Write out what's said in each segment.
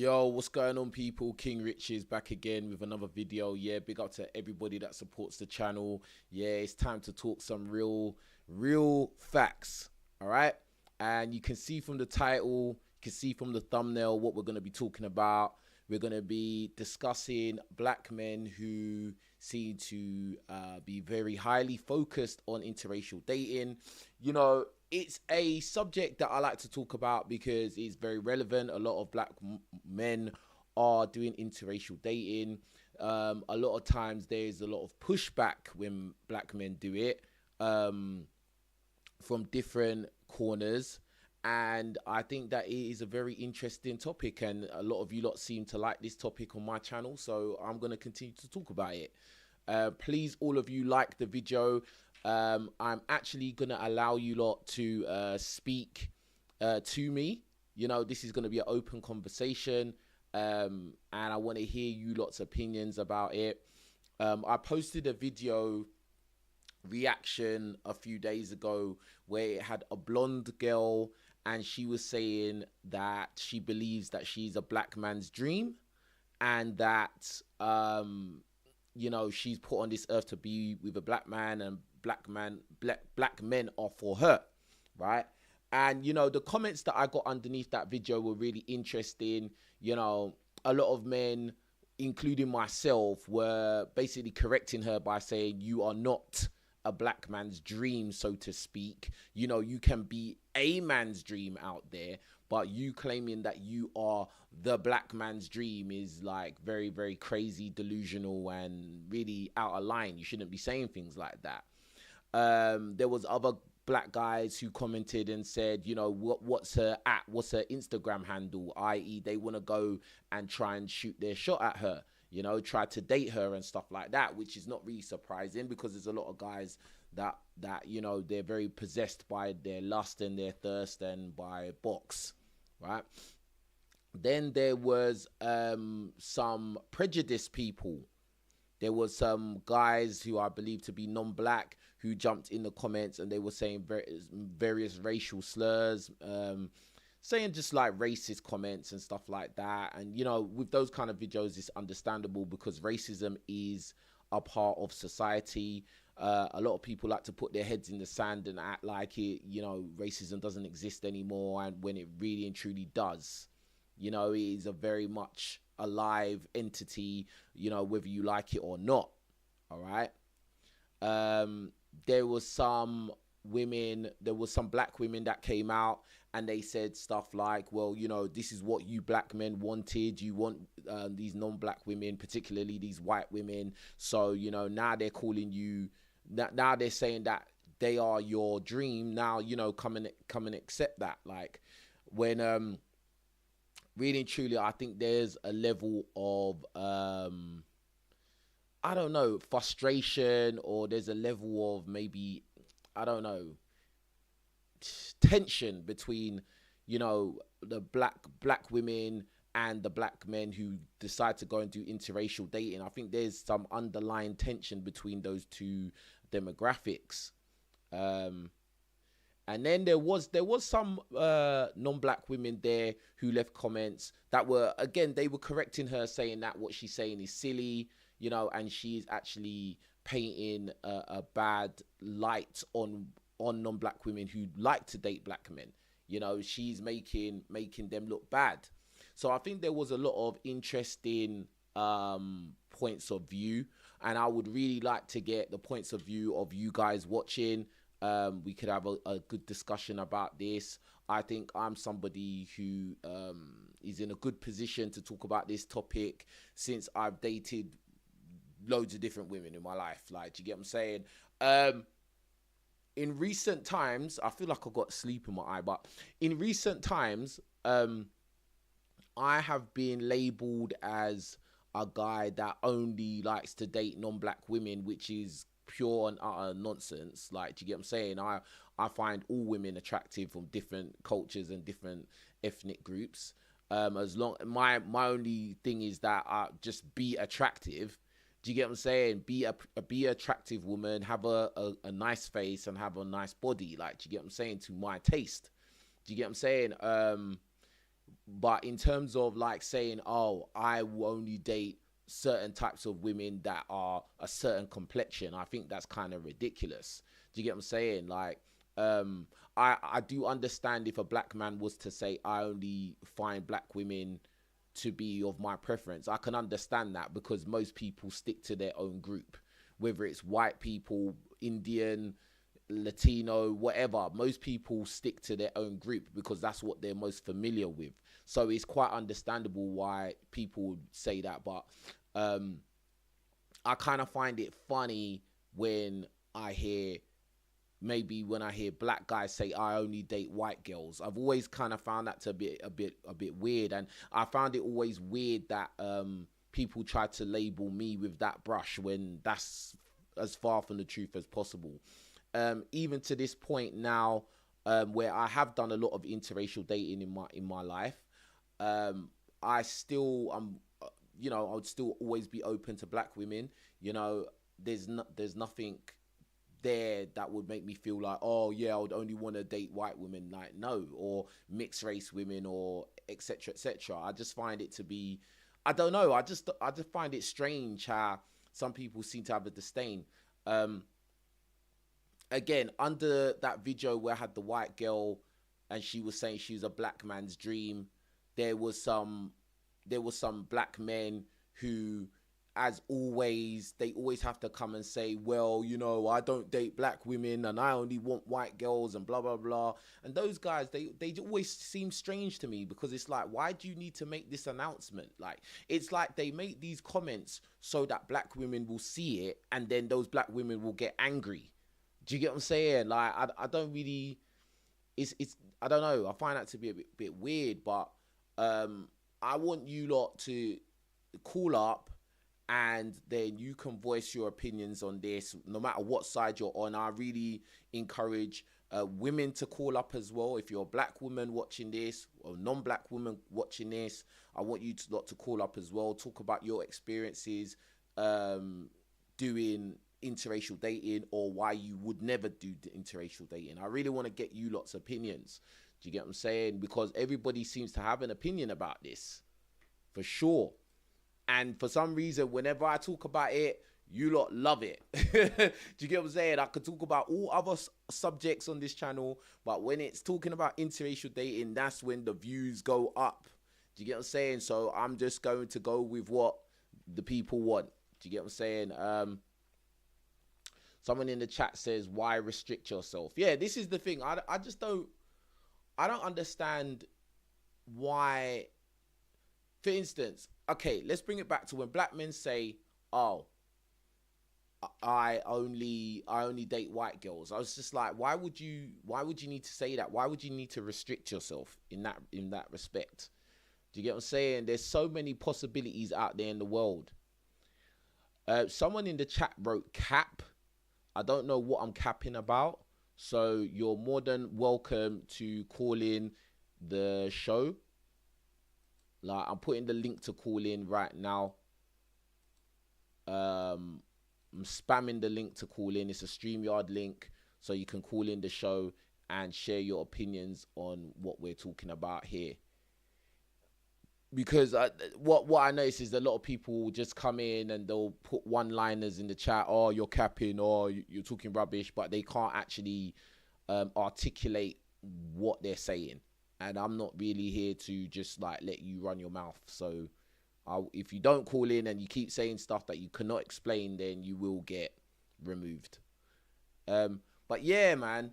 Yo, what's going on, people? King Rich is back again with another video. Yeah, big up to everybody that supports the channel. Yeah, it's time to talk some real facts. All right, and you can see from the title, you can see from the thumbnail what we're going to be talking about. We're going to be discussing black men who seem to be very highly focused on interracial dating. You know, it's a subject that I like to talk about because it's very relevant. A lot of black men are doing interracial dating. A lot of times there's a lot of pushback when black men do it from different corners. And I think that it is a very interesting topic, and a lot of you lot seem to like this topic on my channel, so I'm going to continue to talk about it. Please, all of you, like the video. I'm actually going to allow you lot to speak to me. You know, this is going to be an open conversation, and I want to hear you lot's opinions about it. I posted a video reaction a few days ago where it had a blonde girl, and she was saying that she believes that she's a black man's dream, and that you know, she's put on this earth to be with a black man, and black men are for her, right? And you know, the comments that I got underneath that video were really interesting. You know, a lot of men, including myself, were basically correcting her by saying, you are not a black man's dream, so to speak. You know, you can be a man's dream out there, but you claiming that you are the black man's dream is like very crazy, delusional, and really out of line. You shouldn't be saying things like that. There was other black guys who commented and said, you know, what's her Instagram handle, i.e. they want to go and try and shoot their shot at her, you know, try to date her and stuff like that, which is not really surprising because there's a lot of guys that you know, they're very possessed by their lust and their thirst and by box, right? Then there was some prejudiced people. There was some guys who I believe to be non-black who jumped in the comments, and they were saying various racial slurs, saying just like racist comments and stuff like that. And you know, with those kind of videos, it's understandable because racism is a part of society. A lot of people like to put their heads in the sand and act like it, you know, racism doesn't exist anymore, and when it really and truly does. You know, it is a very much alive entity, you know, whether you like it or not. All right. There was some black women that came out and they said stuff like, well, you know, this is what you black men wanted. You want these non-black women, particularly these white women. So, you know, now they're calling you, now they're saying that they are your dream. Now, you know, come and accept that. Like, when really and truly, I think there's a level of I don't know, frustration, or there's a level of maybe, I don't know, tension between, you know, the black women and the black men who decide to go and do interracial dating. I think there's some underlying tension between those two demographics. And then there was some non-black women there who left comments that were, again, they were correcting her, saying that what she's saying is silly, you know, and she's actually painting a bad light on non-black women who like to date black men. You know, she's making them look bad. So I think there was a lot of interesting points of view, and I would really like to get the points of view of you guys watching. We could have a good discussion about this. I think I'm somebody who is in a good position to talk about this topic, since I've dated loads of different women in my life. Like, do you get what I'm saying? In recent times, I feel like I've got sleep in my eye, but in recent times, I have been labeled as a guy that only likes to date non-black women, which is pure and utter nonsense. Like, do you get what I'm saying? I find all women attractive from different cultures and different ethnic groups. As long, my only thing is that I just be attractive. Do you get what I'm saying? Be an attractive woman, have a nice face, and have a nice body. Like, do you get what I'm saying? To my taste. Do you get what I'm saying? But in terms of like saying, oh, I will only date certain types of women that are a certain complexion, I think that's kind of ridiculous. Do you get what I'm saying? Like, um, I do understand if a black man was to say, I only find black women to be of my preference. I can understand that because most people stick to their own group, whether it's white people, Indian, Latino, whatever. Most people stick to their own group because that's what they're most familiar with. So it's quite understandable why people would say that. But um, I kind of find it funny when I hear maybe when I hear black guys say I only date white girls. I've always kind of found that to be a bit weird, and I found it always weird that people try to label me with that brush when that's as far from the truth as possible. Even to this point now, where I have done a lot of interracial dating in my life, I still you know, I would still always be open to black women. You know, there's nothing there that would make me feel like, oh yeah, I would only want to date white women. Like, no, or mixed race women, or etc etc. I just find it to be, I don't know, I just find it strange how some people seem to have a disdain. Um, Again, under that video where I had the white girl and she was saying she was a black man's dream, there was some black men who, as always, they always have to come and say, well, you know, I don't date black women and I only want white girls and blah blah blah. And those guys, they always seem strange to me, because it's like, why do you need to make this announcement? Like, it's like they make these comments so that black women will see it and then those black women will get angry. Do you get what I'm saying? Like, I don't really, it's I don't know. I find that to be a bit weird, but I want you lot to call up and then you can voice your opinions on this, no matter what side you're on. I really encourage women to call up as well. If you're a black woman watching this, or non-black woman watching this, I want you to call up as well. Talk about your experiences doing interracial dating, or why you would never do the interracial dating. I really want to get you lots of opinions. Do you get what I'm saying? Because everybody seems to have an opinion about this, for sure. And for some reason, whenever I talk about it, you lot love it. Do you get what I'm saying? I could talk about all other subjects on this channel, but when it's talking about interracial dating, that's when the views go up. Do you get what I'm saying? So I'm just going to go with what the people want. Do you get what I'm saying? Someone in the chat says, why restrict yourself? Yeah, this is the thing. I just don't understand why. For instance, okay, let's bring it back to when black men say, oh, I only date white girls. I was just like, why would you need to say that? Why would you need to restrict yourself in that respect? Do you get what I'm saying? There's so many possibilities out there in the world. Someone in the chat wrote cap. I don't know what I'm capping about. So you're more than welcome to call in the show. Like, I'm putting the link to call in right now. I'm spamming the link to call in. It's a StreamYard link, so you can call in the show and share your opinions on what we're talking about here. Because what I notice is a lot of people just come in and they'll put one-liners in the chat. Oh, you're capping, or you're talking rubbish, but they can't actually articulate what they're saying. And I'm not really here to just like let you run your mouth. So if you don't call in and you keep saying stuff that you cannot explain, then you will get removed. But yeah, man,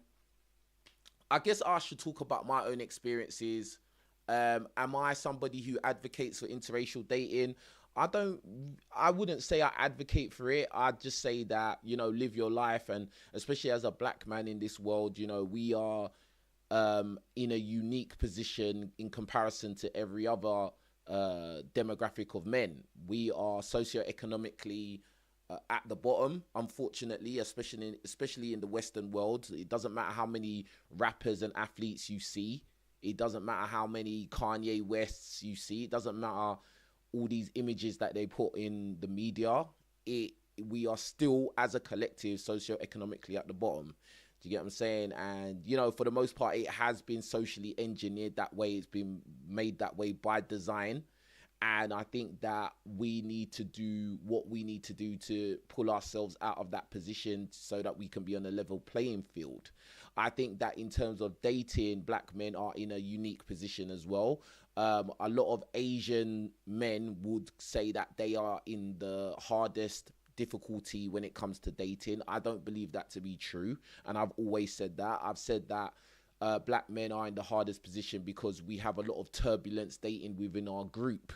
I guess I should talk about my own experiences. Am I somebody who advocates for interracial dating? I wouldn't say I advocate for it. I'd just say that, you know, live your life. And especially as a black man in this world, you know, we are in a unique position in comparison to every other demographic of men. We are socioeconomically at the bottom, unfortunately, especially in the Western world. It doesn't matter how many rappers and athletes you see. It doesn't matter how many Kanye Wests you see. It doesn't matter all these images that they put in the media. We are still, as a collective, socioeconomically at the bottom. Do you get what I'm saying? And, for the most part, it has been socially engineered that way. It's been made that way by design. And I think that we need to do what we need to do to pull ourselves out of that position so that we can be on a level playing field. I think that in terms of dating, black men are in a unique position as well. A lot of Asian men would say that they are in the hardest difficulty when it comes to dating. I don't believe that to be true. And I've always said that. I've said that black men are in the hardest position because we have a lot of turbulence dating within our group.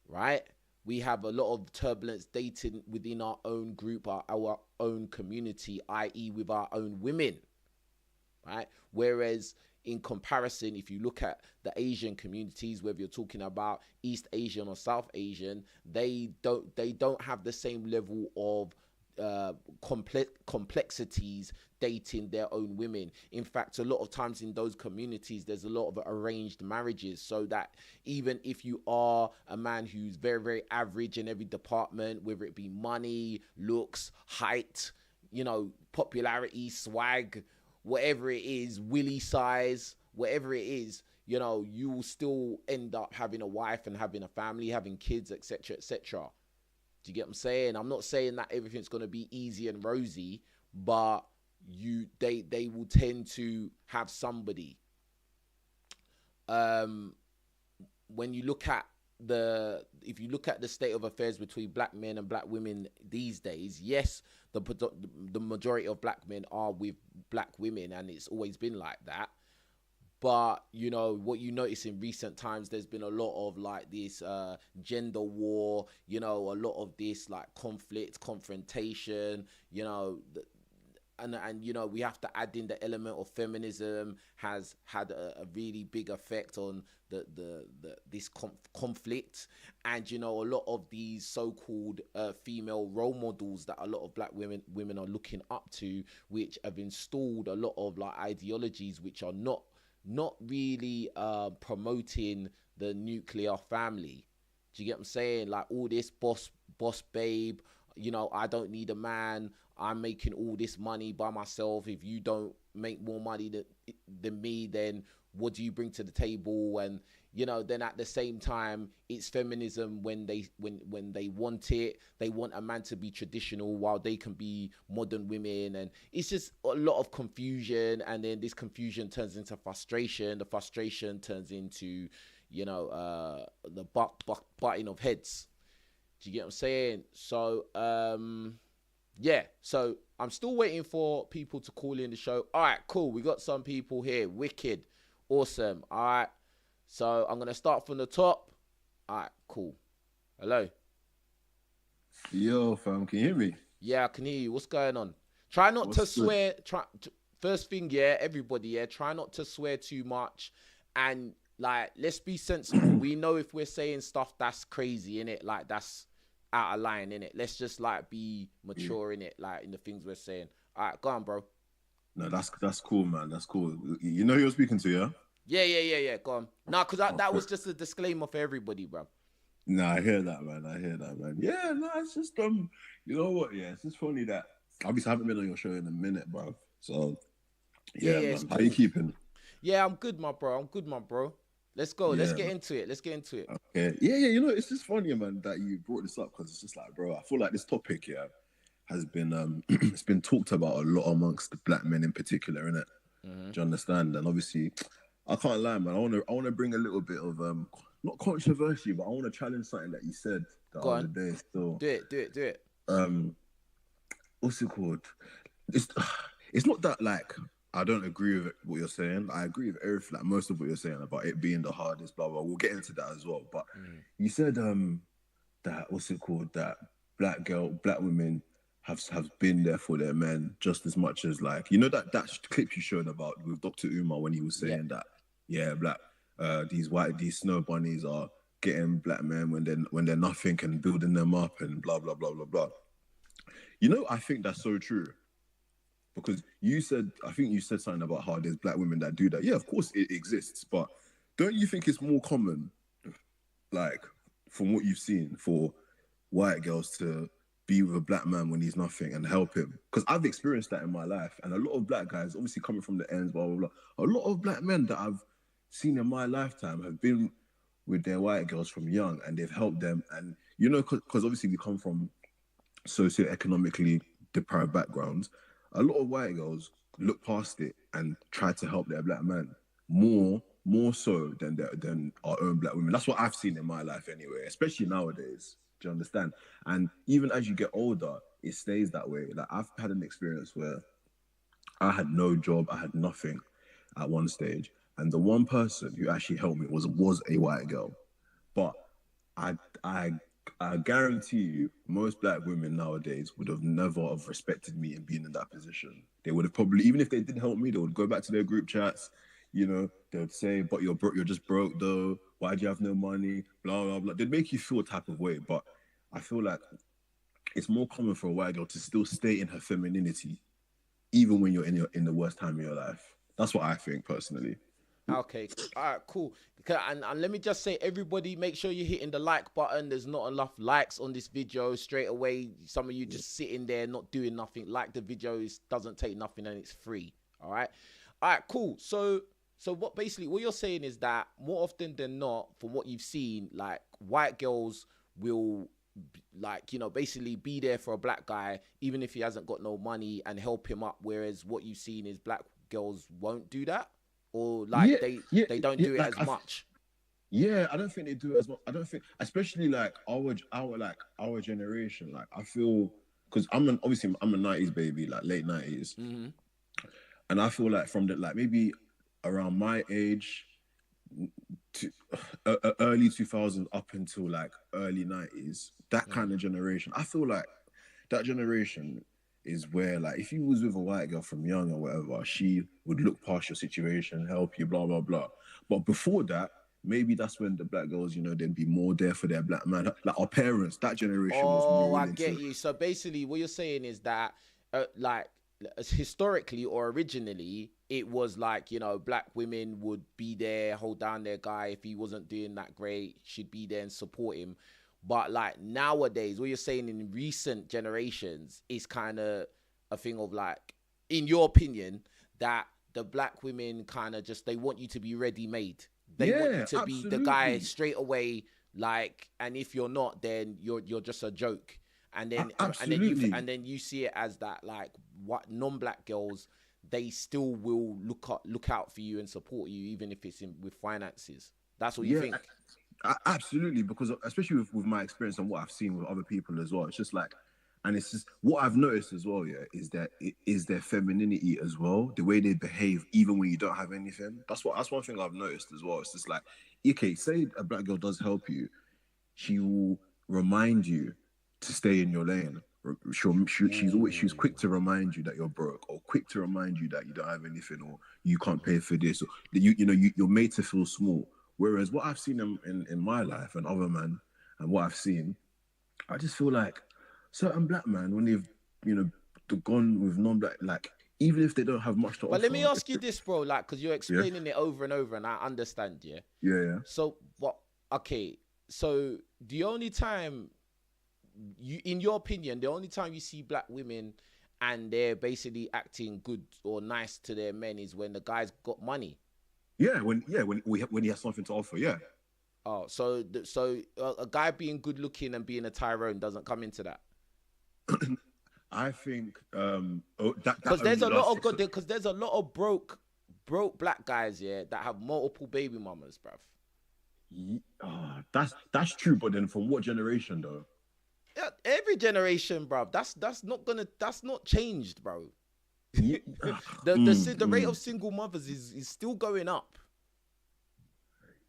Right? We have a lot of turbulence dating within our own group, our own community, i.e. with our own women, right? Whereas in comparison, if you look at the Asian communities, whether you're talking about East Asian or South Asian, they don't have the same level of complexities dating their own women. In fact, a lot of times in those communities, there's a lot of arranged marriages, so that even if you are a man who's very, very average in every department, whether it be money, looks, height, popularity, swag, whatever it is, willy size, whatever it is, you will still end up having a wife and having a family, having kids, etc., etc. Do you get what I'm saying? I'm not saying that everything's going to be easy and rosy, but they will tend to have somebody. When you look at if you look at the state of affairs between black men and black women these days, yes, the majority of black men are with black women, and it's always been like that. But, what you notice in recent times, there's been a lot of like this gender war, a lot of this like conflict, confrontation, and we have to add in the element of feminism has had a really big effect on this conflict. And a lot of these so-called female role models that a lot of black women are looking up to, which have installed a lot of like ideologies which are not really promoting the nuclear family. Do you get what I'm saying? Like all this boss babe, I don't need a man. I'm making all this money by myself. If you don't make more money than me, then what do you bring to the table? And then at the same time, it's feminism when they want it. They want a man to be traditional while they can be modern women, and it's just a lot of confusion. And then this confusion turns into frustration. The frustration turns into the butting of heads. Do you get what I'm saying? So yeah, so I'm still waiting for people to call in the show. All right, cool. We got some people here. Wicked. Awesome. All right. So I'm going to start from the top. All right, cool. Hello. Yo, fam, can you hear me? Yeah, I can hear you. What's going on? Try not to swear. First thing, everybody, try not to swear too much. And, like, let's be sensible. We know if we're saying stuff that's crazy, innit? Like, that's out of line, innit? Let's just, like, be mature, innit? Like, in the things we're saying. All right, go on, bro. No, that's cool, man. That's cool. You know who you're speaking to, yeah? Yeah. Go on. No, because that was just a disclaimer for everybody, bro. No, I hear that, man. Yeah, no, it's just you know what? Yeah, it's just funny that obviously I haven't been on your show in a minute, bro. So yeah, man. Cool. How you keeping? Yeah, I'm good, my bro. Let's go. Yeah, Let's get into it. Okay. Yeah. You know, it's just funny, man, that you brought this up because it's just like, bro, I feel like this topic, has been it's been talked about a lot amongst the black men in particular, innit? Mm-hmm. Do you understand? And obviously, I can't lie, man. I want to bring a little bit of not controversy, but I want to challenge something that you said the other day. So do it. What's it called? It's not that like I don't agree with what you're saying. I agree with everything, like most of what you're saying about it being the hardest, blah blah. We'll get into that as well. But you said that what's it called? That black women have been there for their men just as much as like that clip you showed about with Dr. Umar when he was saying that black these snow bunnies are getting black men when they're nothing and building them up and blah blah blah blah blah. I think that's so true. Because I think you said something about how there's black women that do that. Yeah, of course it exists, but don't you think it's more common, like from what you've seen, for white girls to be with a black man when he's nothing and help him. Because I've experienced that in my life. And a lot of black guys, obviously coming from the ends, blah, blah, blah. A lot of black men that I've seen in my lifetime have been with their white girls from young and they've helped them. And, you know, because obviously we come from socioeconomically deprived backgrounds, a lot of white girls look past it and try to help their black man more so than our own black women. That's what I've seen in my life anyway, especially nowadays. Do you understand? And even as you get older, it stays that way. Like I've had an experience where I had no job, I had nothing at one stage, and the one person who actually helped me was a white girl. But I I I guarantee you, most black women nowadays would have never have respected me and been in that position. They would have probably, even if they didn't help me, they would go back to their group chats. You know, they would say, "But you're broke. You're just broke, though. Why do you have no money?" Blah blah blah. They'd make you feel a type of way. But I feel like it's more common for a white girl to still stay in her femininity, even when you're in the worst time of your life. That's what I think personally. Okay, all right, cool. And let me just say, everybody, make sure you're hitting the like button. There's not enough likes on this video straight away. Some of you just sitting there not doing nothing. Like the video, it doesn't take nothing and it's free. All right, cool. So what you're saying is that more often than not, from what you've seen, like white girls will like, you know, basically be there for a black guy even if he hasn't got no money and help him up, whereas what you've seen is black girls won't do that, or like Yeah, they don't yeah. do it Like as much. yeah, I don't think they do it as much. I don't think, especially like our generation. Like I feel because obviously I'm a '90s baby, like late '90s, Mm-hmm. and I feel like from the like maybe around my age to early 2000s up until like early '90s, that kind of generation. I feel like that generation is where like if you was with a white girl from young or whatever, she would look past your situation, help you, blah blah blah. But before that, maybe that's when the black girls, you know, they'd be more there for their black man. Like our parents, that generation was more Oh, I willing get to. you. So basically, what you're saying is that, like, historically or originally, it was like, you know, black women would be there, hold down their guy. If he wasn't doing that great, she'd be there and support him. But like nowadays, what you're saying in recent generations is kind of a thing of like, in your opinion, that the black women kind of just, they want you to be ready made. They want you Yeah, to be the guy absolutely. straight away, like, and if you're not, then you're just a joke. And then Absolutely. and then you see it as that, like, what non-black girls, they still will look out for you and support you even if it's with finances. That's what you Yeah, think. absolutely. Because especially with my experience and what I've seen with other people as well, it's just like, and it's just what I've noticed as well. Yeah, is that it is their femininity as well, the way they behave, even when you don't have anything. That's one thing I've noticed as well. It's just like, okay, say a black girl does help you, she will remind you to stay in your lane. She's Ooh. quick to remind you that you're broke, or quick to remind you that you don't have anything, or you can't pay for this, or that you're made to feel small. Whereas what I've seen in my life and other men, and what I've seen, I just feel like certain black men, when they've you know gone with non-black, like even if they don't have much to But let me offer, ask you this, bro, like, because you're yeah, explaining it over and over, and I understand, yeah. yeah, yeah, So what? Okay, so the only time you, in your opinion, the only time you see black women and they're basically acting good or nice to their men is when the guy's got money. when he has something to offer, yeah. Oh, so a guy being good looking and being a Tyrone doesn't come into that. I think that Because there's only a lot lasts of good, because there's a lot of broke black guys, yeah, that have multiple baby mamas, bruv. that's true, but then from what generation though? Yeah, every generation, bruv. That's not changed, bro. Ye- The rate mm. of single mothers is still going up.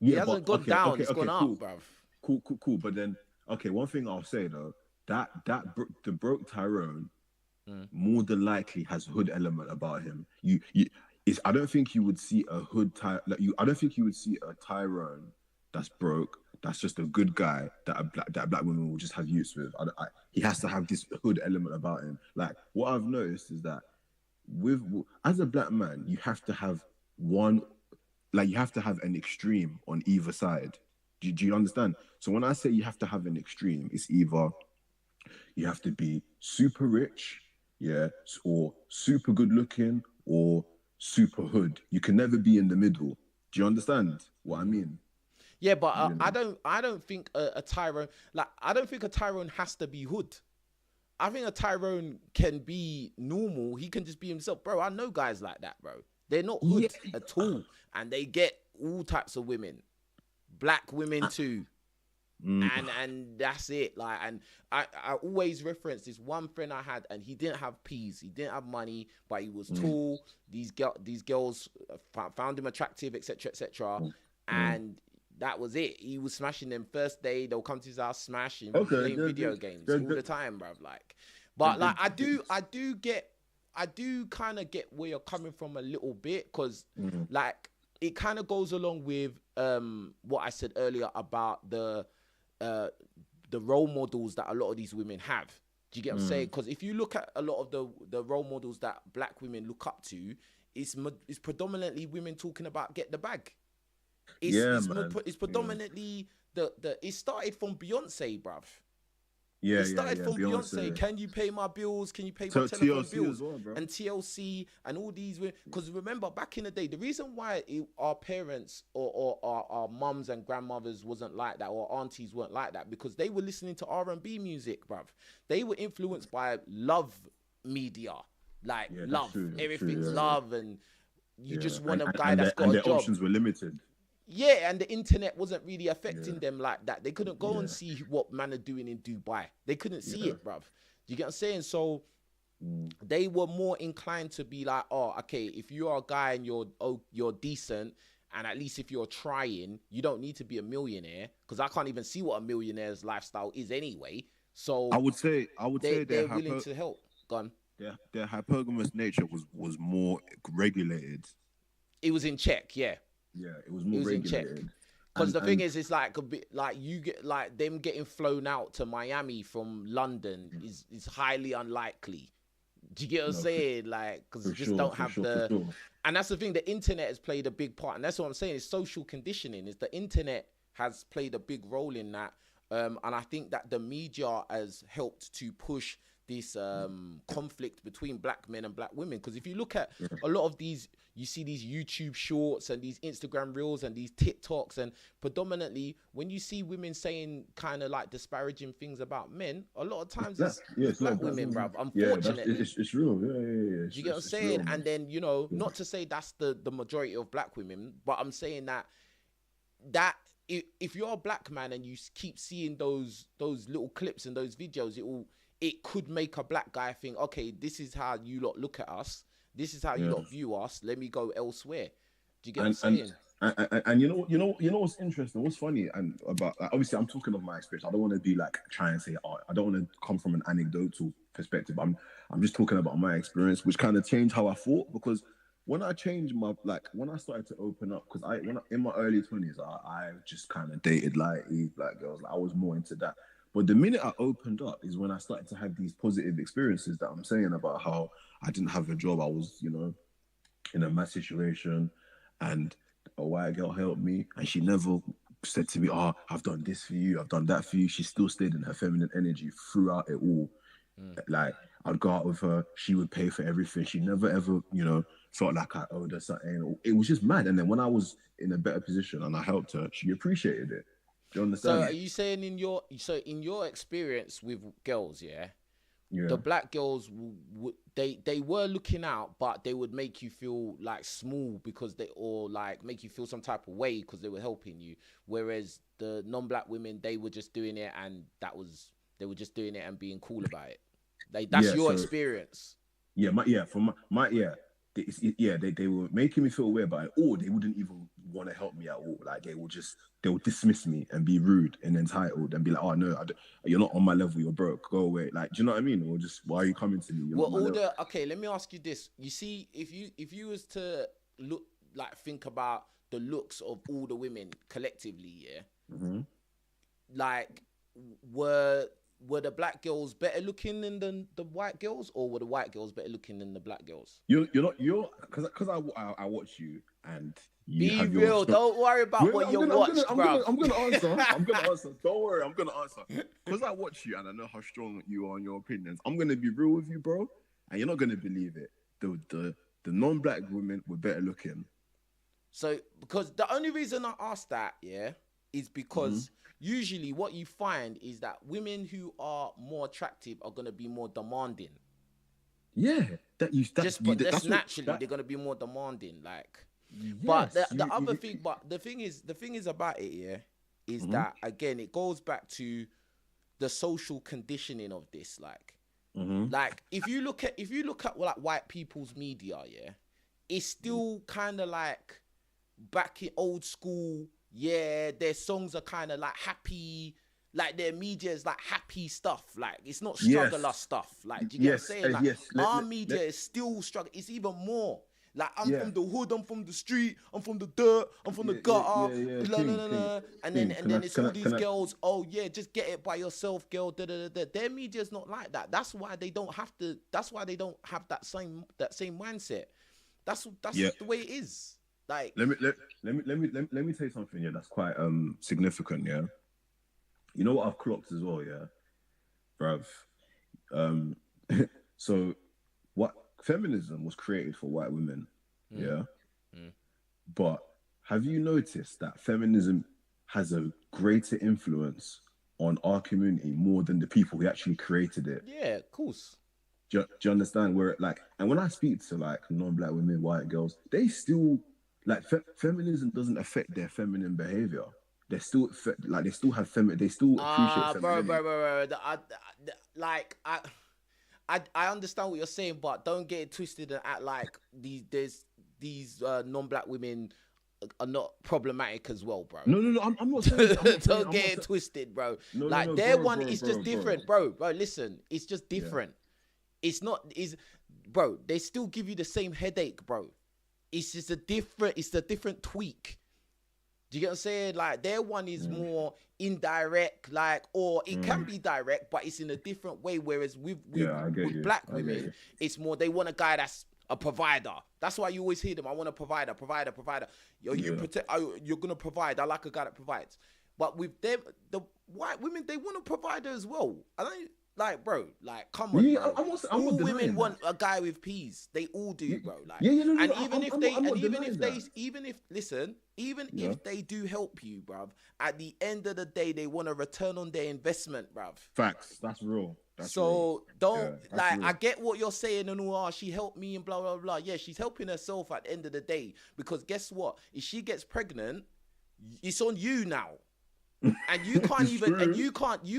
It Yeah, but hasn't gone okay, down, okay, it's gone okay, up, cool, bruv. cool. But then, okay, one thing I'll say though, the broke Tyrone Mm. more than likely has hood element about him. It's, I don't think you would see a hood ty like you. I don't think you would see a Tyrone that's broke. That's just a good guy that a black woman will just have use with. He has to have this hood element about him. Like what I've noticed is that with as a black man, you have to have one, like you have to have an extreme on either side. Do you understand? So when I say you have to have an extreme, it's either You have to be super rich, yeah, or super good looking, or super hood. You can never be in the middle. Do you understand what I mean? Yeah, but You I know. don't think a Tyrone, like, I don't think a Tyrone has to be hood. I think a Tyrone can be normal. He can just be himself, bro. I know guys like that, bro. They're not Yeah. hood at all, and they get all types of women, black women too, Mm, and that's it. Like, and I always reference this one friend I had, and he didn't have peas, he didn't have money, but he was mm, tall. These girls found him attractive, etc., etc., mm, mm. and that was it. He was smashing them first day. They'll come to his house, smash, and be Okay. playing video games There, all there, the time, bruv. Like, there, but there, like, I do kind of get where you're coming from a little bit, because mm, like, it kind of goes along with what I said earlier about uh the role models that a lot of these women have. Do you get what I'm saying? mm. Because if you look at a lot of the role models that black women look up to, it's predominantly women talking about get the bag. Yeah, man. It's Yeah. predominantly the it started from Beyonce, bruv. Yeah, It yeah, started yeah. from Beyonce. Beyonce. Can you pay my bills? Can you pay my So telephone TLC as bills? well, bro. And TLC and all these. Because remember, back in the day, the reason why our parents or our mums and grandmothers wasn't like that, or aunties weren't like that, because they were listening to R&B music, bruv. They were influenced by love media. Like, Yeah, that's love. true. That's Everything's true. love, and you Yeah, yeah. just want a guy And that's and got a their job. options were limited. Yeah, and the internet wasn't really affecting Yeah, them like that. They couldn't go and yeah, see what man are doing in Dubai. They couldn't see yeah. it, bruv. Do you get what I'm saying? So Mm, they were more inclined to be like, oh, okay, if you are a guy and you're decent, and at least if you're trying, you don't need to be a millionaire, because I can't even see what a millionaire's lifestyle is anyway. So I would say they're willing to help. Gone. their hypergamous nature was more regulated. It was in check, yeah. Yeah, it was It more was in check. regulated. Because the thing And is, it's like a bit like you get like them getting flown out to Miami from London is highly unlikely. Do you get what I'm no, saying? Like, because you for just sure, don't for have sure, for the, sure. and that's the thing. The internet has played a big part, and that's what I'm saying. Is social conditioning. Is the internet has played a big role in that, and I think that the media has helped to push this conflict between black men and black women. Because if you look at Yeah, a lot of these, you see these YouTube shorts and these Instagram reels and these TikToks, and predominantly when you see women saying kind of like disparaging things about men, a lot of times yeah, it's it's not black black women, women. bruv. Yeah, Unfortunately. it's real. Yeah, yeah, yeah. Do you get what I'm It's saying? real, man. And then, Yeah. not to say that's the majority of black women, but I'm saying that if you're a black man and you keep seeing those little clips and those videos, it could make a black guy think, okay, this is how you lot look at us. This is how you Yeah. lot view us. Let me go elsewhere. Do you get what I'm and saying? and you know what's interesting, what's funny, and about like, obviously I'm talking of my experience. I don't want to be like try and say, oh, I don't want to come from an anecdotal perspective. I'm just talking about my experience, which kind of changed how I thought, because when I changed my like when I started to open up, because in my early 20s I just kind of dated like these black girls. Like, I was more into that. But the minute I opened up is when I started to have these positive experiences that I'm saying about how I didn't have a job. I was, in a mad situation, and a white girl helped me, and she never said to me, "Oh, I've done this for you, I've done that for you." She still stayed in her feminine energy throughout it all. Mm. Like, I'd go out with her, she would pay for everything. She never ever, felt like I owed her something. It was just mad. And then when I was in a better position and I helped her, she appreciated it. Do you So understand? are you saying in your experience with girls, yeah, Yeah. the black girls they were looking out, but they would make you feel like small because or like make you feel some type of way because they were helping you, whereas the non-black women, they were just doing it, and they were just doing it and being cool about it. That's Yeah. your So experience. yeah, for my yeah, they were making me feel weird about it, or they wouldn't even want to help me at all. Like, they would dismiss me and be rude and entitled and be like, "Oh no, you're not on my level. You're broke. Go away." Like, do you know what I mean? Or just, why are you coming to me? You're not Well, on my level. okay, let me ask you this. You see, if you was to look, like, think about the looks of all the women collectively, yeah, Mm-hmm. like, were the black girls better looking than the white girls, or were the white girls better looking than the black girls? You're not, because I watch you, and you Be have your real. Don't worry about what you watched, bruv. I'm gonna answer. I'm gonna answer. Don't worry, I'm gonna answer. Because I watch you and I know how strong you are in your opinions. I'm gonna be real with you, bro, and you're not gonna believe it. The non-black women were better looking. So, because the only reason I asked that, yeah, is Mm-hmm. because usually what you find is that women who are more attractive are gonna be more demanding. Yeah, Just that's what naturally, that. they're gonna be more demanding. Like, but Yes, the other thing, but the thing is about it, yeah, is mm-hmm, that again, it goes back to the social conditioning of this. mm-hmm. Like if you look at like white people's media, yeah, it's still kind of like back in old school. Yeah, their songs are kind of like happy. Like their media is like happy stuff. Like it's not struggler Yes, stuff. Like do you get what I'm yes, saying? Like yes. our media is still struggle. It's even more. Like I'm Yeah, from the hood, I'm from the street, I'm from the dirt, I'm from the gutter, yeah. blah, blah, blah, blah. King. And then it's all these girls. Oh yeah, just get it by yourself, girl. Da, da, da, da. Their media's not like that. That's why they don't have to. That's why they don't have that same mindset. That's Yeah. the way it is. Like Let me tell you something. Yeah, that's quite significant. Yeah, you know what I've clocked as well. Yeah, bruv. Um, so what feminism was created for white women. Yeah, but have you noticed that feminism has a greater influence on our community more than the people who actually created it? yeah, of course. Do you understand where like? And when I speak to like non-black women, white girls, they still like feminism doesn't affect their feminine behavior. They still like they still have they still appreciate femininity. Bro. Like I understand what you're saying, but don't get it twisted and act like these non-black women are not problematic as well, bro. No. I'm not saying. I'm not saying. Don't get it twisted, bro. Like No, their bro, one bro, is bro, just bro. different, bro. Bro, listen, it's just different. It's not is, bro. They still give you the same headache, bro. It's just a different tweak. Do you get what I'm saying? Like their one is more indirect, like, or it can be direct, but it's in a different way. Whereas I get with you. black I get women, you. it's more they want a guy that's a provider. That's why you always hear them. I want a provider. You're gonna provide. I like a guy that provides. But with them, the white women, they want a provider as well. I don't like, bro. Like, come on, Yeah, bro. I'm not All denying women that. want a guy with peas. They all do, bro. Like, No, and I'm even not- if I'm they, not and even denying if they, that. even if listen, even Yeah. if they do help you, bruv, at the end of the day, they want a return on their investment, bruv. Facts. That's real. That's real. So don't Yeah, that's like. real. I get what you're saying and all. Oh, she helped me and blah blah blah. Yeah, she's helping herself at the end of the day because guess what? If she gets pregnant, it's on you now, and you can't It's even true. and you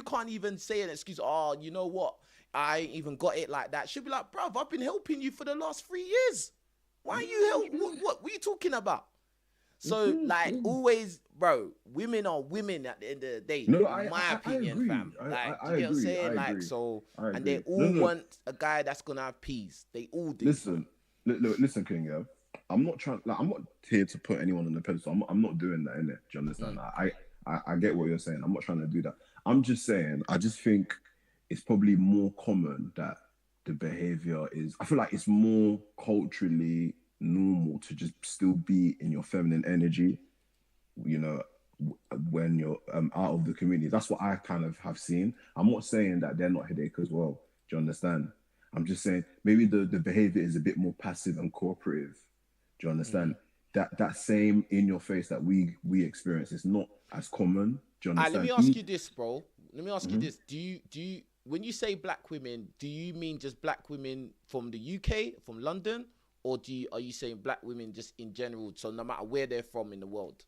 can't even say an excuse. Oh, you know what? I ain't even got it like that. She'll be like, bruv, I've been helping you for the last 3 years. Why you help? What are you talking about? So like always, bro, women are women at the end of the day. No, in my opinion, agree. fam. Like, I do you get what I'm agree. saying? I Like, agree. so, I and agree. they all want a guy that's gonna have peas. They all do. Listen, King. Yeah, I'm not trying. Like, I'm not here to put anyone on the pedestal. I'm not doing that, innit? Do you understand? I get what you're saying. I'm not trying to do that. I'm just saying. I just think it's probably more common that the behavior is. I feel like it's more culturally normal to just still be in your feminine energy. You know, when you're out of the community. That's what I kind of have seen. I'm not saying that they're not headache as well. Do you understand? I'm just saying maybe the behavior is a bit more passive and cooperative. Do you understand? That same in your face that we experience is not as common. Do you understand? Let me ask you this, bro. Let me ask you this. Do you when you say black women, do you mean just black women from the UK, from London, or are you saying black women just in general? So no matter where they're from in the world.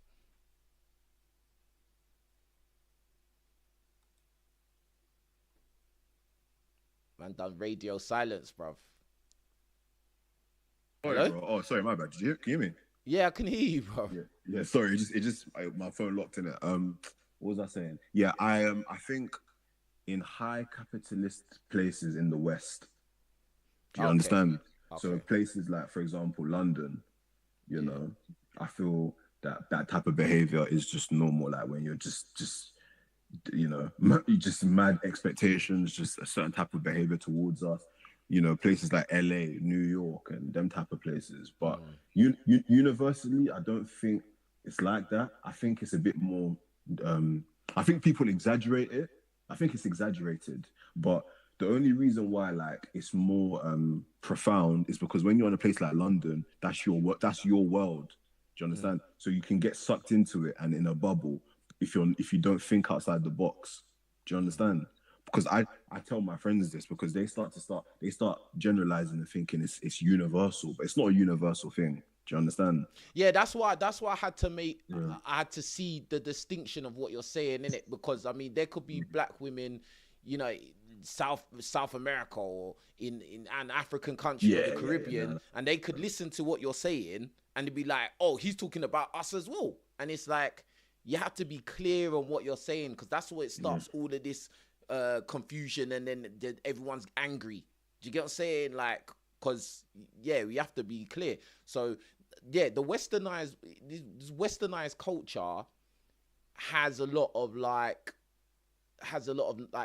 Man done radio silence, bruv. Sorry, Hello? bro. Oh, sorry, my bad. Can you hear me? Yeah, I can hear you, bro. Yeah. Sorry, my phone locked in it. What was I saying? Yeah, I think in high capitalist places in the West. Do you understand? So places like, for example, London. You know, I feel that type of behavior is just normal. Like when you're just you know, you just mad expectations, just a certain type of behavior towards us. places like LA, New York, and them type of places. But Mm. universally, I don't think it's like that. I think it's a bit more. Um, I think people exaggerate it. I think it's exaggerated, but the only reason why like it's more profound is because when you're in a place like London, that's your work, that's your world. Do you Mm. understand? So you can get sucked into it and in a bubble if you don't think outside the box. Do you Mm. understand? Because I tell my friends this because they start generalizing and thinking it's universal, but it's not a universal thing. Do you understand? Yeah, that's why I had to make Yeah. I had to see the distinction of what you're saying in it, because I mean there could be black women, you know, South America or in an African country or the Yeah. Caribbean, No. and they could listen to what you're saying and they'd be like, oh, he's talking about us as well. And it's like you have to be clear on what you're saying, because that's what it Yeah. stops all of this confusion, and then everyone's angry. Do you get what I'm saying? Like, because yeah, we have to be clear. So yeah, this westernized culture has a lot of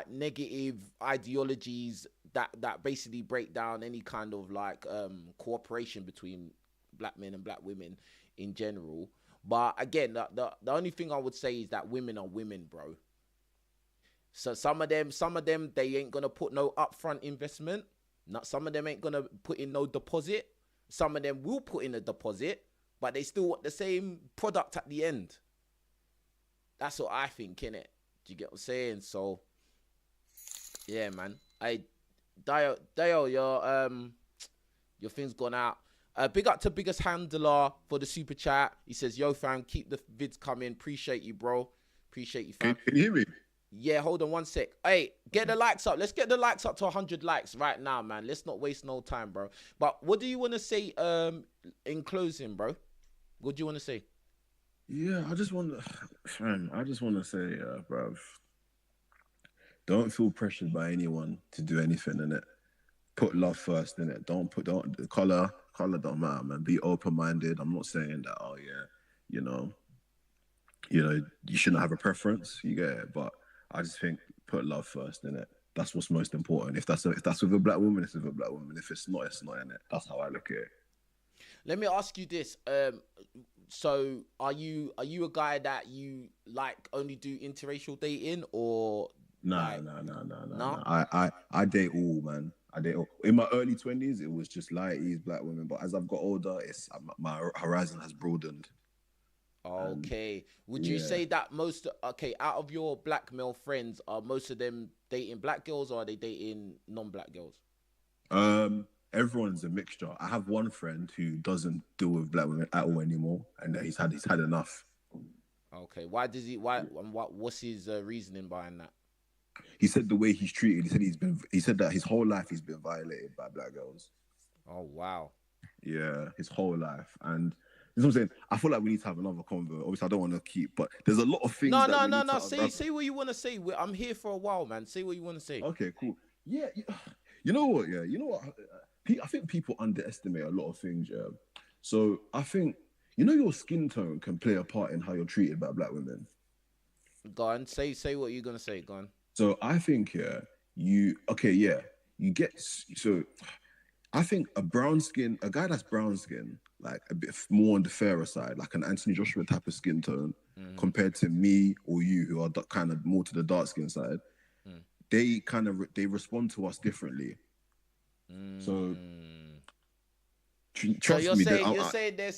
negative ideologies that basically break down any kind of like cooperation between black men and black women in general. But again, the only thing I would say is that women are women, bro. So some of them, they ain't gonna put no upfront investment. Not some of them ain't gonna put in no deposit. Some of them will put in a deposit, but they still want the same product at the end. That's what I think, innit? Do you get what I'm saying? So yeah, man. Dale, your thing's gone out. Big up to biggest handler for the super chat. He says, "Yo, fam, keep the vids coming. Appreciate you, bro. Appreciate you, fam." Can you hear me? Yeah, hold on one sec. Hey, get the likes up. Let's get the likes up to 100 likes right now, man. Let's not waste no time, bro. But what do you want to say in closing, bro? What do you want to say? Yeah, I just want to, man. I just want to say, bruv, don't feel pressured by anyone to do anything in it. Put love first in it. Don't the color don't matter, man. Be open minded. I'm not saying that. Oh yeah, you know, you shouldn't have a preference. You get it, but I just think put love first in it. That's what's most important. If that's with a black woman, it's with a black woman. If it's not, it's not in it. That's how I look at it. Let me ask you this. So are you a guy that you like only do interracial dating, or Nah, like nah, nah, nah, nah, nah? nah. I date all, man. I date all. In my early 20s, it was just lighties, black women. But as I've got older, it's my horizon has broadened. And Okay. Would you yeah, say that out of your black male friends, are most of them dating black girls, or are they dating non-black girls? everyone's a mixture. I have one friend who doesn't deal with black women at all anymore, and he's had enough. Okay. Why does he? Why? And what's his reasoning behind that? He said the way he's treated. He said that his whole life he's been violated by black girls. Oh wow. Yeah, his whole life. And this is what I'm saying. I feel like we need to have another convo. Obviously, I don't want to keep, but there's a lot of things No, that no, we no, need no. to Say unravel. say what you want to say. I'm here for a while, man. Say what you want to say. Okay, cool. Yeah, you know what? Yeah, you know what? I think people underestimate a lot of things. Yeah. So I think your skin tone can play a part in how you're treated by black women. Go on. Say what you're gonna say. Go on. So I think yeah, you get so I think a guy that's brown skin, like a bit more on the fairer side, like an Anthony Joshua type of skin tone, Mm-hmm. compared to me or you, who are kind of more to the dark skin side, they respond to us differently. So Mm. So trust me, that you're saying there's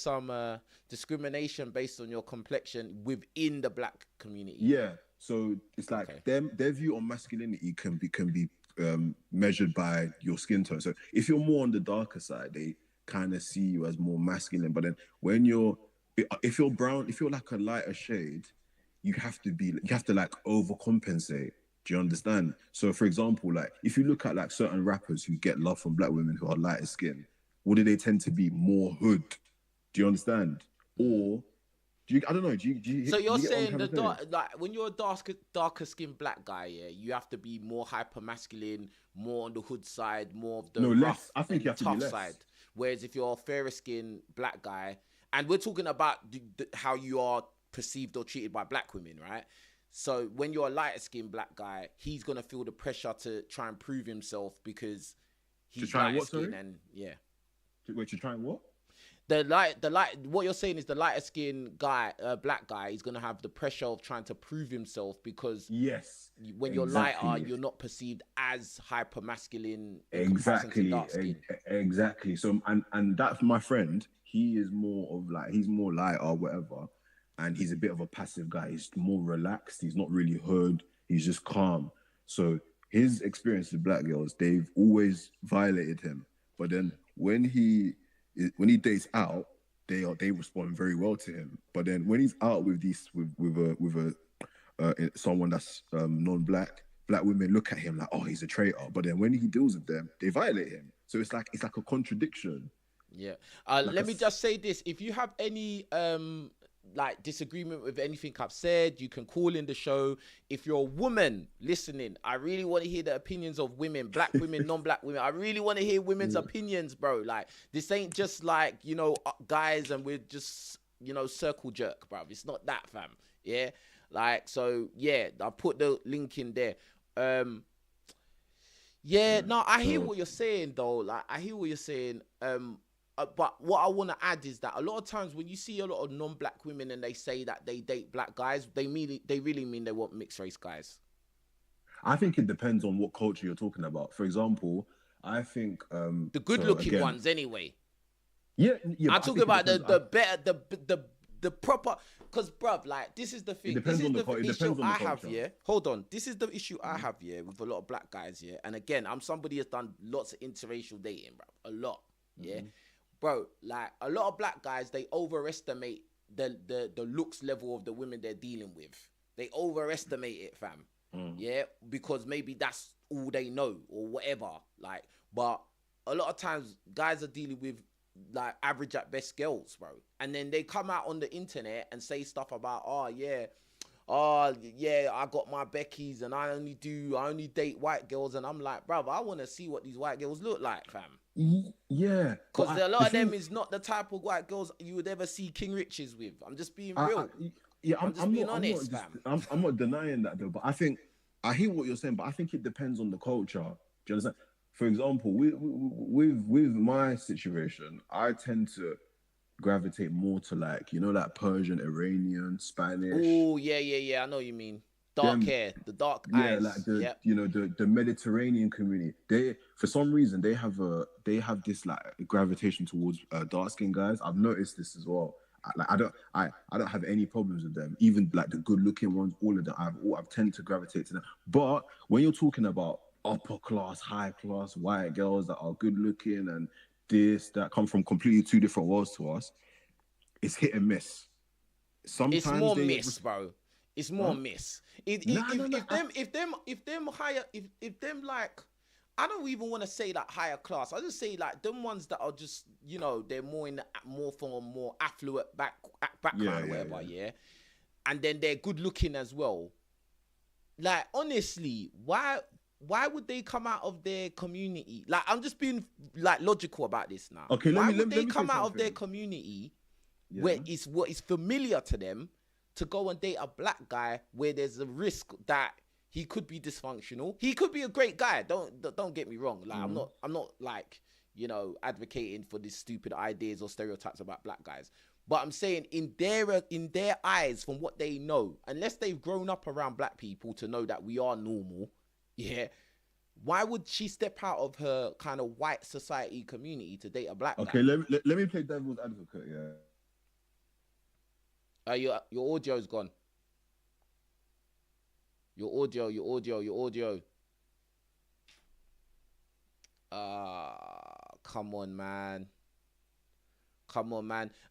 some discrimination based on your complexion within the black community. yeah. So it's like Okay. their view on masculinity can be measured by your skin tone. So if you're more on the darker side, they kind of see you as more masculine. But then when if you're brown, if you're like a lighter shade, you have to like overcompensate. Do you understand? So for example, like if you look at like certain rappers who get love from black women who are lighter skin, what do they tend to be? More hood. Do you understand? Mm. Or I don't know. So Do you're you get what I'm saying trying the to say? like when you're a darker skinned black guy, yeah, you have to be more hyper masculine, more on the hood side, more of the No, less. rough I think you and have to be tough less. side. Whereas if you're a fairer skinned black guy, and we're talking about how you are perceived or treated by black women, right? So when you're a lighter skinned black guy, he's gonna feel the pressure to try and prove himself because To he's try and lighter what? skinned, Sorry. and yeah. Wait, to try and what? The light. What you're saying is the lighter skinned guy, black guy, is gonna have the pressure of trying to prove himself because Yes, when you're lighter, exactly. you're not perceived as hyper masculine in comparison to Exactly, dark skin. exactly. So, and that's my friend. He is more of like he's more light or whatever, and he's a bit of a passive guy. He's more relaxed. He's not really hood. He's just calm. So his experience with black girls, they've always violated him. But then when he dates out, they respond very well to him. But then when he's out with these with a someone that's non-black, black women look at him like, oh, he's a traitor. But then when he deals with them, they violate him. So it's like a contradiction. Yeah. Like a Let me just say this: if you have any like disagreement with anything I've said, you can call in the show. If you're a woman listening, I really want to hear the opinions of women, black women, non-black women. I really want to hear women's opinions, bro. Like this ain't just like, guys and we're just, circle jerk, bro. It's not that, fam. Yeah. Like, so yeah, I put the link in there. Yeah, no, I hear what you're saying though. Like, I hear what you're saying. But what I want to add is that a lot of times when you see a lot of non-black women and they say that they date black guys, they really mean they want mixed race guys. I think it depends on what culture you're talking about. For example, I think The good-looking ones, anyway. Yeah, I'm but talking about the better, the proper. Because, bruv, like, this is the thing. This is the issue I have here. Hold on. This is the issue I have here with a lot of black guys here. And again, I'm somebody that's done lots of interracial dating, bruv. A lot. Yeah. Bro, like, a lot of black guys, they overestimate the looks level of the women they're dealing with. They overestimate it, fam. Yeah. Because maybe that's all they know or whatever. Like, but a lot of times, guys are dealing with like average at best girls, bro, and then they come out on the internet and say stuff about, I got my Beckies and I only date white girls, and I'm like, bro, I want to see what these white girls look like, fam. Yeah, because a lot of them is not the type of white girls you would ever see King Riches with. I'm just being real. I'm just being honest, fam. I'm not denying that though, but I think I hear what you're saying, but I think it depends on the culture. Do you understand? For example, with my situation, I tend to gravitate more to like Persian, Iranian, Spanish. Oh yeah. I know what you mean. Dark hair, the dark eyes. Yeah, like the Mediterranean community. They, for some reason, they have this like gravitation towards dark skinned guys. I've noticed this as well. I don't have any problems with them. Even like the good looking ones, all of them. I've tend to gravitate to them. But when you're talking about upper class, high class white girls that are good looking and that come from completely two different worlds to us, it's hit and miss. Sometimes it's more miss, bro. It's more miss. If them higher, if them like, I don't even want to say like higher class. I just say like them ones that are just, they're more from a more affluent background or whatever, yeah. And then they're good looking as well. Like, honestly, why would they come out of their community? Like, I'm just being like logical about this now. Okay, why would they come out of their community where it's what is familiar to them to go and date a black guy where there's a risk that he could be dysfunctional? He could be a great guy. Don't get me wrong. Like, I'm not like, advocating for these stupid ideas or stereotypes about black guys. But I'm saying in their eyes, from what they know, unless they've grown up around black people to know that we are normal, yeah, why would she step out of her kind of white society community to date a black guy? Okay, let me play devil's advocate, yeah. Your audio's gone. Your audio. Come on, man.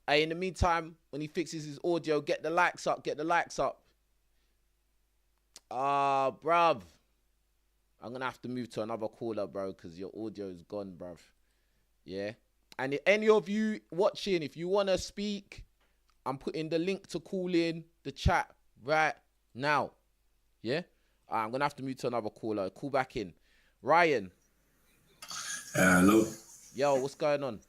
Hey, in the meantime, when he fixes his audio, get the likes up. Bruv. I'm going to have to move to another caller, bro, because your audio is gone, bruv. Yeah. And if any of you watching, if you want to speak, I'm putting the link to call in the chat right now. Yeah? I'm going to have to move to another caller. Call back in. Ryan. Hello. Yo, what's going on?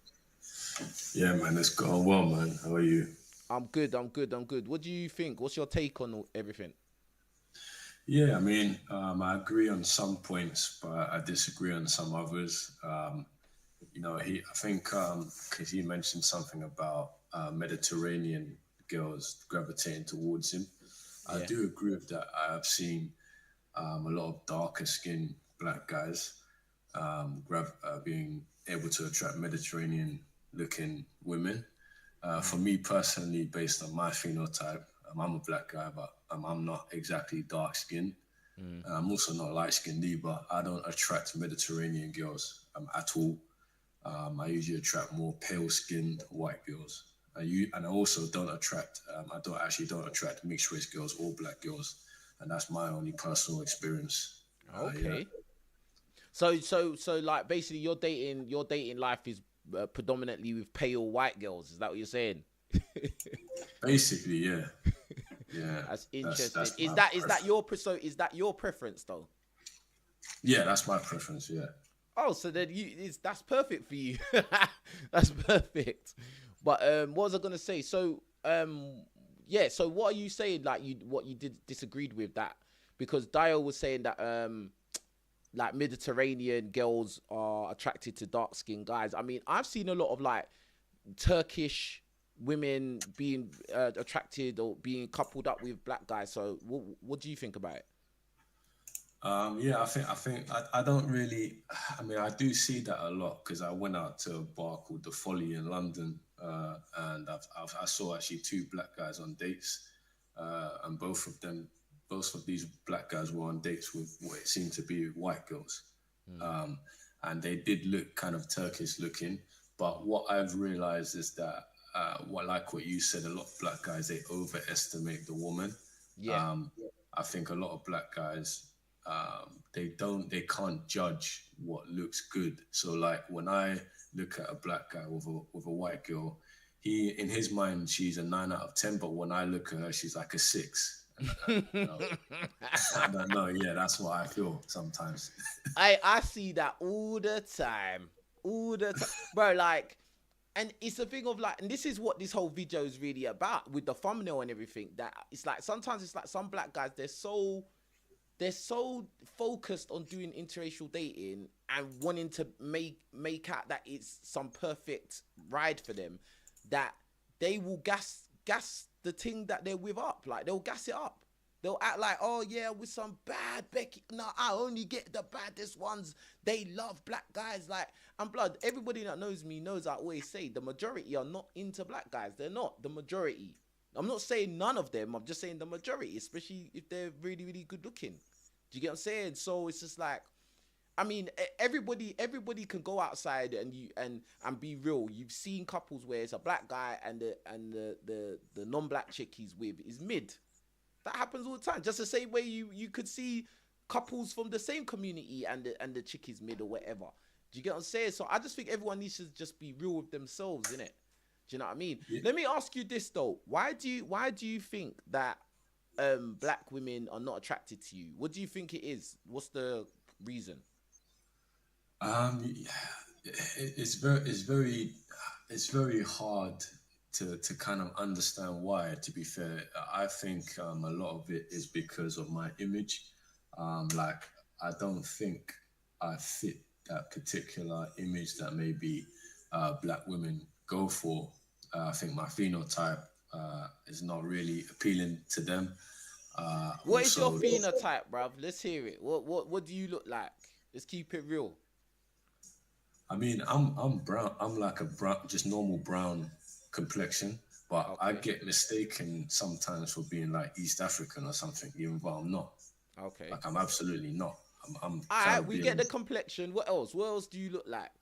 Yeah, man, it's going well, man. How are you? I'm good. What do you think? What's your take on everything? Yeah, I mean, I agree on some points, but I disagree on some others. I think because he mentioned something about Mediterranean girls gravitating towards him. I Yeah. do agree with that. I have seen a lot of darker skinned black guys being able to attract Mediterranean looking women. For Mm. me personally, based on my phenotype, I'm a black guy, but I'm not exactly dark skinned. Mm. I'm also not light skinned either. I don't attract Mediterranean girls at all. I usually attract more pale skinned white girls. And I also don't attract, don't attract mixed race girls or black girls. And that's my only personal experience. Yeah. Okay. So like basically your dating life is predominantly with pale white girls. Is that what you're saying? Basically, yeah. Yeah. That's That's interesting. that's Is my that is that preference. your so is that your preference though? Yeah, that's my preference, yeah. Oh, so then that's perfect for you. That's perfect. But what was I gonna say? So yeah. So what are you saying? Like what you did disagreed with that because Dio was saying that like Mediterranean girls are attracted to dark skinned guys. I mean, I've seen a lot of like Turkish women being attracted or being coupled up with black guys. So what do you think about it? Yeah, I don't really. I mean, I do see that a lot because I went out to a bar called the Folly in London, and I saw actually two black guys on dates, and both of these black guys were on dates with what it seemed to be white girls, Mm. um, and they did look kind of Turkish looking. But what I've realized is that, what you said, a lot of black guys they overestimate the woman. Yeah. Um, I think a lot of black guys they can't judge what looks good. So like when I look at a black guy with a white girl, he in his mind she's a 9 out of 10, but when I look at her, she's like a six. I don't know. Yeah, that's what I feel sometimes. I see that all the time, bro. Like, and it's a thing of like, and this is what this whole video is really about with the thumbnail and everything. That it's like sometimes it's like some black guys they're so focused on doing interracial dating and wanting to make out that it's some perfect ride for them that they will gas the thing that they're with up. Like they'll gas it up. They'll act like, oh yeah, with some bad Becky. No, I only get the baddest ones. They love black guys. Like, and blood, everybody that knows me knows I always say the majority are not into black guys. They're not the majority. I'm not saying none of them. I'm just saying the majority, especially if they're really, really good looking. Do you get what I'm saying? So it's just like, I mean, everybody can go outside and be real. You've seen couples where it's a black guy and the non-black chick he's with is mid. That happens all the time. Just the same way you could see couples from the same community and the chick is mid or whatever. Do you get what I'm saying? So I just think everyone needs to just be real with themselves, innit? Do you know what I mean? Yeah. Let me ask you this though. Why do you think that black women are not attracted to you? What do you think it is? What's the reason? Yeah, it's very hard to kind of understand why. To be fair, I think a lot of it is because of my image. Like I don't think I fit that particular image that maybe black women go for. I think my phenotype is not really appealing to them. What is your Also, phenotype, bruv? Let's hear it. What do you look like? Let's keep it real. I mean, I'm brown. I'm like a brown, just normal brown complexion, but I Okay. get mistaken sometimes for being like East African or something, even though I'm not. Okay. Like I'm absolutely not. I'm kind Alright, of we get being the complexion. What else? What else do you look like?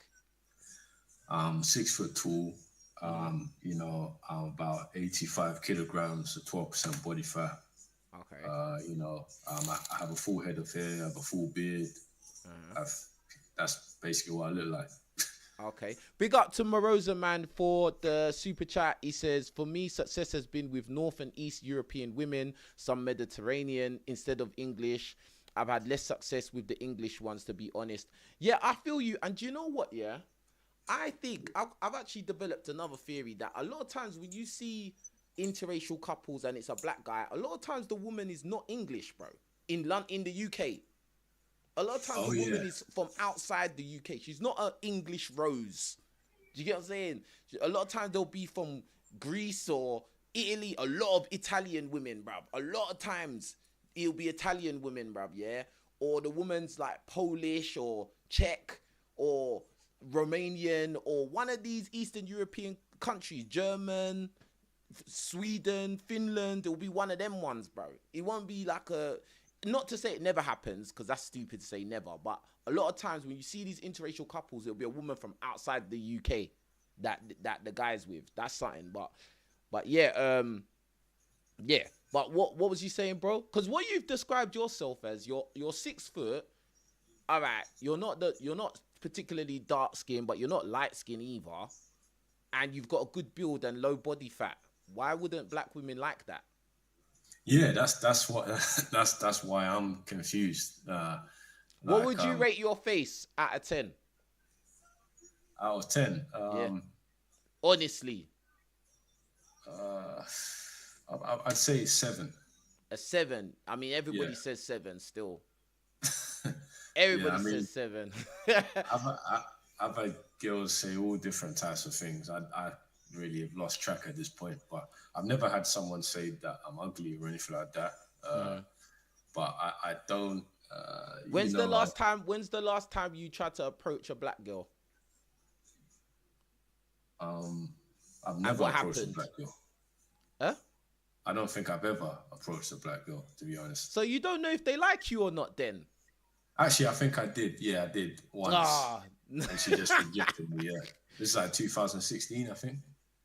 6 foot tall. Mm, I'm about 85 kilograms, so 12% body fat. okay. I have a full head of hair, I have a full beard. Uh-huh. I've, that's basically what I look like. Okay. Big up to Morosa, man, for the super chat. He says, for me, success has been with North and East European women, some Mediterranean instead of English. I've had less success with the English ones, to be honest. Yeah, I feel you. And do you know what? Yeah, I think I've actually developed another theory that a lot of times when you see interracial couples and it's a black guy, a lot of times the woman is not English, bro. in the UK. A lot of times Oh the yeah. woman is from outside the UK. She's not an English rose. Do you get what I'm saying? A lot of times they'll be from Greece or Italy. A lot of Italian women, bruv. A lot of times it'll be Italian women, bruv, yeah? Or the woman's like Polish or Czech or Romanian or one of these Eastern European countries, German, Sweden, Finland. It'll be one of them ones, bro. It won't be like a. Not to say it never happens, because that's stupid to say never. But a lot of times when you see these interracial couples, it'll be a woman from outside the UK that the guy's with. That's something. But yeah, yeah. But what was you saying, bro? Because what you've described yourself as, you're 6 foot. All right, you're not particularly dark skinned, but you're not light skinned either, and you've got a good build and low body fat. Why wouldn't black women like that? Yeah, that's what that's why I'm confused. What would you rate your face out of 10? Out of 10? Yeah. Honestly, I'd say 7. a 7. I mean, everybody Yeah. says 7 still. Everybody I mean, says 7. I've had girls say all different types of things. I really have lost track at this point, but I've never had someone say that I'm ugly or anything like that. But I don't. When's the last time you tried to approach a black girl? I've never what approached a happened? black girl. Huh? I don't think I've ever approached a black girl, to be honest. So you don't know if they like you or not then? Actually, I think I did. Yeah, I did once. Ah. And she just rejected me, yeah. This is like 2016, I think.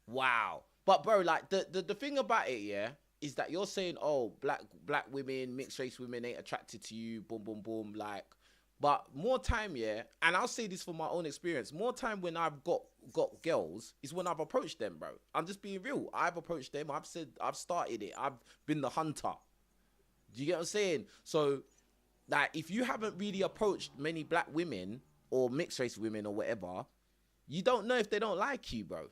Wow. But bro, like the thing about it, yeah, is that you're saying, oh, black women, mixed race women ain't attracted to you, boom, boom, boom, like. But more time, yeah, and I'll say this from my own experience, more time when I've got girls is when I've approached them, bro. I'm just being real. I've approached them. I've said, I've started it. I've been the hunter. Do you get what I'm saying? So, like, if you haven't really approached many black women or mixed race women or whatever, you don't know if they don't like you, bro.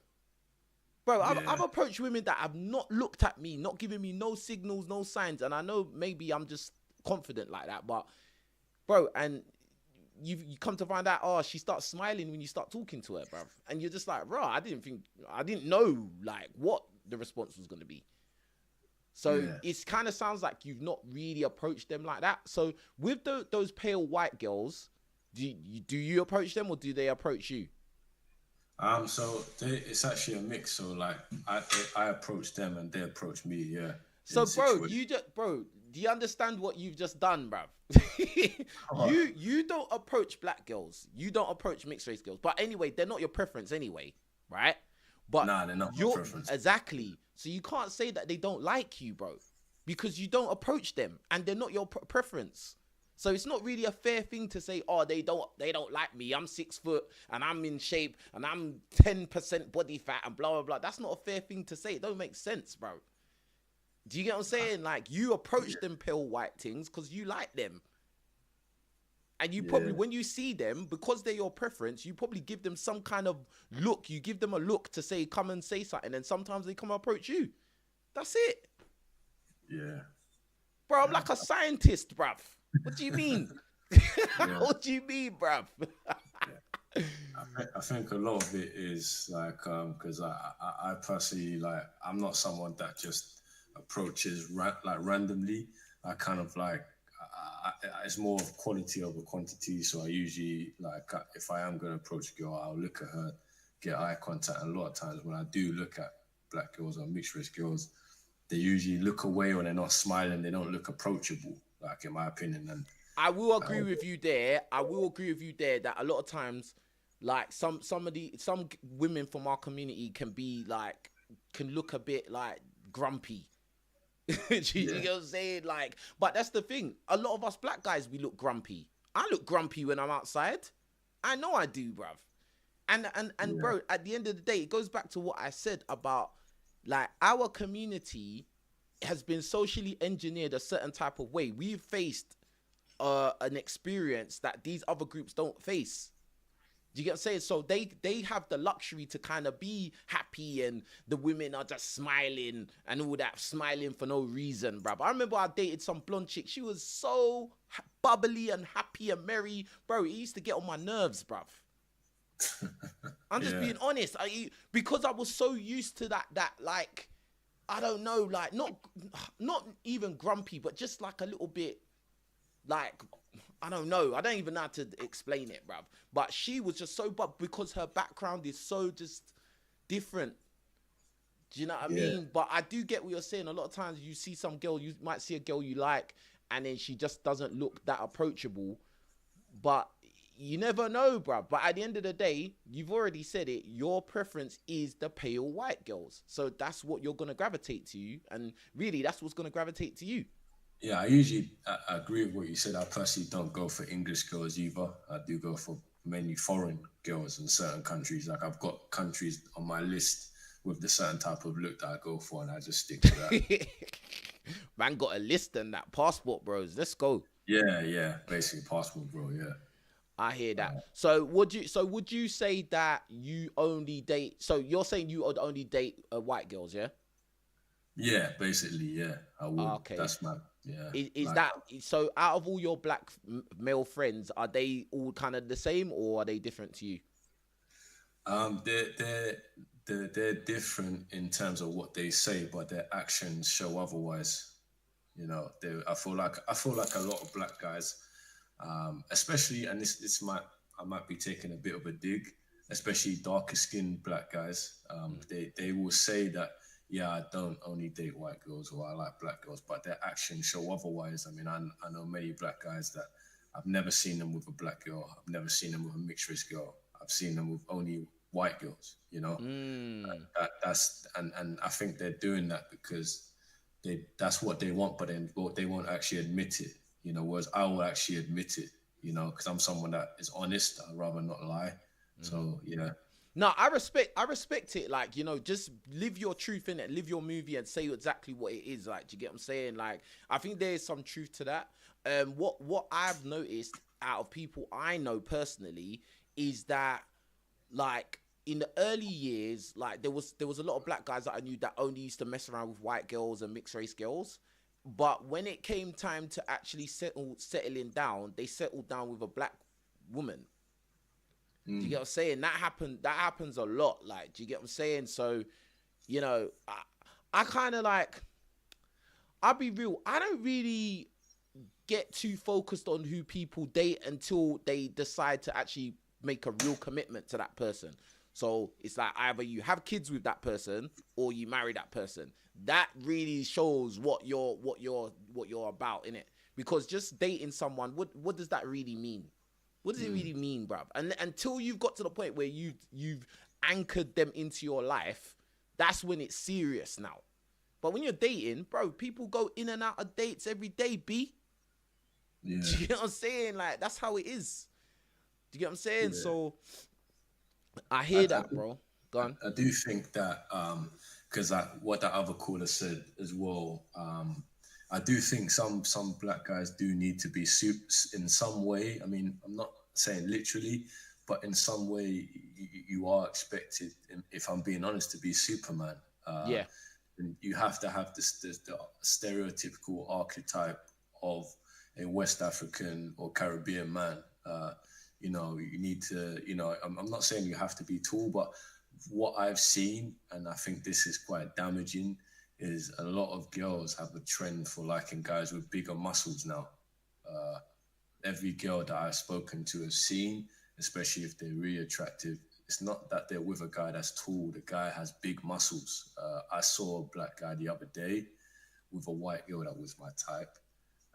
Bro, I've approached women that have not looked at me, not giving me no signals, no signs. And I know maybe I'm just confident like that, but, bro, and you come to find out, oh, she starts smiling when you start talking to her, bro. And you're just like, bro, I didn't know, like, what the response was going to be. So it kind of sounds like you've not really approached them like that. So with those pale white girls, do you approach them or do they approach you? So it's actually a mix. So like I approach them and they approach me. Yeah. So bro, do you understand what you've just done, bruv? You don't approach black girls. You don't approach mixed race girls. But anyway, they're not your preference anyway, right? But nah, they're not my preference. Exactly. So you can't say that they don't like you, bro, because you don't approach them and they're not your preference. So it's not really a fair thing to say, oh, they don't like me. I'm 6 foot and I'm in shape and I'm 10% body fat and blah, blah, blah. That's not a fair thing to say. It don't make sense, bro. Do you get what I'm saying? Like, you approach them pale white things because you like them. And you probably, when you see them, because they're your preference, you probably give them some kind of look. You give them a look to say, come and say something. And sometimes they come approach you. That's it. Yeah. Bro, I'm like a scientist, bruv. What do you mean? What do you mean, bruv? I think a lot of it is like, because I personally, like, I'm not someone that just approaches randomly. I kind of like, it's more of quality over quantity. So I usually, like, if I am going to approach a girl, I'll look at her, get eye contact. And a lot of times when I do look at black girls or mixed race girls, they usually look away or they're not smiling. They don't look approachable, like, in my opinion. And I will agree with you there. That a lot of times, like, some women from our community can look a bit like grumpy. You know what I'm saying? Like, but that's the thing. A lot of us black guys, we look grumpy. I look grumpy when I'm outside. I know I do, bruv. And bro, at the end of the day, it goes back to what I said about, like, our community has been socially engineered a certain type of way. We've faced an experience that these other groups don't face. Do you get what I'm saying? So they have the luxury to kind of be happy, and the women are just smiling and all that, smiling for no reason, bruv. I remember I dated some blonde chick. She was so bubbly and happy and merry, bro. It used to get on my nerves, bruv. I'm just Yeah. being honest. Because I was so used to that like, I don't know, like not even grumpy, but just like a little bit like, I don't know. I don't even know how to explain it, bruv. But she was just so, but because her background is so just different. Do you know what I Yeah. mean? But I do get what you're saying. A lot of times you see some girl, you might see a girl you like, and then she just doesn't look that approachable. But you never know, bruv. But at the end of the day, you've already said it. Your preference is the pale white girls. So that's what you're going to gravitate to you. And really, that's what's going to gravitate to you. Yeah, I agree with what you said. I personally don't go for English girls either. I do go for mainly foreign girls in certain countries. Like I've got countries on my list with the certain type of look that I go for, and I just stick to that. Man got a list and that passport, bros. Let's go. Yeah, basically passport, bro. Yeah. I hear that. So would you say that you only date? So you're saying you would only date white girls, yeah? Yeah, basically, yeah, I would. Okay. That's my yeah. Is Like, that so? Out of all your black male friends, are they all kind of the same, or are they different to you? they're different in terms of what they say, but their actions show otherwise. You know, I feel like a lot of black guys, especially, and this I might be taking a bit of a dig, especially darker skinned black guys. They will say that, yeah, I don't only date white girls or I like black girls, but their actions show otherwise. I mean, I know many black guys that I've never seen them with a black girl. I've never seen them with a mixed race girl. I've seen them with only white girls. You know, Mm. that's and I think they're doing that because that's what they want, but then they won't actually admit it. You know, whereas I will actually admit it. You know, because I'm someone that is honest. I'd rather not lie. So yeah, No, I respect it. Like, just live your truth in it, live your movie, and say exactly what it is. Like, do you get what I'm saying? Like, I think there is some truth to that. What I've noticed out of people I know personally is that, like, in the early years, like there was a lot of black guys that I knew that only used to mess around with white girls and mixed race girls. But when it came time to actually settling down, they settled down with a black woman. Do you get what I'm saying? That happens a lot. Like, do you get what I'm saying? So, I kind of like, I'll be real. I don't really get too focused on who people date until they decide to actually make a real commitment to that person. So it's like either you have kids with that person or you marry that person. That really shows what you're about, innit? Because just dating someone, what does that really mean? What does it really mean, bruv? And until you've got to the point where you've anchored them into your life, that's when it's serious now. But when you're dating, bro, people go in and out of dates every day, B. yeah. Do you get what I'm saying? Like, that's how it is. Do you get what I'm saying? Yeah. So I I, hear I, that, bro. Go on. I do think that because what that other caller said as well, I do think some black guys do need to be soups in some way. I mean, I'm not saying literally, but in some way you are expected, if I'm being honest, to be Superman. Yeah. And you have to have the stereotypical archetype of a West African or Caribbean man. You need to, I'm not saying you have to be tall, but what I've seen, and I think this is quite damaging, is a lot of girls have a trend for liking guys with bigger muscles now. Every girl that I've spoken to has seen, especially if they're really attractive, it's not that they're with a guy that's tall. The guy has big muscles. I saw a black guy the other day with a white girl that was my type,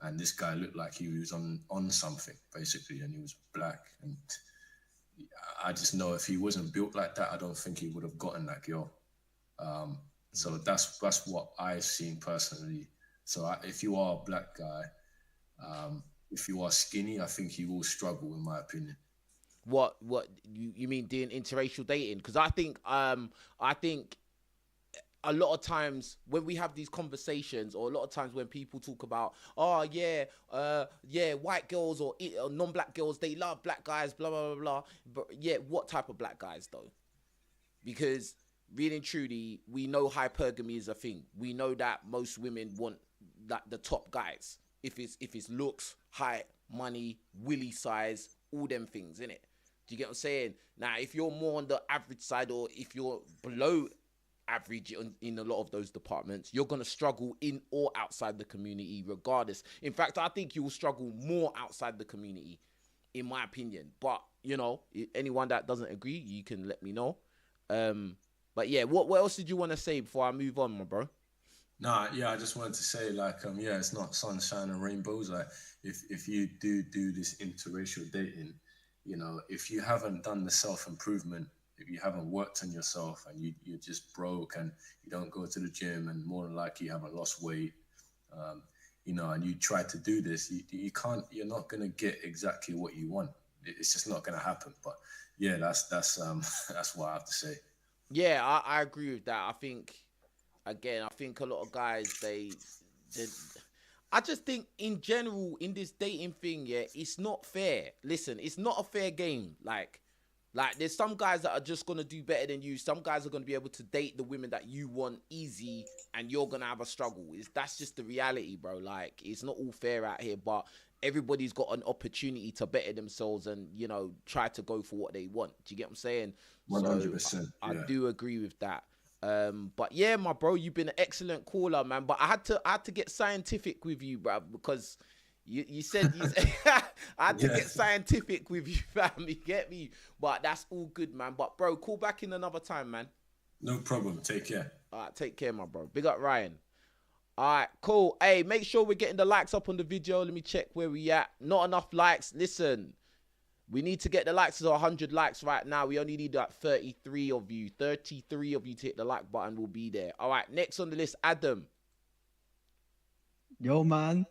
and this guy looked like he was on something basically, and he was black. And I just know if he wasn't built like that, I don't think he would have gotten that girl. So that's what I've seen personally. So if you are a black guy, if you are skinny, I think you will struggle, in my opinion. What you mean doing interracial dating? Because I think a lot of times when we have these conversations, or a lot of times when people talk about, oh yeah, white girls or non-black girls, they love black guys, blah blah blah blah. But yeah, what type of black guys though? Because really and truly, we know hypergamy is a thing. We know that most women want like the top guys. If it's looks, height, money, willy size, all them things, innit? Do you get what I'm saying? Now, if you're more on the average side, or if you're below average in a lot of those departments, you're going to struggle in or outside the community regardless. In fact, I think you will struggle more outside the community, in my opinion. But, you know, anyone that doesn't agree, you can let me know. But yeah, what else did you want to say before I move on, my bro? Nah, yeah, I just wanted to say, like, yeah, it's not sunshine and rainbows. Like, if you do this interracial dating, you know, if you haven't done the self-improvement, if you haven't worked on yourself, and you're just broke, and you don't go to the gym, and more than likely you haven't lost weight, you know, and you try to do this, you can't, you're not going to get exactly what you want. It's just not going to happen. But yeah, that's that's what I have to say. Yeah, I agree with that. I think a lot of guys, they I just think in general in this dating thing, yeah, it's not fair. Listen, it's not a fair game. Like there's some guys that are just gonna do better than you. Some guys are gonna be able to date the women that you want easy, and you're gonna have a struggle. That's just the reality, bro. Like, it's not all fair out here, but everybody's got an opportunity to better themselves and, you know, try to go for what they want. Do you get what I'm saying? 100%. I do agree with that. But yeah, my bro, you've been an excellent caller, man. But I had to get scientific with you, bro, because you said I had to get scientific with you, fam. You get me? But that's all good, man. But bro, call back in another time, man. No problem. Take care. All right, take care, my bro. Big up, Ryan. All right, cool. Hey, make sure we're getting the likes up on the video. Let me check where we at. Not enough likes. Listen, we need to get the likes to 100 likes right now. We only need like 33 of you. 33 of you to hit the like button. Will be there. All right, next on the list, Adam. Yo, man.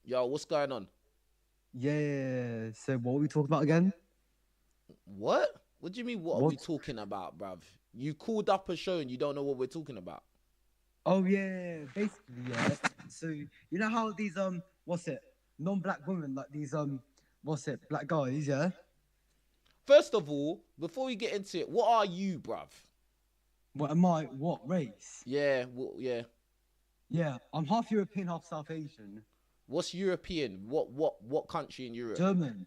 Yo, what's going on? Yeah. So what are we talking about again? What? What do you mean, what are we talking about, bruv? You called up a show and you don't know what we're talking about. Oh, yeah. Basically, yeah. So, you know how these, non-black women, like these, black guys, yeah? First of all, before we get into it, what are you, bruv? What am I? What race? Yeah, well, yeah. Yeah, I'm half European, half South Asian. What's European? What country in Europe? German.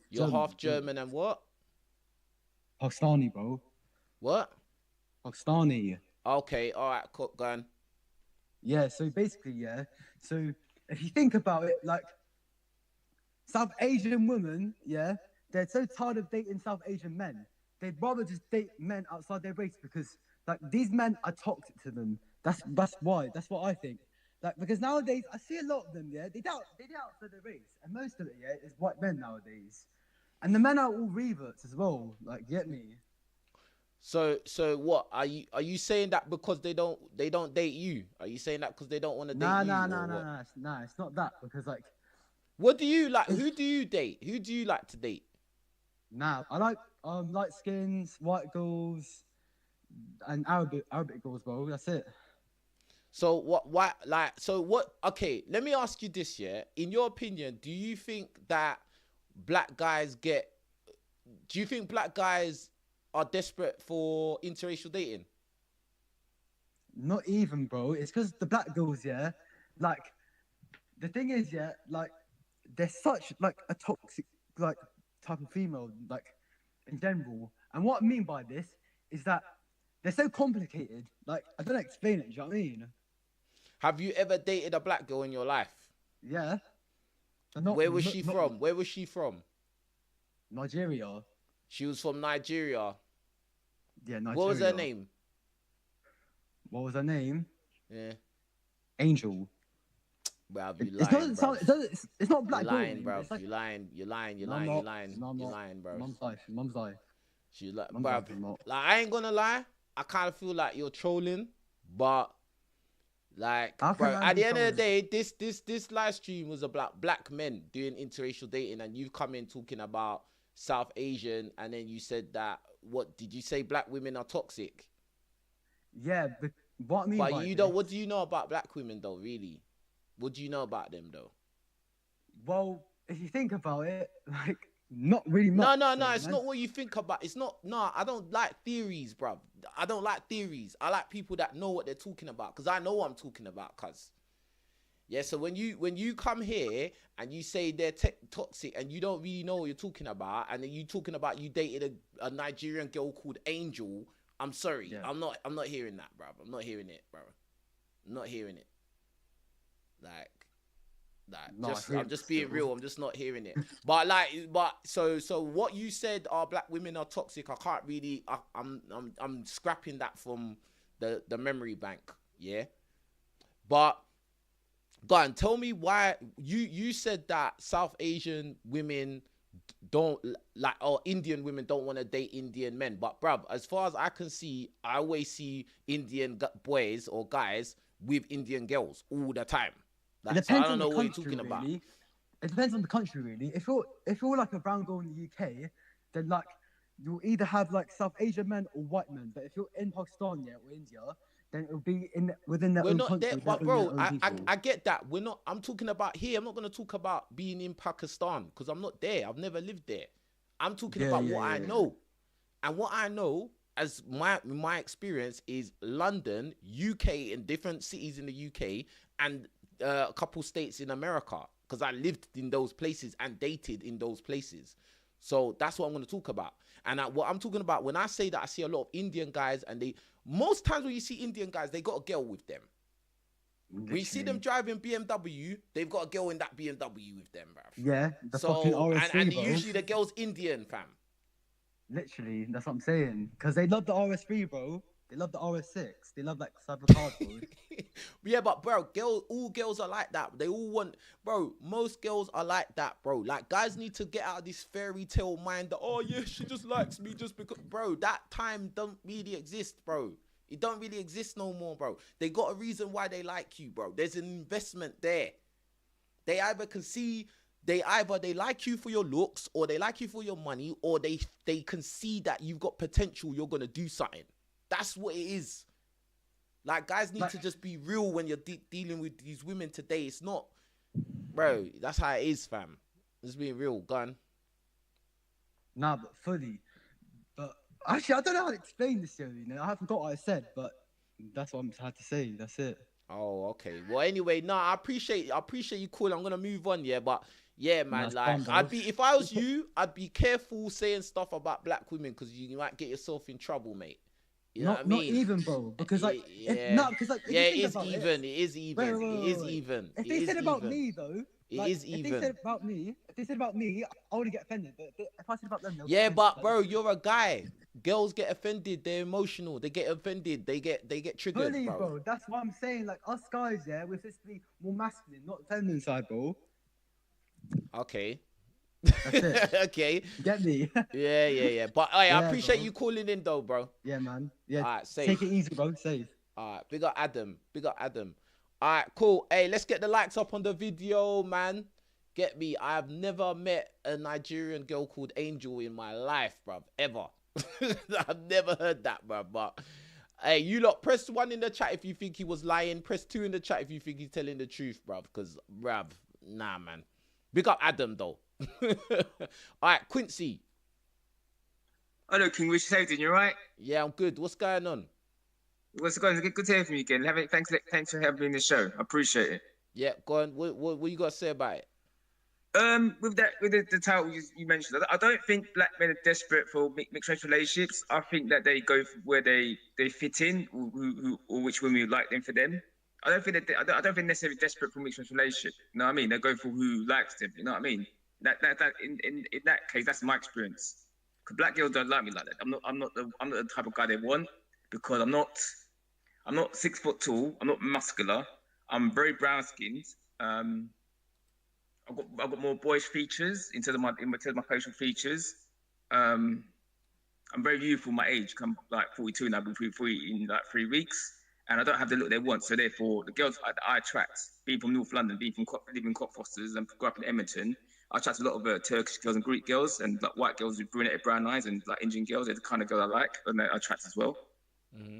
You're half German and what? Pakistani, bro. What? Pakistani. Okay, all right, go on. Yeah, so basically, yeah. So if you think about it, like, South Asian women, yeah, they're so tired of dating South Asian men. They'd rather just date men outside their race, because, like, these men are toxic to them. That's why. That's what I think. Like, because nowadays I see a lot of them, yeah, they date outside their race, and most of it, yeah, is white men nowadays, and the men are all reverts as well. Like, get me? So what are you saying that because they don't date you? Are you saying that because they don't want to date you? Nah, it's not that, because, like, what do you like? Who do you date? Who do you like to date? Nah, I like light skins, white girls, and Arabic girls, bro. That's it. So what? Okay, let me ask you this, yeah. In your opinion, do you think black guys are desperate for interracial dating? Not even, bro. It's because the black girls, yeah. Like, the thing is, yeah, like, they're such, like, a toxic, like, type of female, like, in general. And what I mean by this is that they're so complicated. Like, I don't know how to explain it. Do you know what I mean? Have you ever dated a black girl in your life? Yeah. Where was she from? Where was she from? Nigeria. She was from Nigeria. Yeah, Nigeria. What was her name? What was her name? Yeah. Angel. Bruv, you lying, bruv. It's not black. You're lying, bruv. Like, you're lying, bruv. Mum's lie. She's like, bruv. Like, I ain't gonna lie. I kind of feel like you're trolling, but like, bro, at the end of the day, this live stream was about black men doing interracial dating, and you've come in talking about South Asian, and then you said that, what did you say? Black women are toxic. Yeah, What I mean But by you this, don't. What do you know about black women though? Really, what do you know about them though? well, if you think about it, like not really No, much. no, So, no. It's man. not what you think about. It's not. No, I don't like theories, bruv. I don't like theories. I like people that know what they're talking about, because I know what I'm talking about. Cause yeah. So when you come here and you say they're toxic and you don't really know what you're talking about, and then you talking about you dated a Nigerian girl called Angel, I'm sorry. Yeah. I'm not hearing that, bruv. I'm not hearing it, bro. I'm not hearing it. Like. No, I hear I'm it just being still. real. I'm just not hearing it. So what you said, black women are toxic. I can't really. I'm scrapping that from the memory bank. Yeah, but go on, tell me why you said that South Asian women don't like, or Indian women don't want to date Indian men. But bruv, as far as I can see, I always see Indian boys or guys with Indian girls all the time. It Like, so I depends don't on the know what you're country, talking about. really. It depends on the country, really. If you're like a brown girl in the UK, then like you'll either have like South Asian men or white men. But if you're in Pakistan, yeah, or India, then it'll be within their We're own not there, country. but They'll be their bro, own people. I get that. We're not. I'm talking about here. I'm not gonna talk about being in Pakistan because I'm not there. I've never lived there. I'm talking about what I know, and what I know as my experience is London, UK, and different cities in the UK, and a couple states in America, because I lived in those places and dated in those places. So that's what I'm going to talk about. And what I'm talking about when I say that I see a lot of Indian guys, and most times when you see Indian guys, they got a girl with them. When you see them driving BMW, they've got a girl in that BMW with them, bruv. Yeah, the fucking So RS3, and bro. usually the girl's Indian, fam. Literally, that's what I'm saying. Because they love the RS3, bro. They love the RS6. They love like cybercars, bro. Yeah, but bro, all girls are like that. They all want, bro. Most girls are like that, bro. Like, guys need to get out of this fairy tale mind that, oh yeah, she just likes me just because, bro. That time don't really exist, bro. It don't really exist no more, bro. They got a reason why they like you, bro. There's an investment there. They either they like you for your looks, or they like you for your money, or they can see that you've got potential. You're gonna do something. That's what it is. Like, guys need to just be real when you're dealing with these women today. It's not, bro. That's how it is, fam. Just being real, gun. Nah, but fully. But actually, I don't know how to explain this, you know. I forgot what I said, but that's what I had to say. That's it. Oh, okay. Well, anyway, I appreciate you calling. I'm gonna move on, yeah. But yeah, man, like, if I was you, I'd be careful saying stuff about black women, because you might get yourself in trouble, mate. You know what I mean? Not even, bro. Because like, because like, yeah, it is even. It is even. Wait. It is even. If they said about me though, it like, is even. If they said about me, I wouldn't get offended. But if I said about them, yeah, but bro, you're a guy. Girls get offended. They're emotional. They get offended. They get triggered, fully, bro. That's what I'm saying. Like, us guys, yeah, we're supposed to be more masculine, not feminine side, bro. Okay. That's it. Okay. Get me? Yeah. But I appreciate bro. you calling in, though, bro. Yeah, man. Yeah. All right, safe. Take it easy, bro. Safe. All right, big up Adam. All right, cool. Hey, let's get the likes up on the video, man. Get me. I've never met a Nigerian girl called Angel in my life, bruv. Ever. I've never heard that, bruv. But hey, you lot, press 1 in the chat if you think he was lying. Press 2 in the chat if you think he's telling the truth, bruv. Because, bruv, nah, man. Big up Adam, though. All right, Quincy. Hello, King Rich. How you doing? You alright? Yeah, I'm good. What's going on? What's going on? Good to hear from you again. Thanks for having me in the show. I appreciate it. Yeah, go on. What you got to say about it? With the title you mentioned, I don't think black men are desperate for mixed race relationships. I think that they go for where they fit in, or which women would like them for them. I don't think they're necessarily desperate for mixed race relationship. You know what I mean? They go for who likes them. You know what I mean? That in that case, that's my experience. Because black girls don't like me like that. I'm not the type of guy they want, because I'm not 6 foot tall. I'm not muscular. I'm very brown skinned. I've got more boyish features in terms of my facial features. I'm very youthful my age. I'm like 42 now. I'll be 43 in like 3 weeks, and I don't have the look they want. So therefore, the girls I attract, being from North London, living in Cockfosters, and grew up in Edmonton, I attract a lot of Turkish girls and Greek girls, and like white girls with brunette brown eyes, and like Indian girls. They're the kind of girls I like, and I attract as well. Mm-hmm.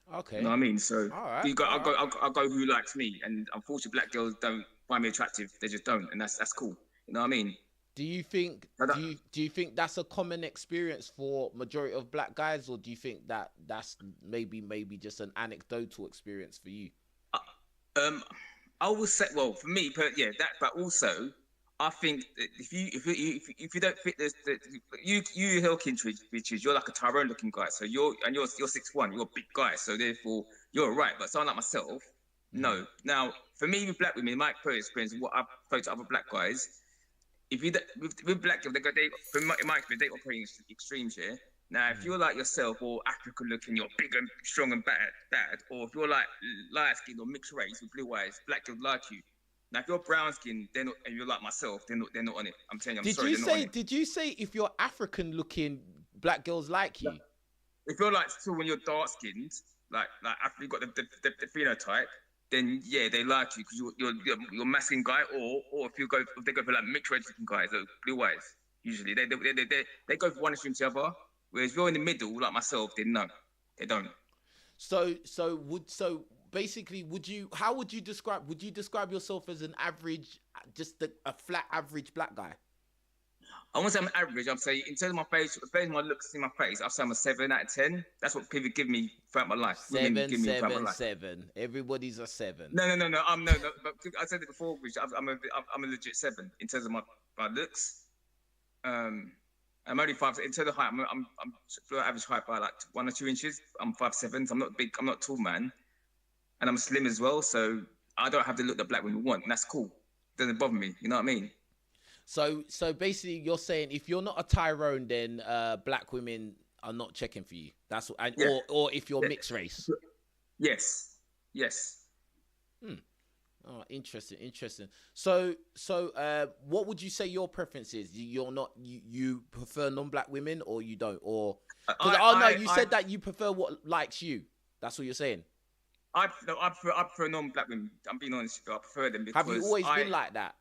You know Okay. what I mean? So All right. you got, All right. I'll go who likes me, and unfortunately, black girls don't find me attractive. They just don't, and that's cool. You know what I mean? Do you think But do you think that's a common experience for majority of black guys, or do you think that that's maybe just an anecdotal experience for you? um, I will say, well, for me, but yeah, that. But also, I think that if you don't fit this, you Hilkin Richards, you're like a Tyrone looking guy. So you're 6'1", you're a big guy. So therefore, you're right. But someone like myself, Mm-hmm. no. Now, for me, with black women, in my experience, what I've spoken to other black guys, if you with black girls, in my experience, they operate in extremes here. Now, if you're like yourself or African looking, you're big and strong and bad, or if you're like light skin or mixed race with blue eyes, black girls like you. Now, if you're brown skin, they're not, and you're like myself, they're not on it. I'm telling you, I'm sorry, they're not on it. Did you say if you're African looking, black girls like you? If you're like still when you're dark skinned, like after you've got the phenotype, then yeah, they like you because you're a masculine guy, or if they go for like mixed race looking guys, like blue eyes, usually they go for one extreme to the other. Whereas if you're in the middle, like myself, then no, they don't. So basically, would you describe yourself as an average, just a flat average black guy? I want to say I'm average. I'm saying in terms of my face, based on my looks in my face, I'll say I'm a 7 out of 10. That's what people give me throughout my life. Women give me throughout my life. 7. Everybody's a 7. No. No. But I said it before, Rich. I'm a legit 7 in terms of my looks. I'm only 5 in terms of height. I'm average height by like 1 or 2 inches. I'm 5'7", so I'm not big. I'm not a tall man, and I'm slim as well. So I don't have the look that black women want, and that's cool. Doesn't bother me. You know what I mean? So basically, you're saying if you're not a Tyrone, then black women are not checking for you. That's what, Yeah. or if you're mixed race. Yes. Oh, interesting. So, what would you say your preference is? You prefer non-black women, or you don't, or because you said that you prefer what likes you. That's what you're saying. I prefer non-black women. I'm being honest with you. I prefer them because Have you always been like that?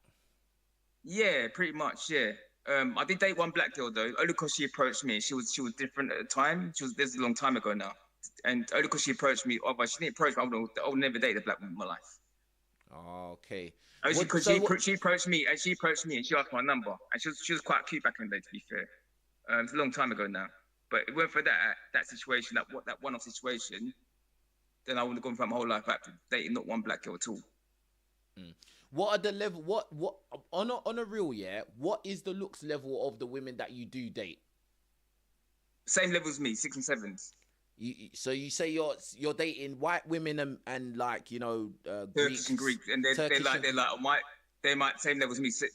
Yeah, pretty much. Yeah. I did date one black girl though, only because she approached me. She was different at the time. This is a long time ago now, and only because she approached me. Otherwise, she didn't approach me. I would never date a black woman in my life. Okay. Because she approached me and she asked my number, and she was quite cute back in the day, to be fair. It's a long time ago now, but it went for that situation, that one-off situation. Then I would have gone throughout my whole life back to dating not one black girl at all. What are the level? What on a real, yeah? What is the looks level of the women that you do date? Same level as me, 6 and 7s. So you say you're dating white women and like Turkish and Greek, and they're my same level as me, 6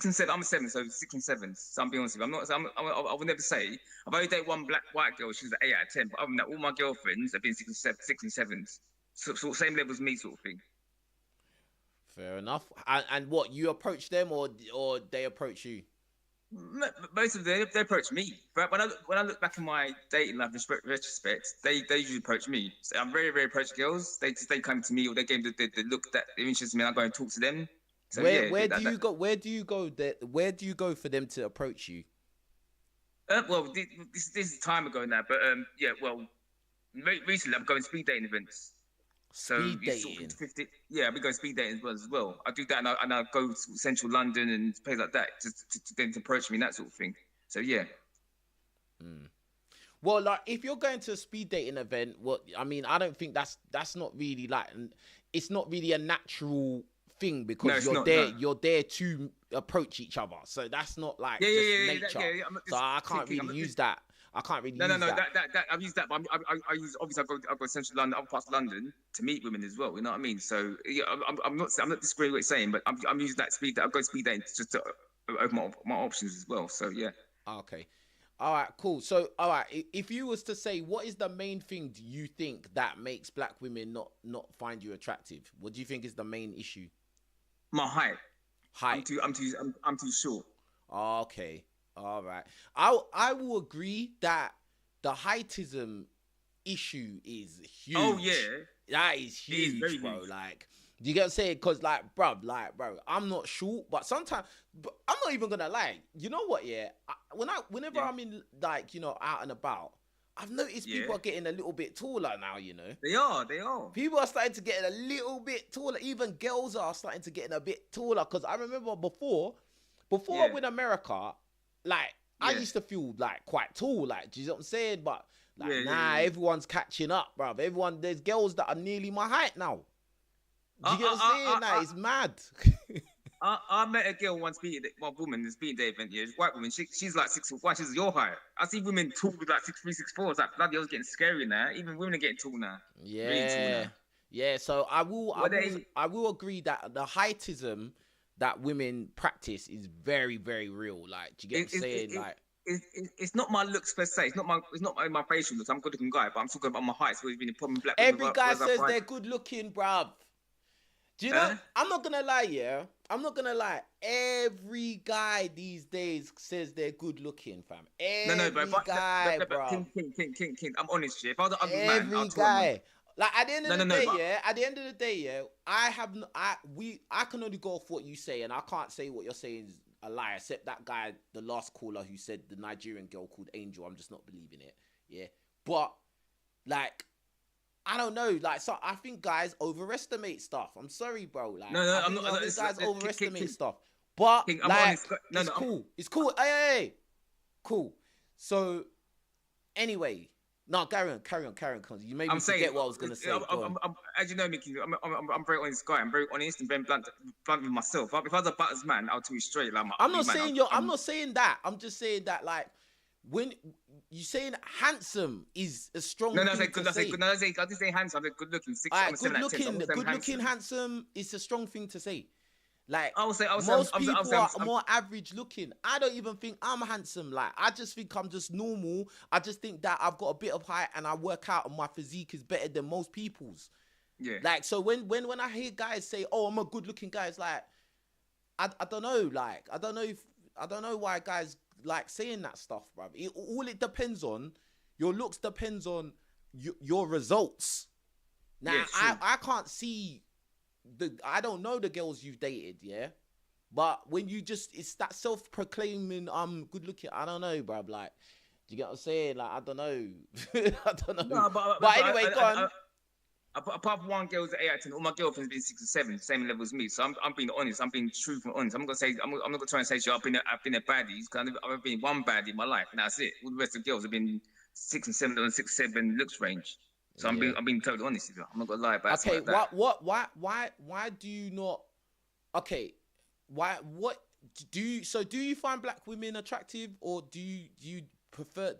and 7. I'm a 7, so 6 and 7s. So I'm being honest with you. I would never say I've only dated one white girl. She's an 8 out of 10. But other than that, all my girlfriends have been 6 and 7s. So same level as me, sort of thing. Fair enough. And what, you approach them or they approach you? Most of them, they approach me. But when I look back in my dating life, in retrospect, they usually approach me. So I'm very, very approach girls. They come to me, or they give the look that they're interested in me, and I go and talk to them. So where do you go? Where do you go for them to approach you? Well, this is time ago now, but yeah. Well, recently I'm going speed dating events. Speed dating. I've been going speed dating as well. I do that, and I go to central London and places like that to them to approach me and that sort of thing. So yeah. Well, like if you're going to a speed dating event, I don't think that's not really like, it's not really a natural thing because you're there to approach each other. So that's not like nature. So I can't really use that. I can't really use that. I've used that, but I use, obviously I go to central London, other parts of London to meet women as well. You know what I mean? So yeah, I'm not disagreeing with what you're saying, but I'm using that speed. I go speed dating just to open my options as well. So yeah. Okay. All right. Cool. So all right, if you was to say, what is the main thing do you think that makes black women not find you attractive? What do you think is the main issue? My height. Height. I'm too short. Okay. All right. I will agree that the heightism issue is huge. Oh yeah. That is huge, bro. Huge. Like, you get what I'm saying? Because bro, I'm not short, but sometimes, I'm not even gonna lie. You know what? Yeah, whenever I'm in out and about, I've noticed people Yeah. are getting a little bit taller now, you know. They are. People are starting to get a little bit taller. Even girls are starting to get a bit taller. Because I remember before Yeah. with America, like, I Yeah. used to feel like quite tall. Like, do you know what I'm saying? But like, Yeah. everyone's catching up, bruv. There's girls that are nearly my height now. Do you get what I'm saying? Like, it's mad. I met a girl once one woman this being day event, yeah, white woman. She's like 6'1", she's your height. I see women tall with like 6'3", 6'4". It's like bloody hell's getting scary now. Even women are getting tall now. Really tall Yeah. now. Yeah, so I they- will agree that the heightism that women practice is very, very real. Like, do you get what I'm saying? Like, It's not my looks per se. It's not my facial looks. I'm a good looking guy, but I'm talking about my height. It's always been a problem with black women. every guy says they're good looking, bruv. Do you know? Huh? I'm not gonna lie, yeah. I'm not gonna lie. Every guy these days says they're good looking, fam. Every guy, bro. King. I'm honest, yeah. If I was an ugly man, Every I'd tell a man. guy. Like, at the end of the day, but- yeah. At the end of the day, yeah. I can only go off what you say, and I can't say what you're saying is a lie. Except that guy, the last caller who said the Nigerian girl called Angel. I'm just not believing it. Yeah, but like, I don't know. Like, so I think guys overestimate stuff. I'm sorry, bro. Like, No, I I'm think not- guys King- overestimate King- stuff. But King, I'm like, honest. No, it's no, cool. It's cool. Hey, cool. So, anyway, no, carry on. Cause you made me I'm saying forget what I was gonna say. Go on. as you know me, King, I'm a very honest guy. I'm very honest and very blunt with myself. If I was a butters man, I'll tell you straight. Like, I'm not saying you're. I'm not saying that. I'm just saying that, like, when you saying handsome is a strong No, thing say to good. I say. say good. No, I didn't say handsome. I said good looking. Alright, good looking, handsome is a strong thing to say. Like, I would say most people are more average looking. I don't even think I'm handsome. Like, I just think I'm just normal. I just think that I've got a bit of height and I work out and my physique is better than most people's. Yeah. Like, so when I hear guys say, "Oh, I'm a good looking guy," it's like, I don't know. Like, I don't know why guys like saying that stuff, bro. All it depends on, your looks depends on your results. Now, Yeah, true. I can't see I don't know the girls you've dated, yeah. But when you it's that self-proclaiming good looking. I don't know, bro. Like, do you get what I'm saying? Like, I don't know. I don't know. No, but anyway, go on. Apart from one girl's 8 out of 10, all my girlfriends been 6 or 7, same level as me. So I'm being honest. I'm being truthful and honest. I'm not gonna try and say, I've been a baddie. I've been one baddie in my life, and that's it. All the rest of the girls have been 6 and 7 on 6, 7 looks range. So I'm being totally honest with you. I'm not gonna lie about it. Okay, why do you not? Okay, what do you find black women attractive, or do you prefer?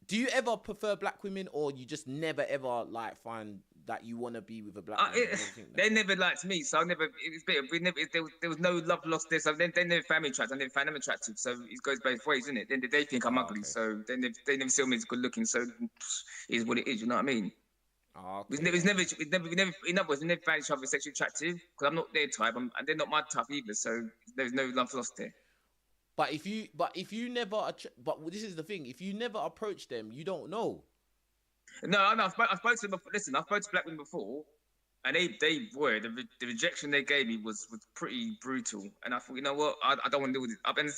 Do you ever prefer black women, or you just never ever like find that you want to be with a black woman? They never liked me, so I never. It was better. There was no love lost there. So they never found me attractive. I never found them attractive. So it goes both ways, isn't it? Then they think I'm ugly, okay. so they never see me as good looking. So it is what it is. You know what I mean? Okay. In other words, we never found each other sexually attractive because I'm not their type, and they're not my type either. So there's no love lost there. But if you never, but this is the thing: if you never approach them, you don't know. No, I spoke to them before. Listen, I spoke to black women before, and they were the rejection they gave me was pretty brutal. And I thought, you know what, I don't want to deal with it. I've been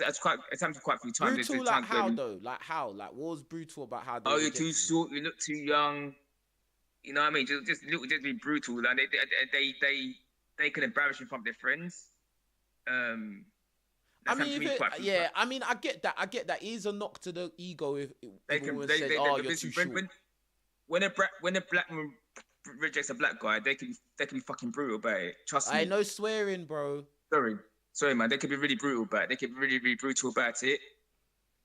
attempted quite a few times. Brutal, like how though? Like how? Like what was brutal about how? Oh, you're too short. You look too young. You know what I mean? Just be brutal. Like they can embarrass you in front of their friends. I mean, I mean, I get that. It is a knock to the ego if woman says, "Oh, you're too short." When a black woman rejects a black guy, they can be fucking brutal about it. Trust me. I know swearing, bro. Sorry, man. They can be really brutal about it. They can be really brutal about it.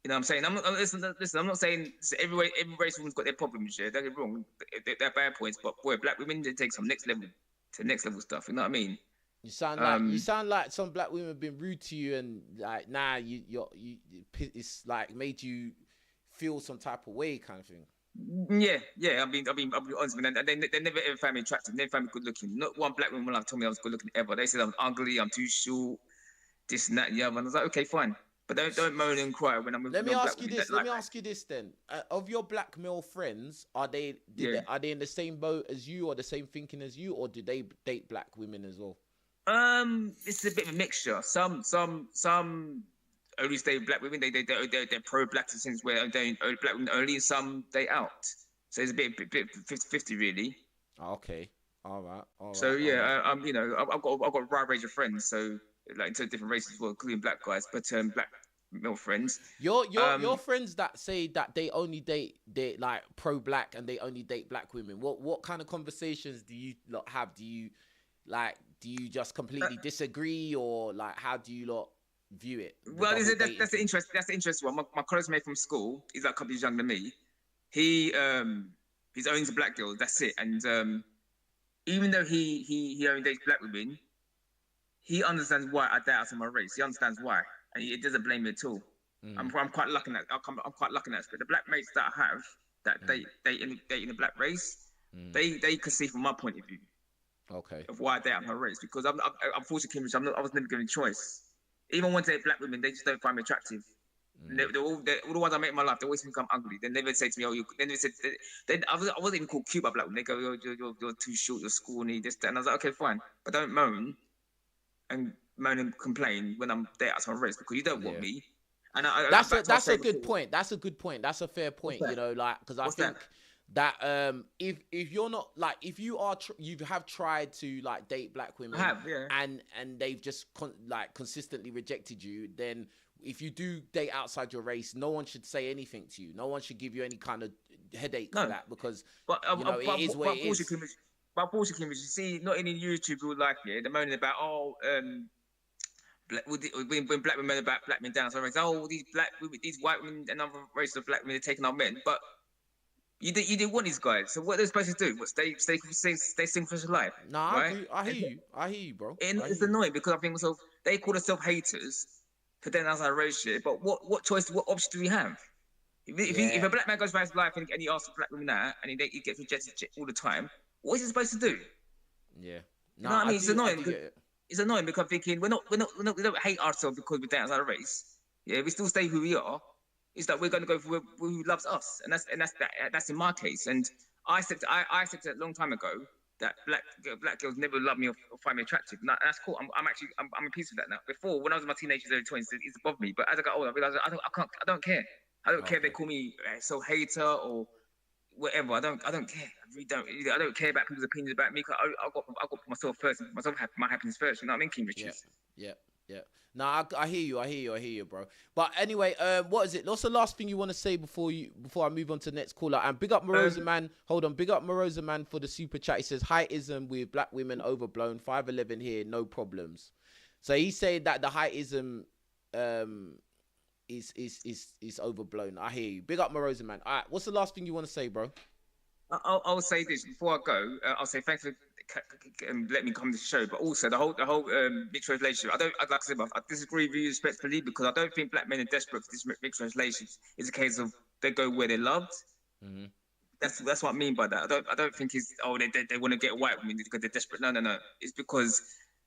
You know what I'm saying? Listen. I'm not saying every race woman's got their problems. Yeah, don't get me wrong. They're bad points, but boy, black women they take some next level stuff. You know what I mean? You sound like some black women have been rude to you, and like it's like made you feel some type of way, kind of thing. Yeah. I'll be honest with you. They never ever found me attractive. Never found me good looking. Not one black woman told me I was good looking ever. They said I'm ugly. I'm too short. This and that and the other. And I was like, okay, fine. But don't moan and cry when I'm with Let me ask you this. Let me ask you this then. Of your black male friends, are they in the same boat as you, or the same thinking as you, or do they date black women as well? It's a bit of a mixture. Some only stay with black women. They're pro-black in the sense where they black women only, and some date out. So it's a bit 50-50 really. Okay. All right. So yeah, you know, I've got a wide range of friends. So like into different races as well, including black guys, but black male friends. Your friends that say that they only date like pro-black and they only date black women. What kind of conversations do you lot have? Do you just completely disagree, or like how do you lot view it? Well, that's the interest. That's the interesting one. My college mate from school, he's like a couple years younger than me. He's only to black girls. That's it. And even though he only dates black women, he understands why I date out of my race. He understands why, and he doesn't blame me at all. I'm quite lucky in that. I'm quite lucky in that. But the black mates that I have that date in the black race, they can see from my point of view. Okay. Of why I date out of my race, because I'm unfortunately Cambridge. I was never given a choice. Even when they date black women, they just don't find me attractive. All the ones I met in my life, they always think I'm ugly. They never say to me, "Oh, you." They never said. I wasn't even called cute by black women. They go, "You're too short. You're scrawny." This, that. And I was like, "Okay, fine, but don't moan and complain when I'm there at my race because you don't want me." And that's a good point. That's a good point. That's a fair point. You know, like because I think that if you're not like if you are you have tried to like date black women and they've just consistently rejected you, then if you do date outside your race, no one should say anything to you. No one should give you any kind of headache for that because it is what it is. But unfortunately, you see, not any YouTube will like it. They're moaning about when black women about black men down, so these white women and other races of black men are taking our men, but you didn't want these guys. So what they're supposed to do? What stay single for life? Nah, right? I hear you, bro. It's annoying because I think myself they call themselves haters for then outside race shit. But what option do we have? If a black man goes by his life and he asks a black woman that and he gets rejected all the time, what is he supposed to do? Yeah, you know what I mean? It's annoying. It's annoying because I'm thinking we don't hate ourselves because we're outside a race. Yeah, we still stay who we are. It's that we're going to go for who loves us, and that's in my case. And I said a long time ago that black girls never love me or find me attractive. And that's cool. I'm in peace with that now. Before, when I was in my teenage early 20s, it's above me. But as I got older, I realized I don't care. I don't care if they call me so hater or whatever. I don't care. I really don't. I don't care about people's opinions about me. I got to put myself first. My happiness first. You know what I mean, King Richards? Yeah. No, I hear you, bro. But anyway, what is it? What's the last thing you want to say before I move on to the next caller? And big up Morosa Man. Hold on, big up Morosa Man for the super chat. He says heightism with black women overblown. 5'11" here, no problems. So he's saying that the heightism is overblown. I hear you. Big up Morosa Man. All right, what's the last thing you want to say, bro? I'll say this before I go. I'll say thanks for letting me come to the show, but also the whole mixed race relationship. I disagree with you respectfully because I don't think black men are desperate for this mixed race relationships. It's a case of they go where they're loved. Mm-hmm. That's what I mean by that. I don't think it's they want to get white women because they're desperate. No. It's because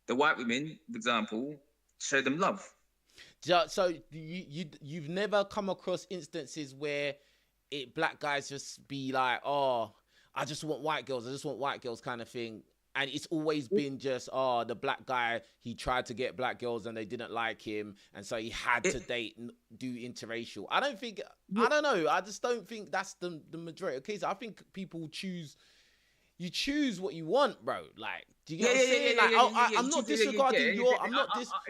the white women, for example, show them love. So you've never come across instances where black guys just be like, oh, I just want white girls kind of thing. And it's always been just, the black guy, he tried to get black girls and they didn't like him. And so he had to do interracial. I don't know. I just don't think that's the majority of cases. I think people choose what you want, bro. Like, do you get what I'm saying? Like, I'm not disregarding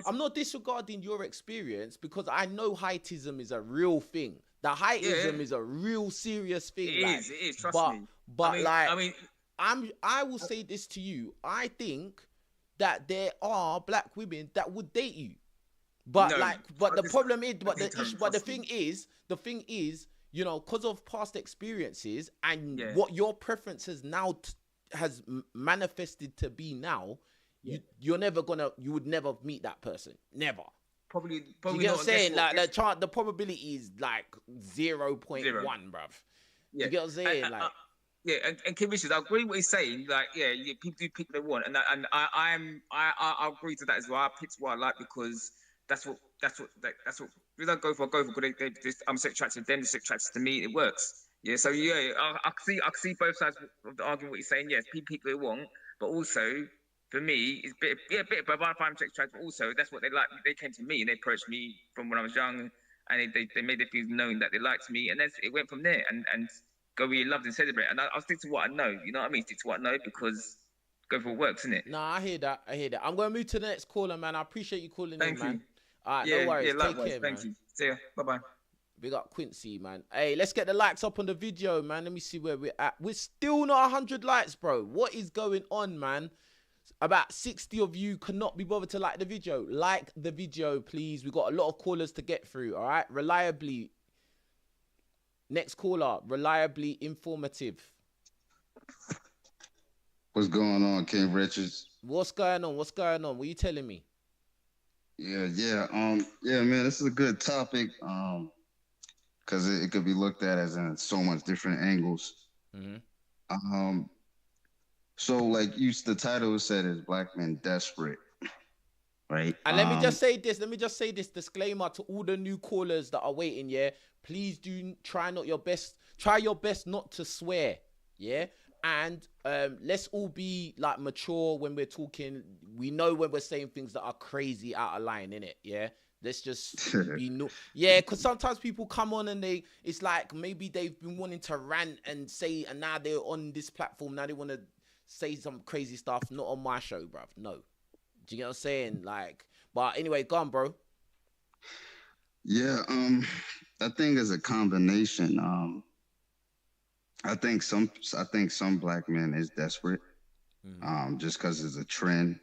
I'm not disregarding your experience because I know heightism is a real thing. The heightism is a real serious thing. It is. Trust me. But I will say this to you. I think that there are black women that would date you, but the thing is, you know, because of past experiences and what your preferences now has manifested to be now, you would never meet that person, never. Probably you get what I'm saying? Like the probability is like 0.1, bruv. You get what I'm saying? And Kim Richards, I agree with what he's saying. Like, people do pick what they want, and I agree to that as well. I picked what I like because that's what. If I go for I'm so attracted to them, they're so attracted to me. It works. Yeah. So I see both sides of the argument. What he's saying. Yes, people pick what they want, but also for me, it's a bit above I'm sexualized, but also that's what they like. They came to me and they approached me from when I was young, and they made their feelings known that they liked me, and it went from there. And go where you loved and celebrate. And I'll stick to what I know. You know what I mean? Stick to what I know because go for what works, isn't it? Nah, I hear that. I'm gonna move to the next caller, man. I appreciate you calling Thank in, man. you. All right, Yeah, no worries. yeah, Take likewise. care, Thank man. you. See ya. Bye bye. We got Quincy, man. Hey, let's get the likes up on the video, man. Let me see where we're at. We're still not 100 likes, bro. What is going on, man? About 60 of you cannot be bothered to like the video. Like the video, please. We got a lot of callers to get through, all right? Reliably. Next caller, reliably informative. What's going on, King Richards? What's going on? What's going on? What are you telling me? Yeah, man, this is a good topic. Because it could be looked at as in so much different angles. Mm-hmm. So like the title said is Black Men Desperate, right? And let me just say this disclaimer to all the new callers that are waiting, yeah? Please do try your best not to swear, yeah? And let's all be like mature when we're talking. We know when we're saying things that are crazy out of line, innit, yeah? Let's just be yeah, because sometimes people come on and it's like maybe they've been wanting to rant and say, and now they're on this platform, now they want to say some crazy stuff. Not on my show, bruv. No. Do you get what I'm saying? Like, but anyway, go on, bro. Yeah, I think it's a combination. I think some black men is desperate, just because it's a trend.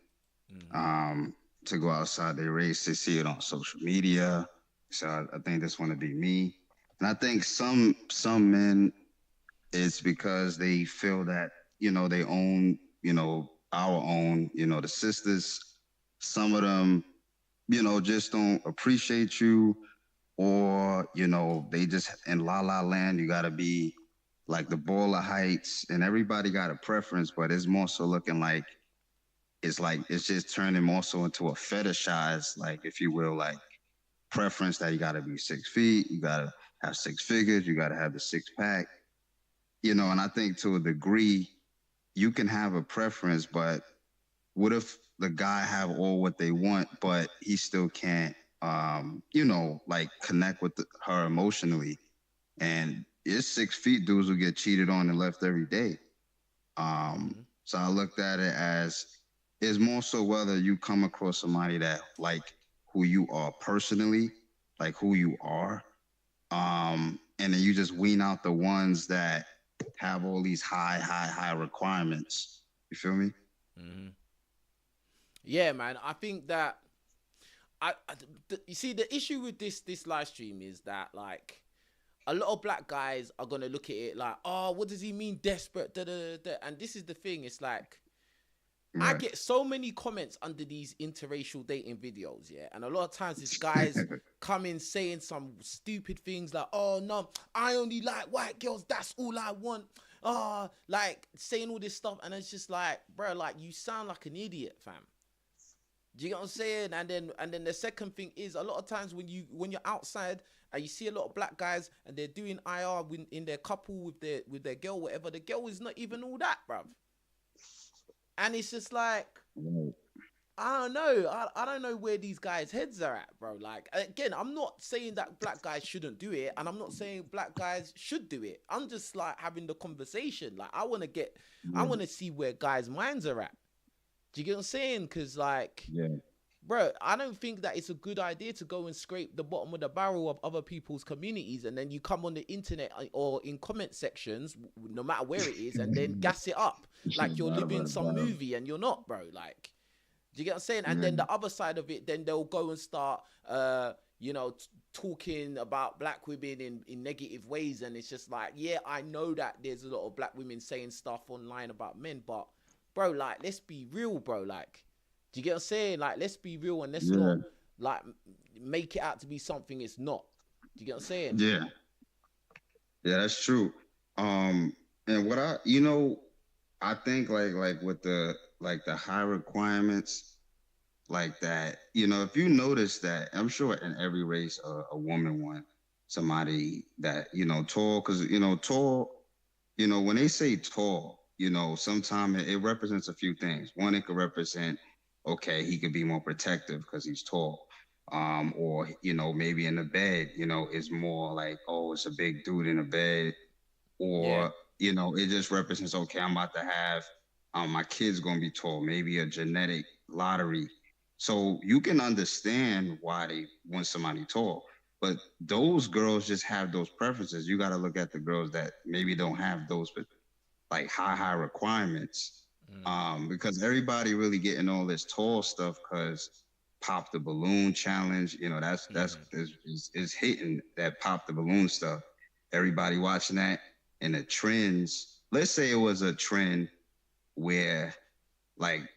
To go outside their race. They see it on social media. So I think this want to be me. And I think some men, it's because they feel that, they own, our own, the sisters. Some of them, just don't appreciate you, or, they just in la la land. You got to be like the Baller Heights, and everybody got a preference, but it's more so looking like, it's just turning more so into a fetishized, like, if you will, like preference that you got to be 6 feet, you got to have 6 figures, you got to have the 6-pack, and I think to a degree you can have a preference, but what if the guy have all what they want, but he still can't, like connect with her emotionally? And it's 6 feet dudes who get cheated on and left every day. So I looked at it as, is more so whether you come across somebody that like who you are personally, like who you are, and then you just wean out the ones that have all these high requirements. You feel me? Mm-hmm. Yeah, man. I think that you see the issue with this live stream is that like a lot of black guys are gonna look at it like, oh, what does he mean desperate? Da, da, da, da. And this is the thing. It's like, I get so many comments under these interracial dating videos, yeah? And a lot of times these guys come in saying some stupid things like, oh, no, I only like white girls. That's all I want. Like saying all this stuff. And it's just like, bro, like you sound like an idiot, fam. Do you get what I'm saying? And then the second thing is a lot of times when you're outside and you see a lot of black guys and they're doing IR in their couple with their girl, whatever, the girl is not even all that, bruv. And it's just like, I don't know. I don't know where these guys' heads are at, bro. Like, again, I'm not saying that black guys shouldn't do it, and I'm not saying black guys should do it. I'm just like having the conversation. Like, I want to see where guys' minds are at. Do you get what I'm saying? Because, like, bro, I don't think that it's a good idea to go and scrape the bottom of the barrel of other people's communities, and then you come on the internet or in comment sections, no matter where it is, and then gas it up like you're living some movie, and you're not, bro. Like, do you get what I'm saying? And then the other side of it, then they'll go and start, talking about black women in negative ways, and it's just like, yeah, I know that there's a lot of black women saying stuff online about men, but, bro, like, let's be real, bro. Like, do you get what I'm saying? Like, let's be real and let's not like make it out to be something it's not. Do you get what I'm saying? Yeah, that's true. And what I think like with the high requirements like that, if you notice that, I'm sure in every race a woman wants somebody that tall, because tall, when they say tall, sometimes it represents a few things. One, it could represent, okay, he could be more protective because he's tall. Or maybe in the bed, it's more like, oh, it's a big dude in the bed. Yeah. Or it just represents, okay, I'm about to have my kid's gonna be tall, maybe a genetic lottery. So you can understand why they want somebody tall, but those girls just have those preferences. You got to look at the girls that maybe don't have those, but like high requirements. Because everybody really getting all this tall stuff because pop the balloon challenge, is hitting that pop the balloon stuff. Everybody watching that, and the trends. Let's say it was a trend where like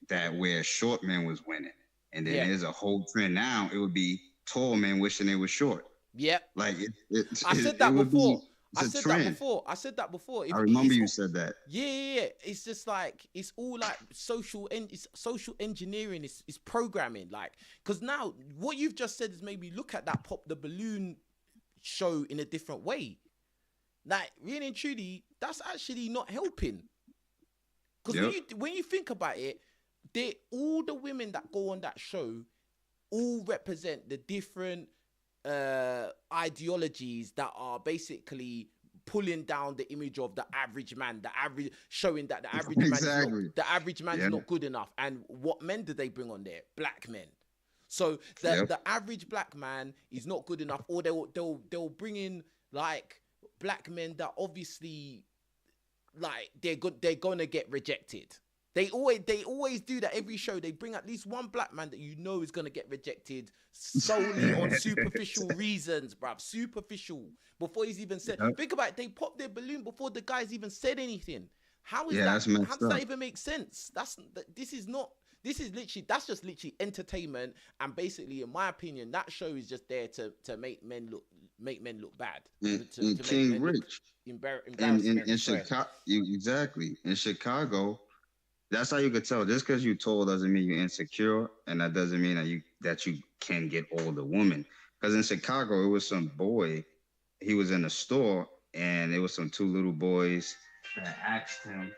that where short men was winning, and then Yeah. there's a whole trend now. It would be tall men wishing they were short. Yep. Like I said it that would before. be. It's a trend. I said that before. I remember It's you all, said that. yeah. It's just like it's all like it's social engineering. It's programming. Like, because now what you've just said is maybe look at that pop the balloon show in a different way. Like, really and truly, that's actually not helping. Because when you think about it, all the women that go on that show all represent the different ideologies that are basically pulling down the image of the average man, showing that the average man is not good enough. And what men do they bring on there? Black men. So the average black man is not good enough, or they'll bring in like black men that obviously like they're gonna get rejected. They always do that every show. They bring at least one black man that is gonna get rejected solely on superficial reasons, bruv. Superficial. Before he's even said. Think about it. They popped their balloon before the guys even said anything. How is that? How does that even make sense? That's just literally entertainment, and basically, in my opinion, that show is just there to make men look bad. And King Rich. In Chicago, exactly. In Chicago, that's how you could tell. Just because you're tall doesn't mean you're insecure, and that doesn't mean that you can get all the women. Because in Chicago, it was some boy. He was in a store, and it was some two little boys that asked him.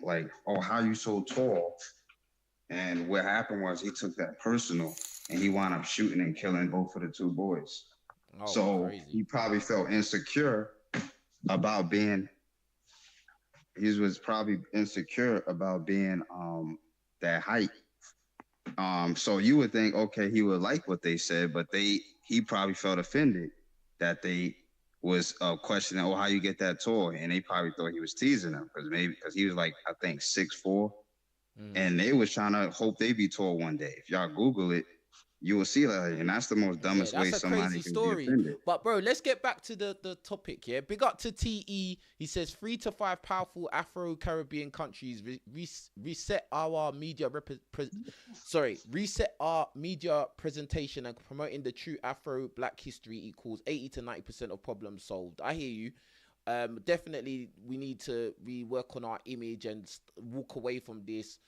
Like, oh, how you so tall? And what happened was he took that personal, and he wound up shooting and killing both of the two boys. Oh, so crazy. He probably felt insecure about being. He was probably insecure about being that height. So you would think, okay, he would like what they said, but he probably felt offended that they was questioning, oh, how you get that tall? And they probably thought he was teasing them because he was like, I think 6'4", and they was trying to hope they be tall one day. If y'all Google it, you will see that, and that's the most dumbest way somebody can be offended. But bro, let's get back to the topic here. Big up to TE. He says 3 to 5 powerful Afro-Caribbean countries reset our media presentation and promoting the true Afro-Black history equals 80 to 90% of problems solved. I hear you. Definitely, we need to rework on our image and walk away from this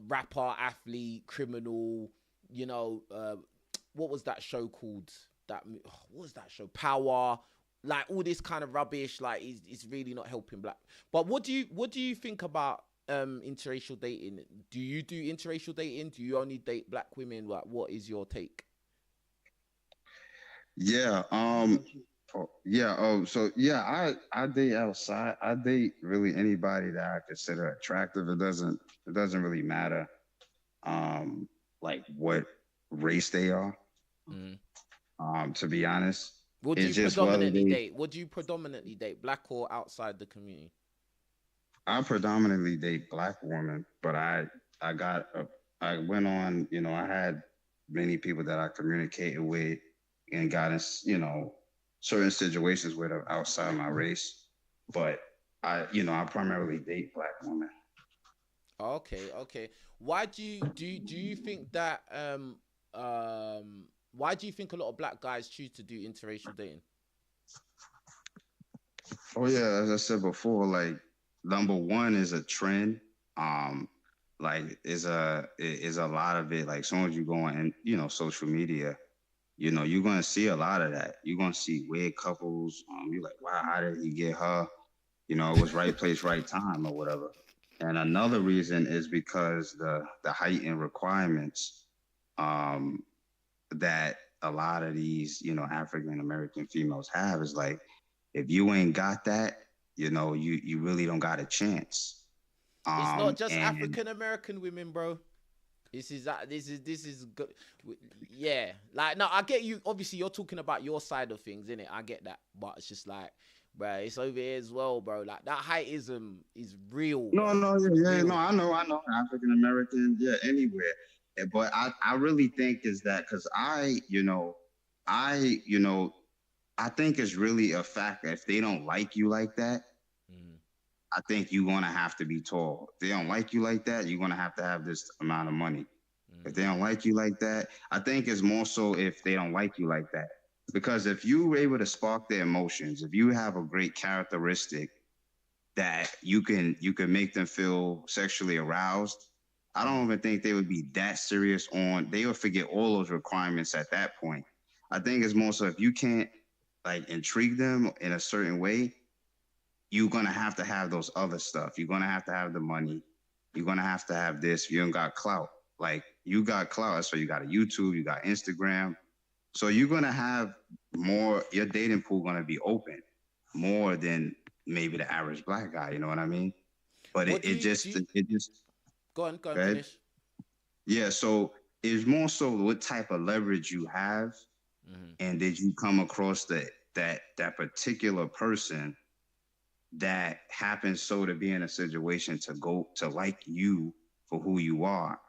rapper, athlete, criminal. What was that show called? What was that show? Power. Like all this kind of rubbish. Like it's really not helping black. But what do you think about interracial dating? Do you do interracial dating? Do you only date black women? Like, what is your take? Yeah. I date outside. I date really anybody that I consider attractive. It doesn't really matter like what race they are. To be honest. What do you predominantly date? Black or outside the community? I predominantly date black women, but I went on, I had many people that I communicated with and got in, certain situations with them outside my race, but I primarily date black women. Okay. Why do you think that why do you think a lot of black guys choose to do interracial dating? Oh yeah, as I said before, like number one is a trend. like is a lot of it. Like as soon as you go on, social media, you're gonna see a lot of that. You're gonna see weird couples. You're like, wow, how did he get her? It was right place, right time, or whatever. And another reason is because the heightened requirements um, that a lot of these, African American females have is like, if you ain't got that, you really don't got a chance. It's not just And African American women, bro. This is good. Yeah, like no, I get you. Obviously, you're talking about your side of things, innit? I get that, but it's just like, bro, it's over here as well, bro. Like that heightism is real, no, bro. no, It's yeah, no, real. I know, African American, yeah, anywhere. But I really think is that because I, I think it's really a fact that if they don't like you like that, Mm. I think you're gonna have to be tall. If they don't like you like that, you're gonna have this amount of money. If they Mm. don't like you like that, I think it's more so if they don't like you like that. Because if you were able to spark their emotions, if you have a great characteristic that you can make them feel sexually aroused, I don't Mm. even think they would be that serious on. They would forget all those requirements at that point. I think it's more so if you can't like intrigue them in a certain way, you're gonna have to have those other stuff. You're gonna have to have the money. You're gonna have to have this. You don't got clout. Like you got clout, so you got a YouTube, you got Instagram. So you're gonna have more. Your dating pool gonna be open more than maybe the average black guy. You know what I mean? But What do you it just go on, go ahead. finish? Yeah. So it's more so what type of leverage you have, Mm. and did you come across that particular person that happens so to be in a situation to go to like you for who you are.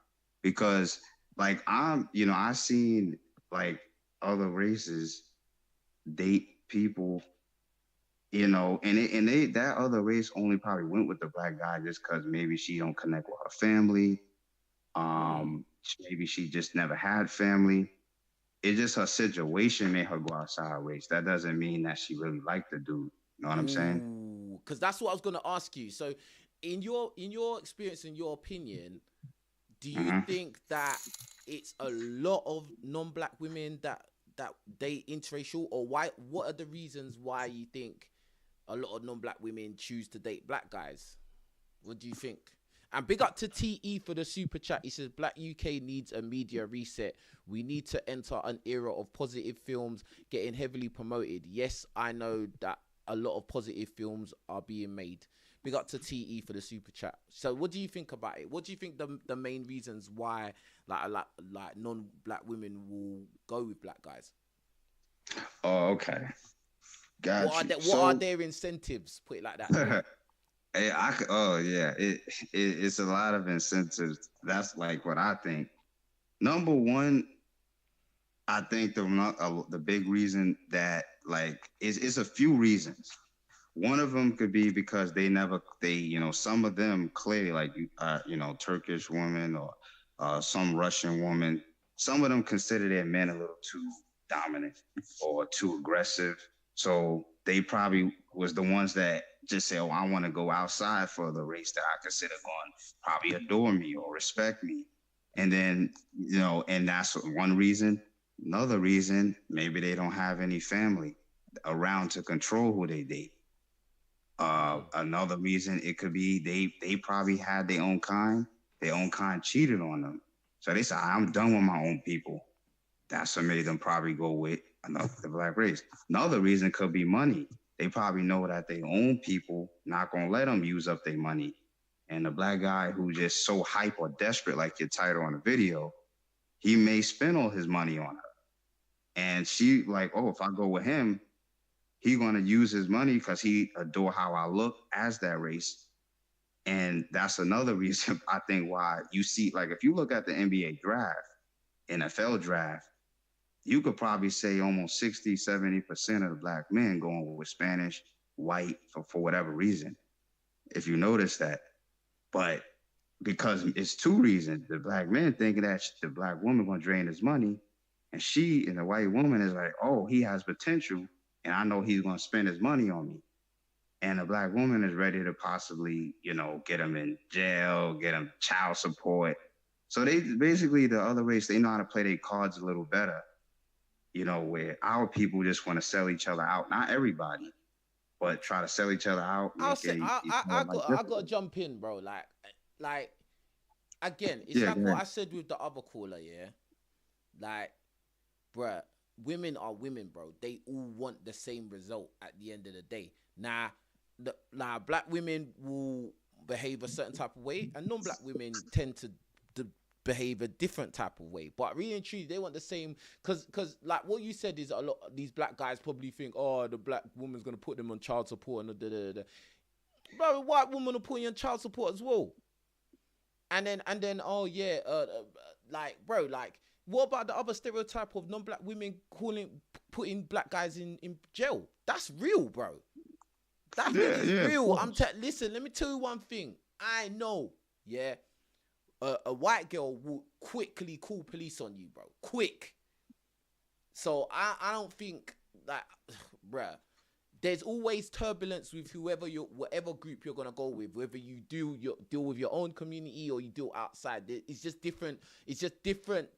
Because like I seen like other races date people, and they that other race only probably went with the black guy just because maybe she don't connect with her family. Mm. Maybe she just never had family. It's just her situation made her go outside her race. That doesn't mean that she really liked the dude. You know what I'm saying? Ooh, because that's what I was gonna ask you. So, in your experience, in your opinion, do you Hmm. think that it's a lot of non-black women that date interracial, or why? What are the reasons why you think a lot of non-black women choose to date black guys? What do you think? And big up to TE for the super chat. He says Black UK needs a media reset. We need to enter an era of positive films getting heavily promoted. Yes, I know that a lot of positive films are being made. Big up to TE for the super chat. So what do you think about it? What do you think the main reasons why like non-black women will go with black guys? Oh, okay. What Got are you. what are So their incentives? Put it like that. oh yeah, it's a lot of incentives. That's like what I think. Number one, I think the big reason that like is a few reasons. One of them could be because some of them clearly like Turkish women or some Russian woman. Some of them consider their men a little too dominant or too aggressive. So they probably was the ones that just say, "Oh, I want to go outside for the race that I consider going probably adore me or respect me." And then and that's one reason. Another reason, maybe they don't have any family around to control who they date. Mm. Another reason it could be they probably had their own kind. Their own kind cheated on them, so they said, "I'm done with my own people." That's what made them probably go with the black race. Another reason could be money. They probably know that their own people not gonna let them use up their money, and the black guy who just so hype or desperate, like your title on the video, he may spend all his money on her, and she like, oh, if I go with him, he gonna use his money because he adore how I look as that race. And that's another reason I think why you see, like, if you look at the NBA draft, NFL draft, you could probably say almost 60, 70% of the black men going with Spanish, white, for whatever reason, if you notice that. But because it's two reasons. The black man thinking that the black woman gonna drain his money, and she and the white woman is like, oh, he has potential, and I know he's gonna spend his money on me. and a black woman is ready to possibly, get them in jail, get them child support. So they basically, the other race, they know how to play their cards a little better, where our people just want to sell each other out. Not everybody, but try to sell each other out, I'll make say each other like I got to different. jump in, bro. Like again, it's Yeah, like go what ahead. I said with the other caller. Yeah, like, bruh, women are women, bro. They all want the same result at the end of the day. Now, black women will behave a certain type of way, and non-black women tend to behave a different type of way. But really and truly, they want the same. Cause like what you said is a lot. These black guys probably think, oh, the black woman's gonna put them on child support and da. Bro, the white woman will put you on child support as well. And then oh yeah, like bro, like what about the other stereotype of non-black women putting black guys in jail? That's real, bro. That thing Yeah, is yeah, of real. course. Listen, let me tell you one thing. I know, yeah, a white girl will quickly call police on you, bro. Quick. So I don't think that, bruh. There's always turbulence with whatever group you're gonna go with, whether you deal with your own community or you deal outside. It's just different. It's just different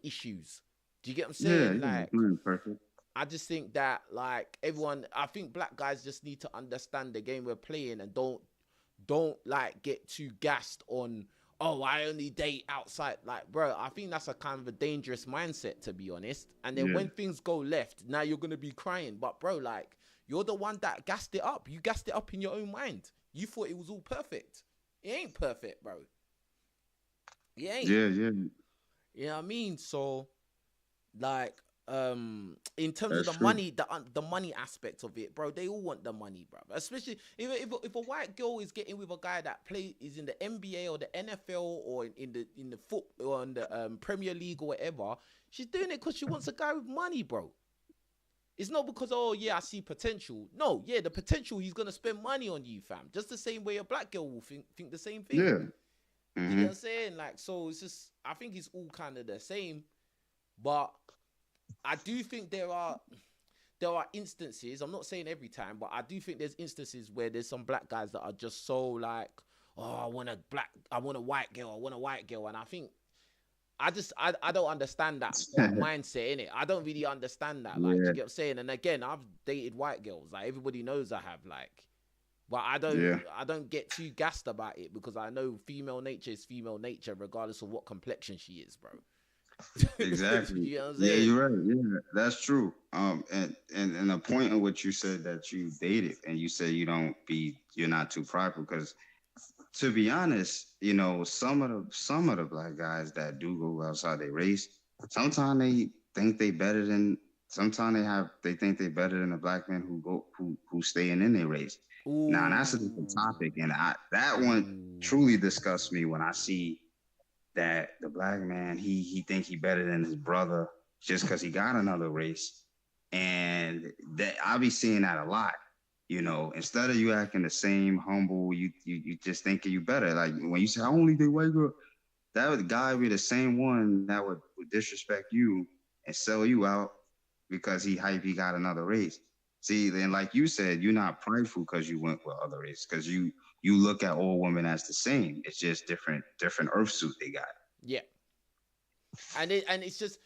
issues. Do you get what I'm Yeah, saying? yeah, Like, perfect. I just think that like everyone, I think black guys just need to understand the game we're playing and don't like get too gassed on, oh, I only date outside. Like, bro, I think that's a kind of a dangerous mindset, to be honest. And then Yeah, when things go left, now you're gonna be crying. But bro, like, you're the one that gassed it up. You gassed it up in your own mind. You thought it was all perfect. It ain't perfect, bro. It ain't. yeah, yeah. You know what I mean? So like, in terms of That's true. the money aspect of it, bro, they all want the money, bro. Especially if a white girl is getting with a guy that is in the NBA or the NFL or in the foot or in the Premier League or whatever, she's doing it because she wants a guy with money, bro. It's not because, oh yeah, I see potential. No, yeah, the potential, he's gonna spend money on you, fam. Just the same way a black girl will think the same thing. Yeah. Do you get Hmm. what I'm saying? Like, so it's just, I think it's all kind of the same. But I do think there are instances. I'm not saying every time, but I do think there's instances where there's some black guys that are just so like, oh, I want a white girl, and I think I don't understand that mindset in it. I don't really understand that. Like, do Yeah, you get what I'm saying? And again, I've dated white girls. Like everybody knows I have. Like, but yeah. I don't get too gassed about it because I know female nature is female nature, regardless of what complexion she is, bro. Exactly. You know what I'm Yeah, saying? you're right. Yeah, that's true. And the point in which you said that you dated and you say you're not too prideful because to be honest, some of the black guys that do go outside their race, sometimes they think they better than sometimes they think they better than the black men who staying in their race. Now that's a different Ooh. topic, and that one Ooh. truly disgusts me when I see that the black man he think he better than his brother just because he got another race, and that I'll be seeing that a lot. Instead of you acting the same humble, you just thinking you better. Like when you say I only date white girl, that would guy be the same one that would disrespect you and sell you out because he hype he got another race. See, then like you said, you're not prideful because you went with other races because you look at all women as the same. It's just different earth suit they got. Yeah. And it's just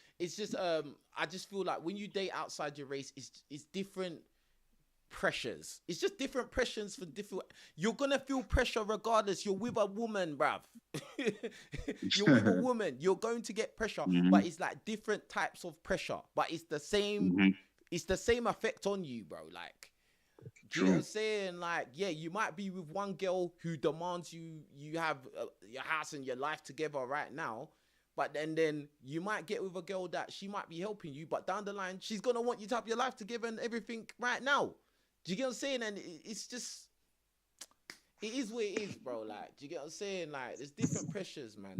I just feel like when you date outside your race, it's different pressures. It's just different pressures for different. You're gonna feel pressure regardless. You're with a woman, bruv. You're with a woman. You're going to get pressure, but Hmm. it's like different types of pressure. But it's the same. Hmm. It's the same effect on you, bro. Like, do you get what I'm True. saying? Like, yeah, you might be with one girl who demands you have your house and your life together right now, but then you might get with a girl that she might be helping you, but down the line she's gonna want you to have your life together and everything right now. Do you get what I'm saying? And it's just, it is what it is, bro. Like, do you get what I'm saying? Like, there's different pressures, man.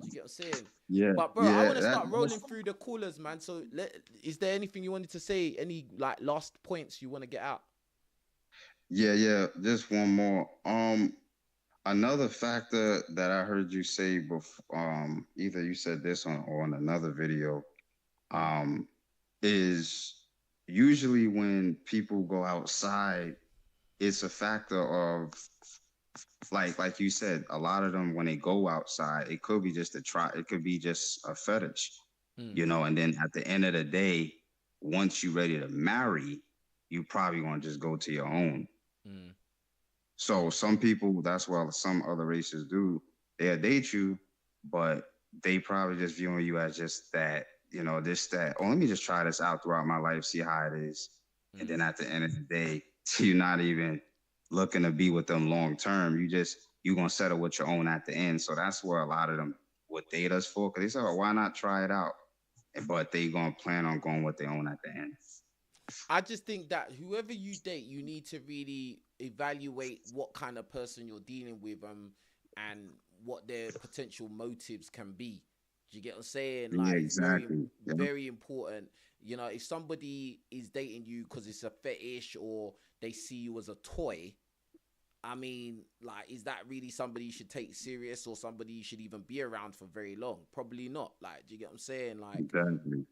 Do you get what I'm saying? Yeah, But bro, I yeah. want to start rolling through the callers, man. So, is there anything you wanted to say? Any like last points you want to get out? Yeah, yeah. Just one more. Another factor that I heard you say before, either you said this or on another video, um, is usually when people go outside. it's a factor of like you said, a lot of them when they go outside, it could be just a try, it could be just a fetish, Mm, you know, and then at the end of the day, once you're ready to marry, you probably want to just go to your own. mm, So some people, that's what some other races do. They'll date you, but they probably just viewing you as just that, you know, this, that. Oh, let me just try this out throughout my life, see how it is. And mm. then at the end of the day, you're not even looking to be with them long term. You're gonna settle with your own at the end. So that's where a lot of them would date us for. Cause they say, oh, why not try it out? But they gonna plan on going with their own at the end. I just think that whoever you date, you need to really evaluate what kind of person you're dealing with, and what their potential motives can be. Do you get what I'm saying? Yeah, Like, it's exactly. Yeah. very important. You know, if somebody is dating you because it's a fetish or they see you as a toy, I mean, like, is that really somebody you should take serious, or somebody you should even be around for very long? Probably not. Like, do you get what I'm saying? Like, Exactly.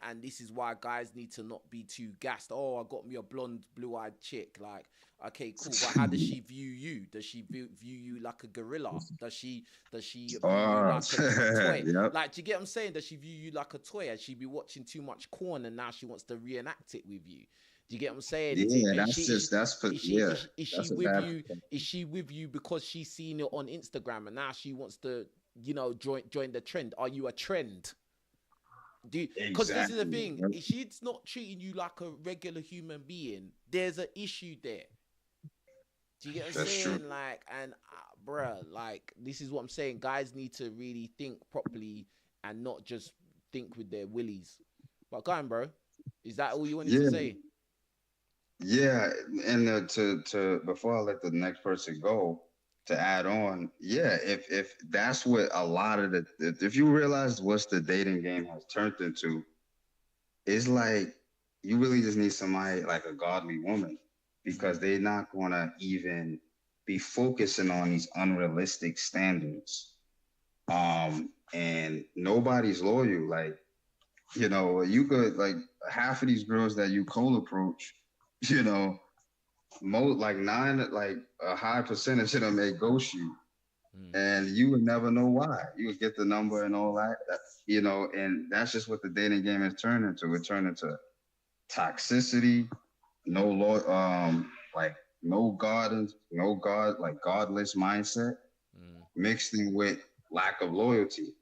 and this is why guys need to not be too gassed. Oh, I got me a blonde, blue-eyed chick. Like, okay, cool, but how does she view you? Does she view you like a gorilla? Does she view you Oh, like a toy? yep. Like, do you get what I'm saying? Does she view you like a toy, and she be watching too much corn, and now she wants to reenact it with you? Do you get what I'm saying? Is it Yeah, is that's she just that's is she yeah, is she that's a with bad. you? Is she with you because she's seen it on Instagram and now she wants to, join the trend? Are you a trend? Because this is the Exactly. thing. Yep. If she's not treating you like a regular human being, there's an issue there. Do you get what I'm That's true. saying? Like, and bruh, like, this is what I'm saying. Guys need to really think properly and not just think with their willies. But go on, bro. Is that all you wanted to Yeah, say? yeah, and to before I let the next person go, to add on, yeah, if that's what a lot of if you realize what's the dating game has turned into, it's like you really just need somebody like a godly woman because Mm, they're not gonna even be focusing on these unrealistic standards. And nobody's loyal. Like, you know, you could like half of these girls that you cold approach, you know, most like nine, like a high percentage of them may ghost you, mm. and you would never know why. You would get the number and all that, you know, and that's just what the dating game has turned into. It turned into toxicity, no law, like no God, like godless mindset Mm, mixed in with lack of loyalty.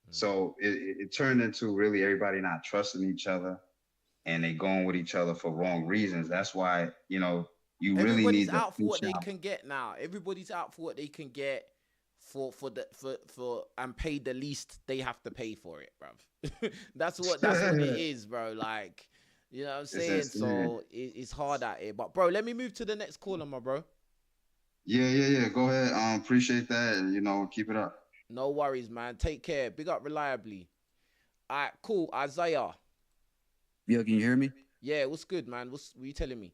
mm. So it turned into really everybody not trusting each other and they going with each other for wrong reasons. That's why, you know, you really Everybody's need to out for push what they out. can get now. Everybody's out for what they can get for and pay the least they have to pay for it, bruv. That's what it is, bro. Like, you know what I'm It's saying? insane. So it's hard out here. But bro, let me move to the next caller, my bro. Yeah. Go ahead. Appreciate that, and you know, keep it up. No worries, man. Take care. Big up reliably. Alright, cool. Isaiah. Yo, can you hear me? Yeah, what's good, man? What you telling me?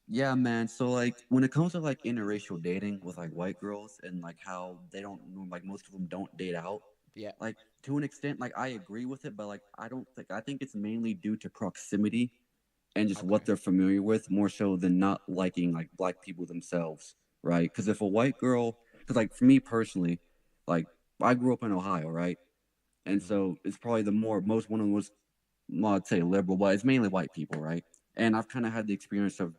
Yeah, man. So like when it comes to like interracial dating with like white girls and like how they don't like most of them don't date out, Yeah. like to an extent, like I agree with it, but like I think it's mainly due to proximity and just what Okay. they're familiar with more so than not liking like black people themselves, right? Because if a white girl, because like for me personally, like I grew up in Ohio, right? And Mm-hmm. so it's probably the most one of the most, well, I'd say liberal, but it's mainly white people, right? And I've kind of had the experience of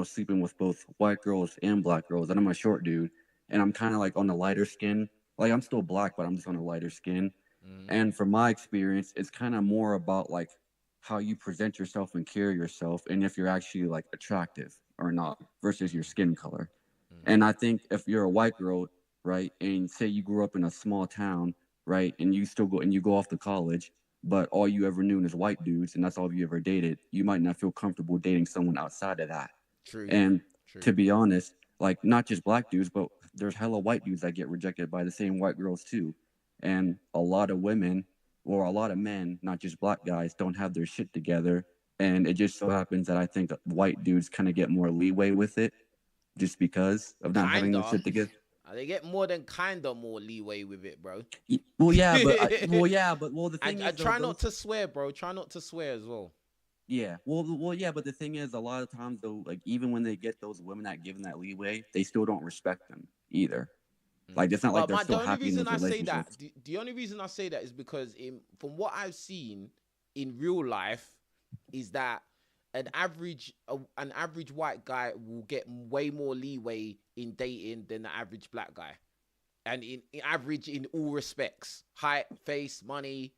sleeping with both white girls and black girls, and I'm a short dude, and I'm kind of like on the lighter skin. Like I'm still black, but I'm just on a lighter skin. Mm-hmm. And from my experience, it's kind of more about like how you present yourself and carry yourself, and if you're actually like attractive or not versus your skin color. Mm-hmm. And I think if you're a white girl, right, and say you grew up in a small town, right, and you go off to college, but all you ever knew is white dudes, and that's all you ever dated, you might not feel comfortable dating someone outside of that. True. And True. to be honest, like not just black dudes, but there's hella white dudes that get rejected by the same white girls too. And a lot of women or a lot of men, not just black guys, don't have their shit together. And it just so happens that I think that white dudes kind of get more leeway with it just because of not having their Kinda. shit together. They get more than kinda more leeway with it, bro. Well, yeah, but well, the And thing is though, try not to swear, bro. Try not to swear as well. Yeah. Well, yeah. But the thing is, a lot of times though, like even when they get those women that give them that leeway, they still don't respect them either. Like it's not like But they're the still only happy in reason those I say that, relationships. the only reason I say that is because from what I've seen in real life, is that an average white guy will get way more leeway in dating than the average black guy, and in average in all respects: height, face, money,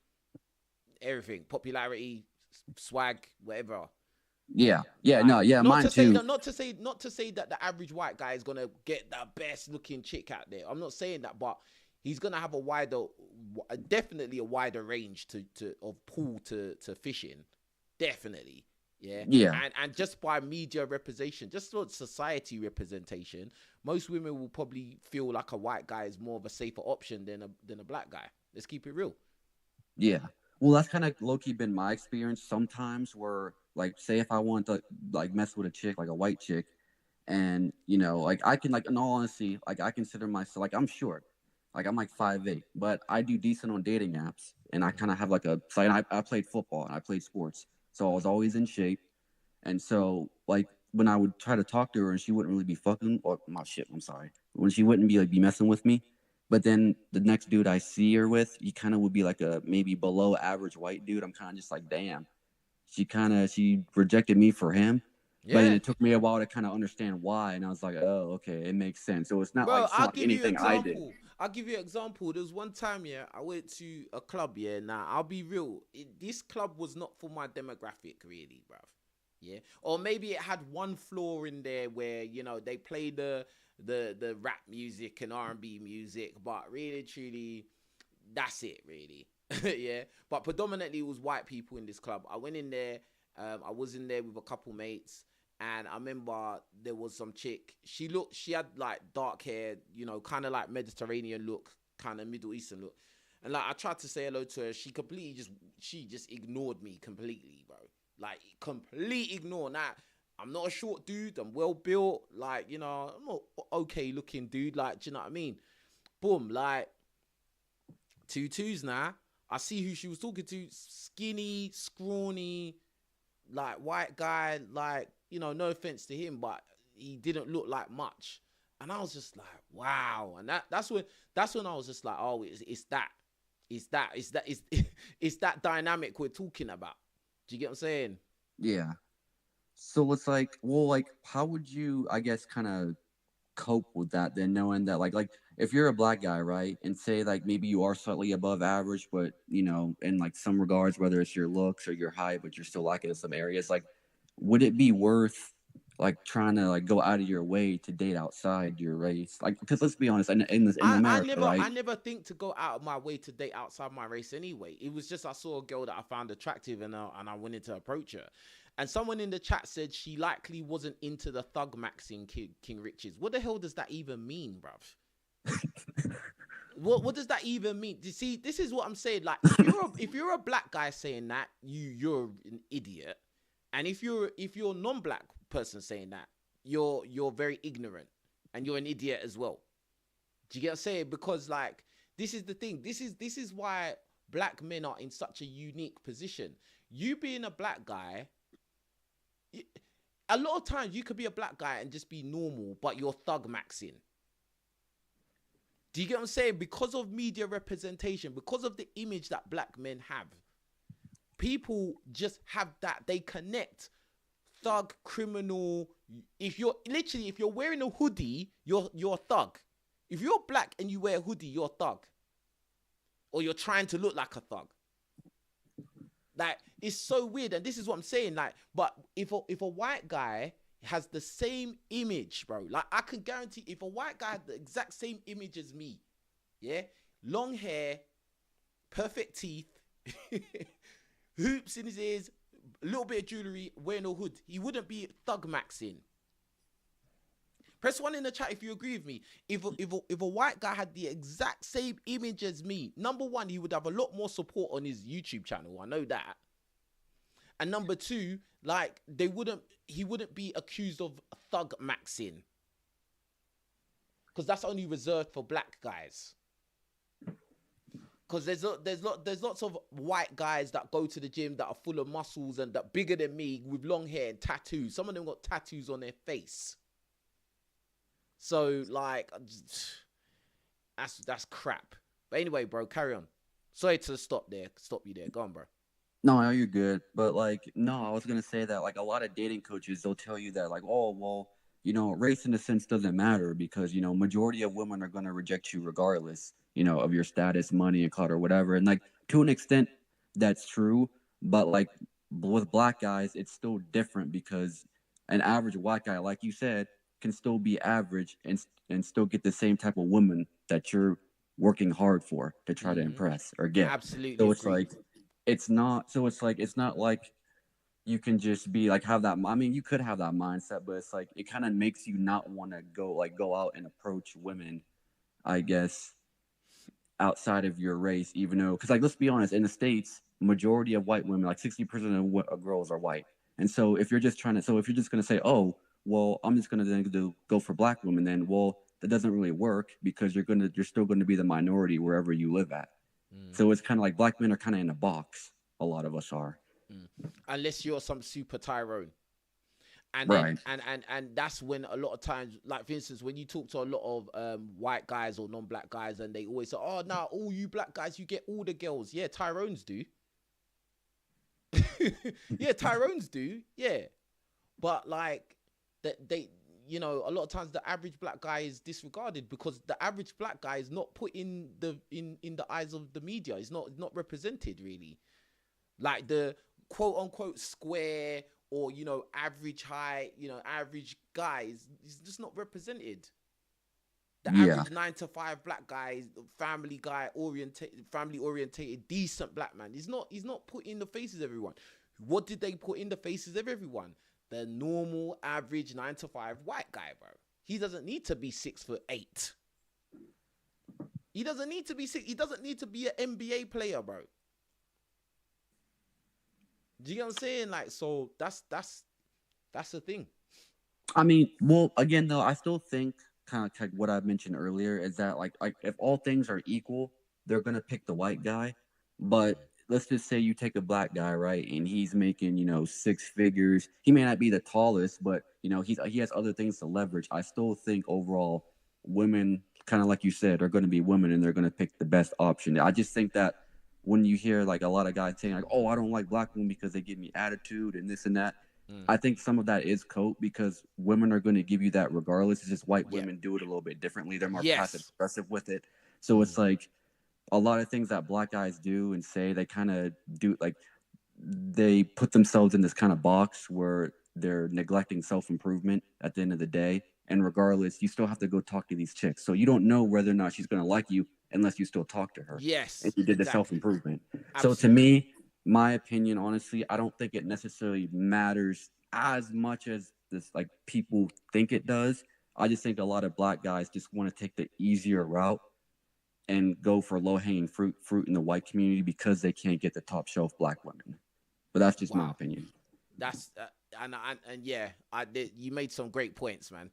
everything, popularity, swag, whatever. Yeah. Yeah. Like, No. Yeah. not Mine to say too. that, not to say that the average white guy is gonna get the best looking chick out there. I'm not saying that, but he's gonna have definitely a wider range of pool to fish in, definitely. Yeah, Yeah. and just by media representation, just sort of society representation, most women will probably feel like a white guy is more of a safer option than a black guy. Let's keep it real. Yeah. Well, that's kind of low key been my experience sometimes where, like, say if I want to, like, mess with a chick, like a white chick, and, like, I can, like, in all honesty, like, I consider myself, like, I'm short. Like, I'm like 5'8", but I do decent on dating apps. And I kind of have, like, so I played football and I played sports. So I was always in shape. And so, like, when I would try to talk to her and she wouldn't really be fucking, or my shit, I'm sorry, when she wouldn't be like be messing with me, but then the next dude I see her with, he kind of would be like a maybe below average white dude. I'm kind of just like, damn, she rejected me for him, but then Yeah, it took me a while to kind of understand why, and I was like, oh, okay, it makes sense. So bro, it's not like anything I did. I'll give you an example. There was one time, yeah, I went to a club, yeah. Now, I'll be real. This club was not for my demographic, really, bruv. Yeah. Or maybe it had one floor in there where, they play the rap music and R&B music, but really, truly, that's it, really. Yeah. But predominantly, it was white people in this club. I went in there. I was in there with a couple mates. And I remember there was some chick. She had like dark hair, kind of like Mediterranean look, kind of Middle Eastern look. And like I tried to say hello to her, she just ignored me completely, bro. Like complete ignore. Now I'm not a short dude. I'm well built. Like I'm not okay looking dude. Like, do you know what I mean? Boom. Like 2 2s now. I see who she was talking to. Skinny, scrawny, like white guy, like, no offense to him, but he didn't look like much. And I was just like, wow. And that's when I was just like, oh, it's that dynamic we're talking about. Do you get what I'm saying? Yeah. So it's like, well, like, how would you, I guess, kind of cope with that then, knowing that like if you're a black guy, right, and say like maybe you are slightly above average, but in like some regards, whether it's your looks or your height, but you're still lacking in some areas, like would it be worth like trying to like go out of your way to date outside your race? Like, because let's be honest, in America, right? I never think to go out of my way to date outside my race anyway. It was just I saw a girl that I found attractive and I wanted to approach her. And someone in the chat said she likely wasn't into the thug maxing King Riches. What the hell does that even mean, bruv? What does that even mean? You see, this is what I'm saying. Like, if you're a black guy saying that, you're an idiot. And if you're a non-black person saying that, you're very ignorant and you're an idiot as well. Do you get what I'm saying? Because like this is the thing. This is why black men are in such a unique position. You being a black guy, a lot of times you could be a black guy and just be normal, but you're thug maxing. Do you get what I'm saying? Because of media representation, because of the image that black men have, people just have that. They connect thug, criminal. If you're wearing a hoodie, you're a thug. If you're black and you wear a hoodie, you're a thug. Or you're trying to look like a thug. Like, it's so weird. And this is what I'm saying. Like, but if a white guy has the same image, bro, like I can guarantee if a white guy had the exact same image as me, yeah, long hair, perfect teeth, hoops in his ears, a little bit of jewelry, wearing a hood, he wouldn't be thug maxing. Press 1 in the chat if you agree with me. If a white guy had the exact same image as me, number 1, he would have a lot more support on his YouTube channel. I know that. And number 2, like he wouldn't be accused of thug maxing. Because that's only reserved for black guys. Because there's lots of white guys that go to the gym that are full of muscles and that bigger than me with long hair and tattoos. Some of them got tattoos on their face. So like, that's crap. But anyway, bro, carry on. Sorry to stop you there. Go on, bro. No, you're good. But like, no, I was gonna say that like a lot of dating coaches, they'll tell you that like, oh well, race in a sense doesn't matter because majority of women are gonna reject you regardless, of your status, money, and clout or whatever. And like to an extent, that's true. But like with black guys, it's still different because an average white guy, like you said, can still be average and still get the same type of woman that you're working hard for to try to impress or get. Absolutely. So it's like it's not like you can just be like have that. I mean, you could have that mindset, but it's like it kind of makes you not want to go out and approach women, I guess, outside of your race, even though because like let's be honest, in the States, majority of white women, like 60% of girls are white, and so if you're just gonna say, oh well, I'm just gonna then go for black women, then well that doesn't really work because you're still gonna be the minority wherever you live at. So it's kind of like black men are kind of in a box. A lot of us are. Unless you're some super Tyrone. And right. then, and that's when a lot of times, like for instance, when you talk to a lot of white guys or non-black guys, and they always say, "Oh, now all you black guys, you get all the girls." Yeah, Tyrones do. Yeah, Tyrones do. Yeah, but like they a lot of times the average black guy is disregarded because the average black guy is not put in the eyes of the media. It's not represented really. Like the quote unquote square or average height, average guys is just not represented. The average 9-to-5 black guy, family orientated, decent black man. He's not put in the faces of everyone. What did they put in the faces of everyone? The normal average 9-to-5 white guy, bro. He doesn't need to be 6'8". He doesn't need to be He doesn't need to be an NBA player, bro. Do you get what I'm saying? Like, so that's the thing. I mean, well, again though, I still think kind of like what I mentioned earlier is that like if all things are equal, they're gonna pick the white guy. But let's just say you take a black guy, right, and he's making 6 figures. He may not be the tallest, but he has other things to leverage. I still think overall, women, kind of like you said, are going to be women, and they're going to pick the best option. I just think that when you hear like a lot of guys saying like, "Oh, I don't like black women because they give me attitude and this and that," I think some of that is cope because women are going to give you that regardless. It's just white women do it a little bit differently. They're more passive aggressive with it. So it's like a lot of things that black guys do and say, they kind of do, like they put themselves in this kind of box where they're neglecting self-improvement at the end of the day. And regardless, you still have to go talk to these chicks. So you don't know whether or not she's going to like you unless you still talk to her. Yes. And you did the self-improvement. So to me, my opinion, honestly, I don't think it necessarily matters as much as this like people think it does. I just think a lot of black guys just want to take the easier route and go for low-hanging fruit in the white community because they can't get the top shelf black women. But that's just my opinion. That's and yeah, you made some great points, man.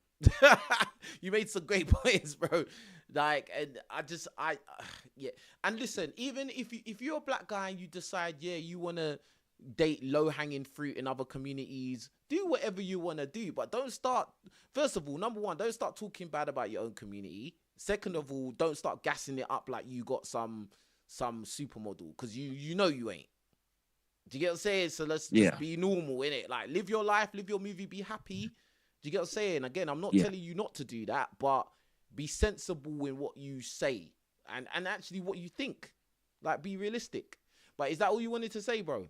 You made some great points, bro. Like, and yeah. And listen, even if you're a black guy and you decide, you want to date low-hanging fruit in other communities, do whatever you want to do, but don't start. First of all, number one, don't start talking bad about your own community. Second of all, don't start gassing it up like you got some supermodel, because you know you ain't. Do you get what I'm saying? So let's just be normal, innit? Like, live your life, live your movie, be happy. Do you get what I'm saying? Again, I'm not telling you not to do that, but be sensible in what you say and actually what you think. Like, be realistic. But is that all you wanted to say, bro?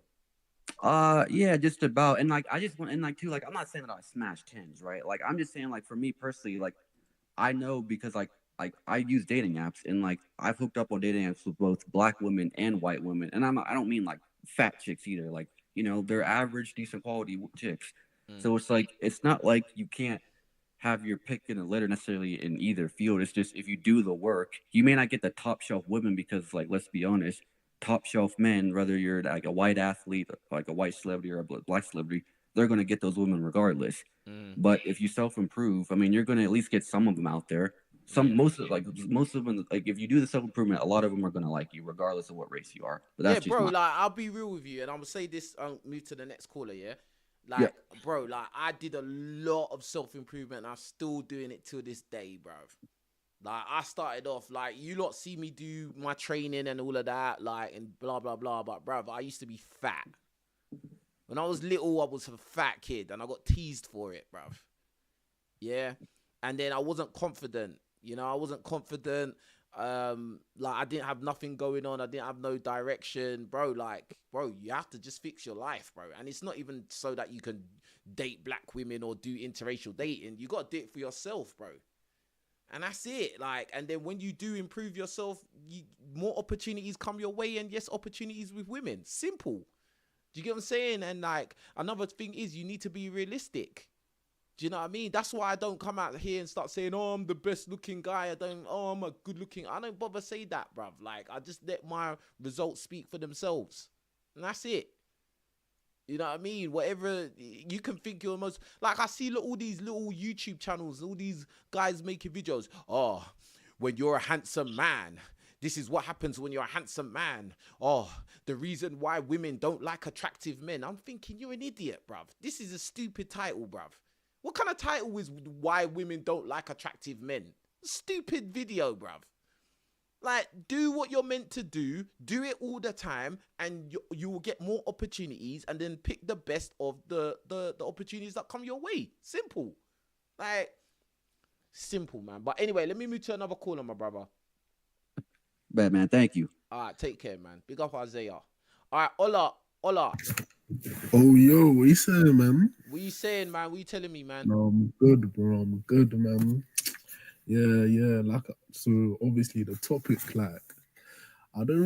Yeah, just about. And like, I just want, and like too, like, I'm not saying that I smash 10s, right? Like, I'm just saying, like, for me personally, like, I know because like I use dating apps, and like I've hooked up on dating apps with both black women and white women, and I don't mean like fat chicks either. Like, they're average, decent quality chicks. So it's like, it's not like you can't have your pick in a litter necessarily in either field. It's just, if you do the work, you may not get the top shelf women because, like, let's be honest, top shelf men, whether you're like a white athlete, like a white celebrity or a black celebrity, they're going to get those women regardless. But if you self-improve, I mean, you're going to at least get some of them out there. Most of them, like if you do the self improvement, a lot of them are gonna like you, regardless of what race you are. But that's Yeah, just bro. my Like, I'll be real with you, and I'm gonna say this. Move to the next caller. Yeah, Yeah. like, bro. Like, I did a lot of self improvement, and I'm still doing it till this day, bro. Like, I started off like, you lot see me do my training and all of that, like, and blah blah blah. But bro, I used to be fat. When I was little, I was a fat kid, and I got teased for it, bro. Yeah, and then I wasn't confident. I wasn't confident. Like, I didn't have nothing going on. I didn't have no direction, bro. Like, bro, you have to just fix your life, bro. And it's not even so that you can date black women or do interracial dating. You got to do it for yourself, bro. And that's it. Like, and then when you do improve yourself, more opportunities come your way, and yes, opportunities with women. Simple. Do you get what I'm saying? And like, another thing is, you need to be realistic. Do you know what I mean? That's why I don't come out here and start saying, oh, I'm the best looking guy. I'm a good looking. I don't bother say that, bruv. Like, I just let my results speak for themselves. And that's it. You know what I mean? Whatever you can think you're most, like, I see all these little YouTube channels, all these guys making videos. Oh, when you're a handsome man, this is what happens when you're a handsome man. Oh, the reason why women don't like attractive men. I'm thinking, you're an idiot, bruv. This is a stupid title, bruv. What kind of title is why women don't like attractive men? Stupid video, bruv. Like, do what you're meant to do it all the time, and you will get more opportunities, and then pick the best of the opportunities that come your way. Simple. Like, simple, man. But anyway, let me move to another caller, my brother. bad man. Thank you. All right, take care, man. Big up Isaiah. All right, Ola. Oh, yo, what you saying, man? What you saying, man? What you telling me, man? No, I'm good, bro. I'm good, man. Yeah. Like, so obviously the topic, like, I don't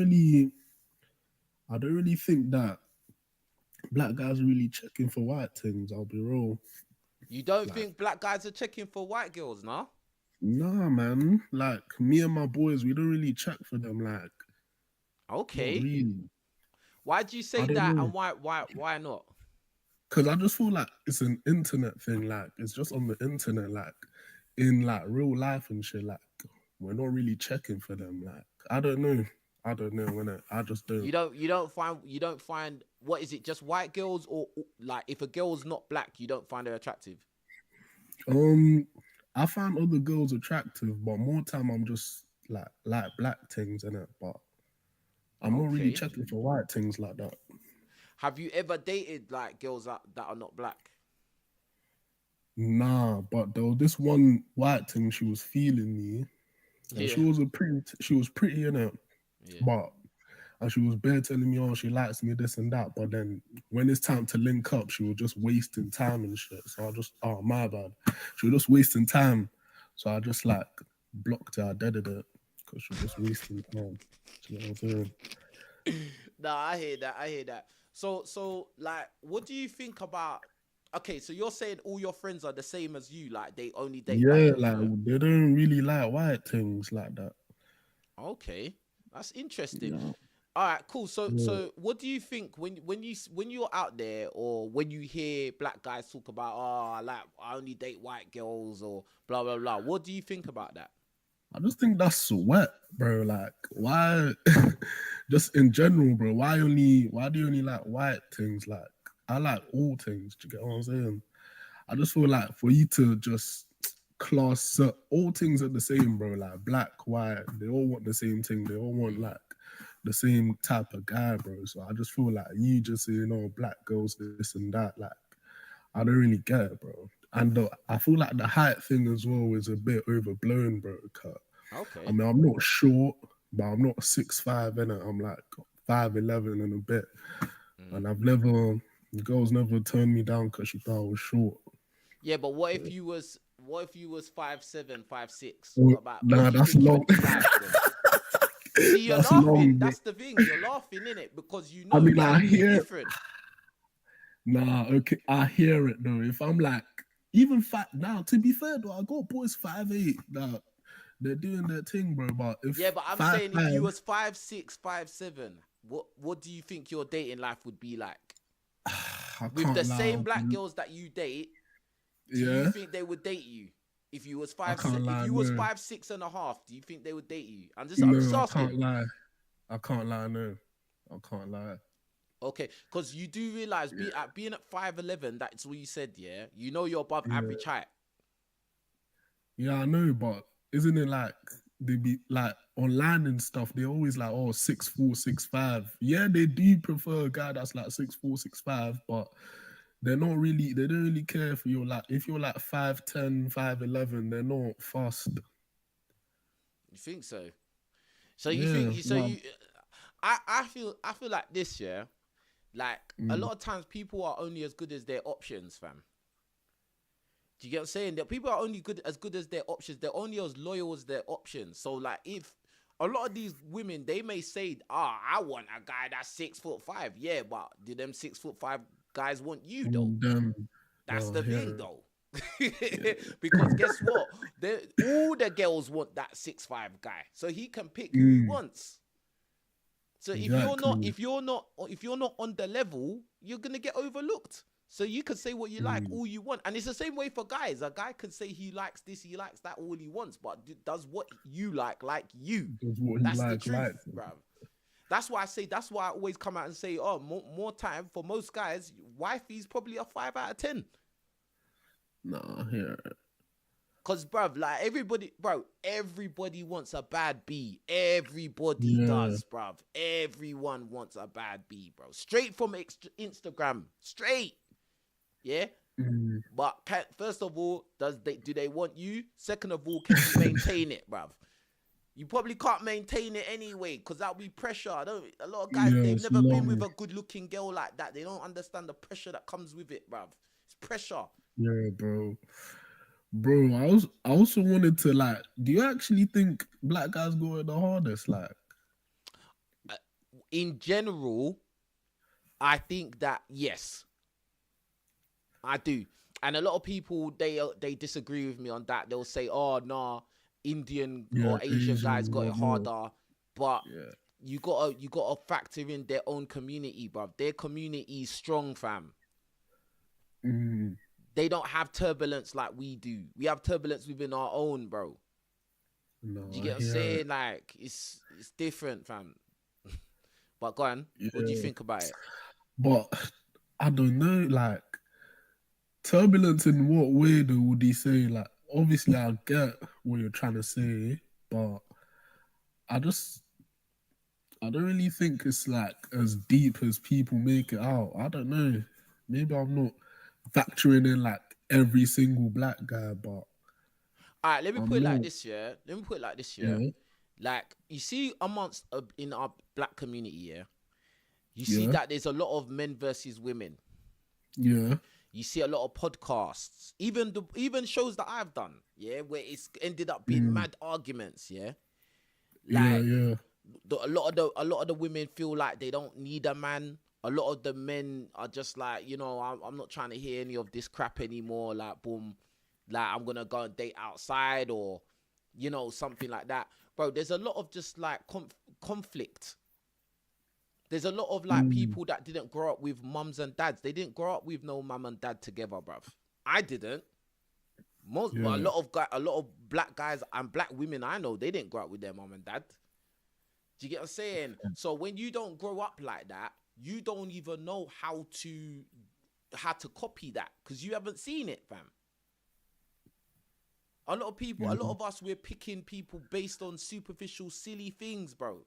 really think that black guys are really checking for white things. I'll be real. You don't think black guys are checking for white girls, nah? Nah, man. Like, me and my boys, we don't really check for them. Like, Okay. not really. Why do you say that, know. and why not? Because I just feel like it's an internet thing. Like, it's just on the internet. Like, in like real life and shit. Like, we're not really checking for them. Like, I don't know. Innit? I just don't. You don't find what is it? Just white girls, or like if a girl's not black, you don't find her attractive? I find other girls attractive, but more time I'm just like black things in it. But I'm not really checking for white things like that. Have you ever dated like girls that are not black? Nah, but there was this one white thing. She was feeling me, and she was pretty in it. Yeah. And she was bare telling me, oh, she likes me, this and that. But then when it's time to link up, she was just wasting time and shit. So I just, oh, my bad. She was just wasting time. So I just like blocked her, I deaded it because she was just wasting time. You know what I'm saying? Nah, I hear that. So like, what do you think about? Okay, so you're saying all your friends are the same as you, like they only date. Yeah, like they don't really like white things like that. Okay, that's interesting. Yeah. All right, cool. So what do you think when you're out there, or when you hear black guys talk about, oh, I only date white girls, or blah blah blah? What do you think about that? I just think that's sweat, bro. Like, why? Just in general, bro. Why do you only like white things? Like, I like all things. Do you get what I'm saying? I just feel like for you to just class all things are the same, bro. Like black, white, they all want the same thing. They all want like the same type of guy, bro. So I just feel like you just say, black girls, this and that. Like, I don't really get it, bro. And I feel like the height thing as well is a bit overblown, bro. Okay. I mean, I'm not short, but I'm not 6'5", innit? I'm like 5'11" and a bit. And girls never turned me down because she thought I was short. Yeah, but what if you was 5'7", 5'6"? Nah, that's long. See, you're laughing. Long, that's the thing. You're laughing, innit? Because you know, I mean, I hear different. Nah, okay, I hear it though. If I'm like, even fat now, to be fair though, I got boys 5'8". Nah, they're doing their thing, bro. But I'm saying if you was 5'6", 5'7", what do you think your dating life would be like? With the same black girls that you date, do you think they would date you? If you was I can't lie, if you was no. 5'6.5", do you think they would date you? I'm just No, I asking. can't lie. I can't lie, no. I can't lie. Okay, because you do realize being at 5'11", that's what you said, yeah. You know you're above average height. Yeah, I know, but isn't it like they be like online and stuff? They always like, oh, 6'4", 6'5". Yeah, they do prefer a guy that's like 6'4", 6'5", but they don't really care if you're like 5'10", 5'11", they're not fast. You think so? So you Yeah, think so? well, I feel like this, yeah. Like a Mm. lot of times, people are only as good as their options, fam. Do you get what I'm saying? That people are only as good as their options. They're only as loyal as their options. So like, if a lot of these women, they may say, I want a guy that's 6'5". Yeah, but do them 6'5" guys want you though? them, That's oh, the yeah. thing though. Because guess what? All the girls want that 6'5" guy, so he can pick who he wants. So Exactly. if you're not on the level, you're gonna get overlooked. So you can say what you like all you want, and it's the same way for guys. A guy can say he likes this, he likes that, all he wants, but does what you like you. Does what he That's the like. truth, bruv. That's why I always come out and say, oh, more time for most guys, wifey's probably a 5 out of 10. Nah, yeah. Cause bruv, like everybody wants a bad B. Everybody does, bruv. Everyone wants a bad B, bro. Straight from Instagram, straight. Yeah. But first of all, do they want you? Second of all, can you maintain it, bruv? You probably can't maintain it anyway, because that'll be pressure. A lot of guys, they've never been with a good-looking girl like that. They don't understand the pressure that comes with it, bruv. It's pressure. Yeah, bro. Bro, I also wanted to like, do you actually think black guys go at the hardest? Like, in general, I think that yes, I do. And a lot of people, they disagree with me on that. They'll say, oh nah, Indian or Asian guys got it harder. But you gotta factor in their own community, bruv. Their community is strong, fam. They don't have turbulence like we do. We have turbulence within our own, bro. No, Do you get what I'm saying? Like, it's different, fam. But go on. What do you think about it? But I don't know, like, turbulence in what way though would he say? Like, obviously I get what you're trying to say, but I don't really think it's like as deep as people make it out. I don't know. Maybe I'm not factoring in like every single black guy, but all right, let me put it like this, yeah. Like, you see, amongst in our black community, yeah, you see that there's a lot of men versus women. Yeah. You see a lot of podcasts, even shows that I've done, yeah, where it's ended up being mad arguments, yeah. Like, a lot of the women feel like they don't need a man. A lot of the men are just like, I'm not trying to hear any of this crap anymore. Like, boom, like I'm gonna go and date outside, or something like that, bro. There's a lot of just like conflict. There's a lot of like people that didn't grow up with mums and dads. They didn't grow up with no mum and dad together, bruv. I didn't. But a lot of black guys and black women I know, they didn't grow up with their mum and dad. Do you get what I'm saying? So when you don't grow up like that, you don't even know how to copy that, because you haven't seen it, fam. A lot of us, we're picking people based on superficial, silly things, bro.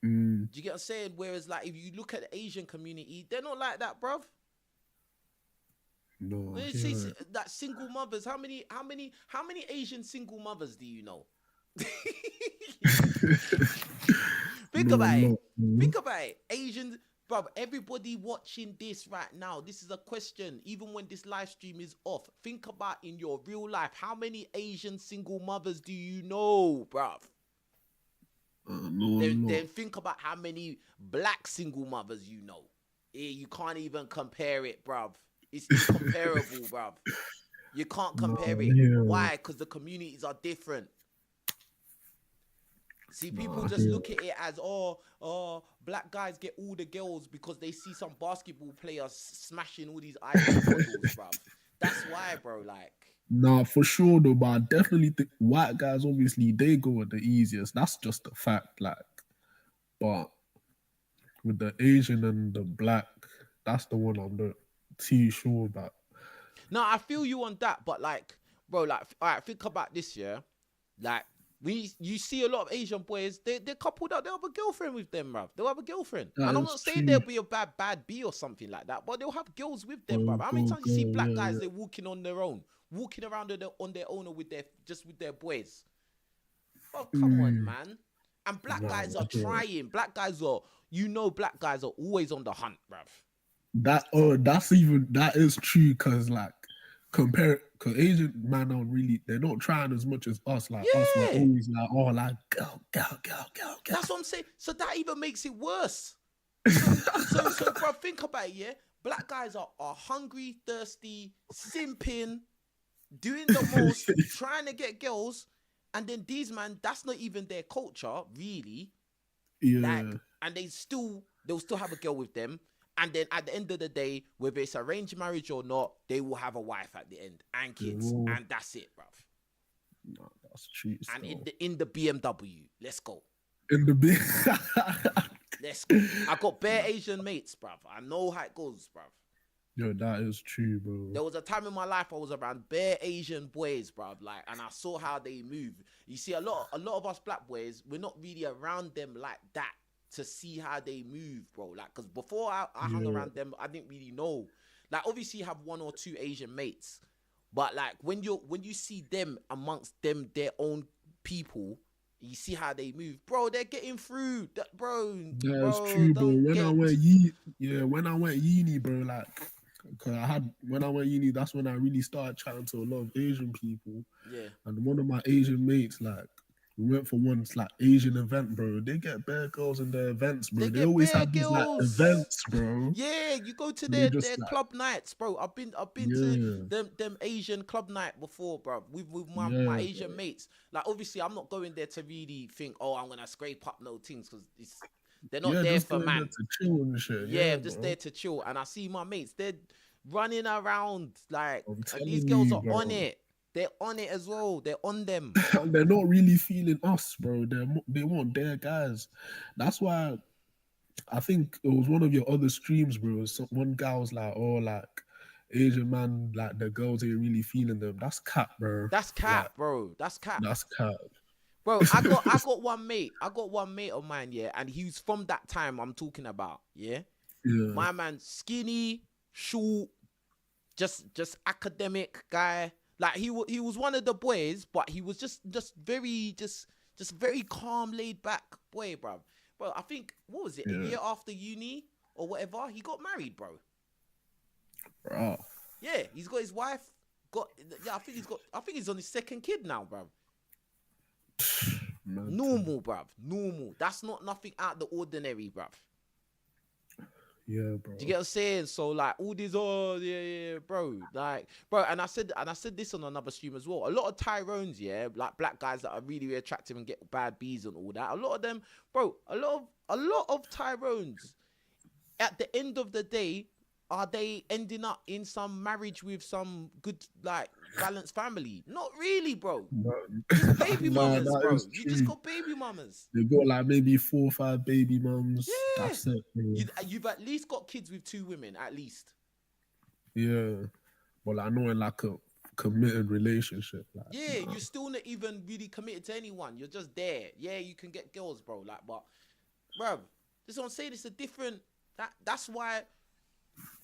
Do you get what I'm saying? Whereas, like, if you look at the Asian community, they're not like that, bruv. No. When you see that single mothers, how many Asian single mothers do you know? Think about it. Asians, bruv, everybody watching this right now, this is a question. Even when this live stream is off, think about in your real life, how many Asian single mothers do you know, bruv? Then think about how many black single mothers you know. You can't even compare it, bruv. It's incomparable, bruv. You can't compare it. Yeah. Why? Because the communities are different. See, people just look at it as, black guys get all the girls because they see some basketball players smashing all these iPhone models, bruv. That's why, bro. Like, Nah, for sure though, but I definitely think white guys obviously they go at the easiest. That's just a fact. Like, but with the Asian and the black, that's the one I'm not too sure about. No, I feel you on that, but like, bro, like, all right, think about this, yeah. Like, you see a lot of Asian boys, they're coupled up, they'll have a girlfriend with them, bruv. They'll have a girlfriend. That And I'm is not saying true. they'll be a bad B or something like that, but they'll have girls with them, bruv. How many times you see black Yeah, guys, yeah. they're walking on their own, walking around on their own or with their boys? Oh, come on, man. And black Nah, guys are I don't. trying. Black guys are always on the hunt, bruv. That is true because like because Asian man don't really they're not trying as much as us. Like us, we're Yeah. always like, oh, like go. That's what I'm saying. So that even makes it worse. So bro, think about it, yeah? Black guys are hungry, thirsty, simping, doing the most, trying to get girls, and then these man, that's not even their culture, really. Yeah, Like, and they'll still have a girl with them. And then at the end of the day, whether it's arranged marriage or not, they will have a wife at the end and kids. will. And that's it, bruv. nah, that's true. And Still. in the BMW. Let's go. In the big Let's go. I got bare Asian mates, bruv. I know how it goes, bruv. Yo, that is true, bro. There was a time in my life I was around bare Asian boys, bruv, like, and I saw how they move. You see, a lot of us black boys, we're not really around them like that to see how they move, bro. Like, because before I hung around them, I didn't really know. Like, obviously, you have one or two Asian mates, but like when you see them amongst them, their own people, you see how they move, bro. They're getting through, bro. That's true, bro. When I went uni, bro, like, cause when I went uni, that's when I really started chatting to a lot of Asian people. Yeah. And one of my Asian mates, like, we went for one like Asian event, bro. They get bare girls in their events, bro. They get always bare have these like girls. events, bro. Yeah, you go to They their just, like- club nights, bro. I've been to them Asian club night before, bro. With my Asian mates. Like, obviously, I'm not going there to really think, oh, I'm gonna scrape up no things, because they're not there just for going man. there to chill and shit. Yeah, I'm just bro. there to chill. And I see my mates, they're running around like, I'm and telling these girls you, are bro. on it. They're on it as well. They're on them. And they're not really feeling us, bro. They want their guys. That's why I think it was one of your other streams, bro. One guy was like, "Oh, like Asian man, like the girls ain't really feeling them." That's cap, bro. That's cap, bro. That's cap. That's cap. Bro, I got one mate. I got one mate of mine, yeah, and he's from that time I'm talking about, yeah. Yeah. My man, skinny, short, just academic guy. Like, he was one of the boys, but he was just very calm, laid back boy, bro. Bro, I think, what was it? A year after uni or whatever, he got married, bro. Bro. Yeah, he's got his wife. I think he's on his second kid now, bro. Normal, bruv. Normal. That's not nothing out of the ordinary, bruv. Yeah, bro. Do you get what I'm saying? So like all these, bro. Like, bro, and I said this on another stream as well. A lot of Tyrones, yeah, like black guys that are really, really attractive and get bad B's and all that. A lot of them, bro, a lot of Tyrones, at the end of the day, are they ending up in some marriage with some good, like, balanced family? Not really, bro. Just baby mamas, bro. You just got baby mamas. They've got like maybe 4 or 5 baby mums. Yeah. That's it, bro. You've at least got kids with 2 women, at least. Yeah. Well, I know in like a committed relationship. Like, yeah, you're still not even really committed to anyone. You're just there. Yeah, you can get girls, bro. Like, but, bro, this is what I'm saying. It's a different. That's why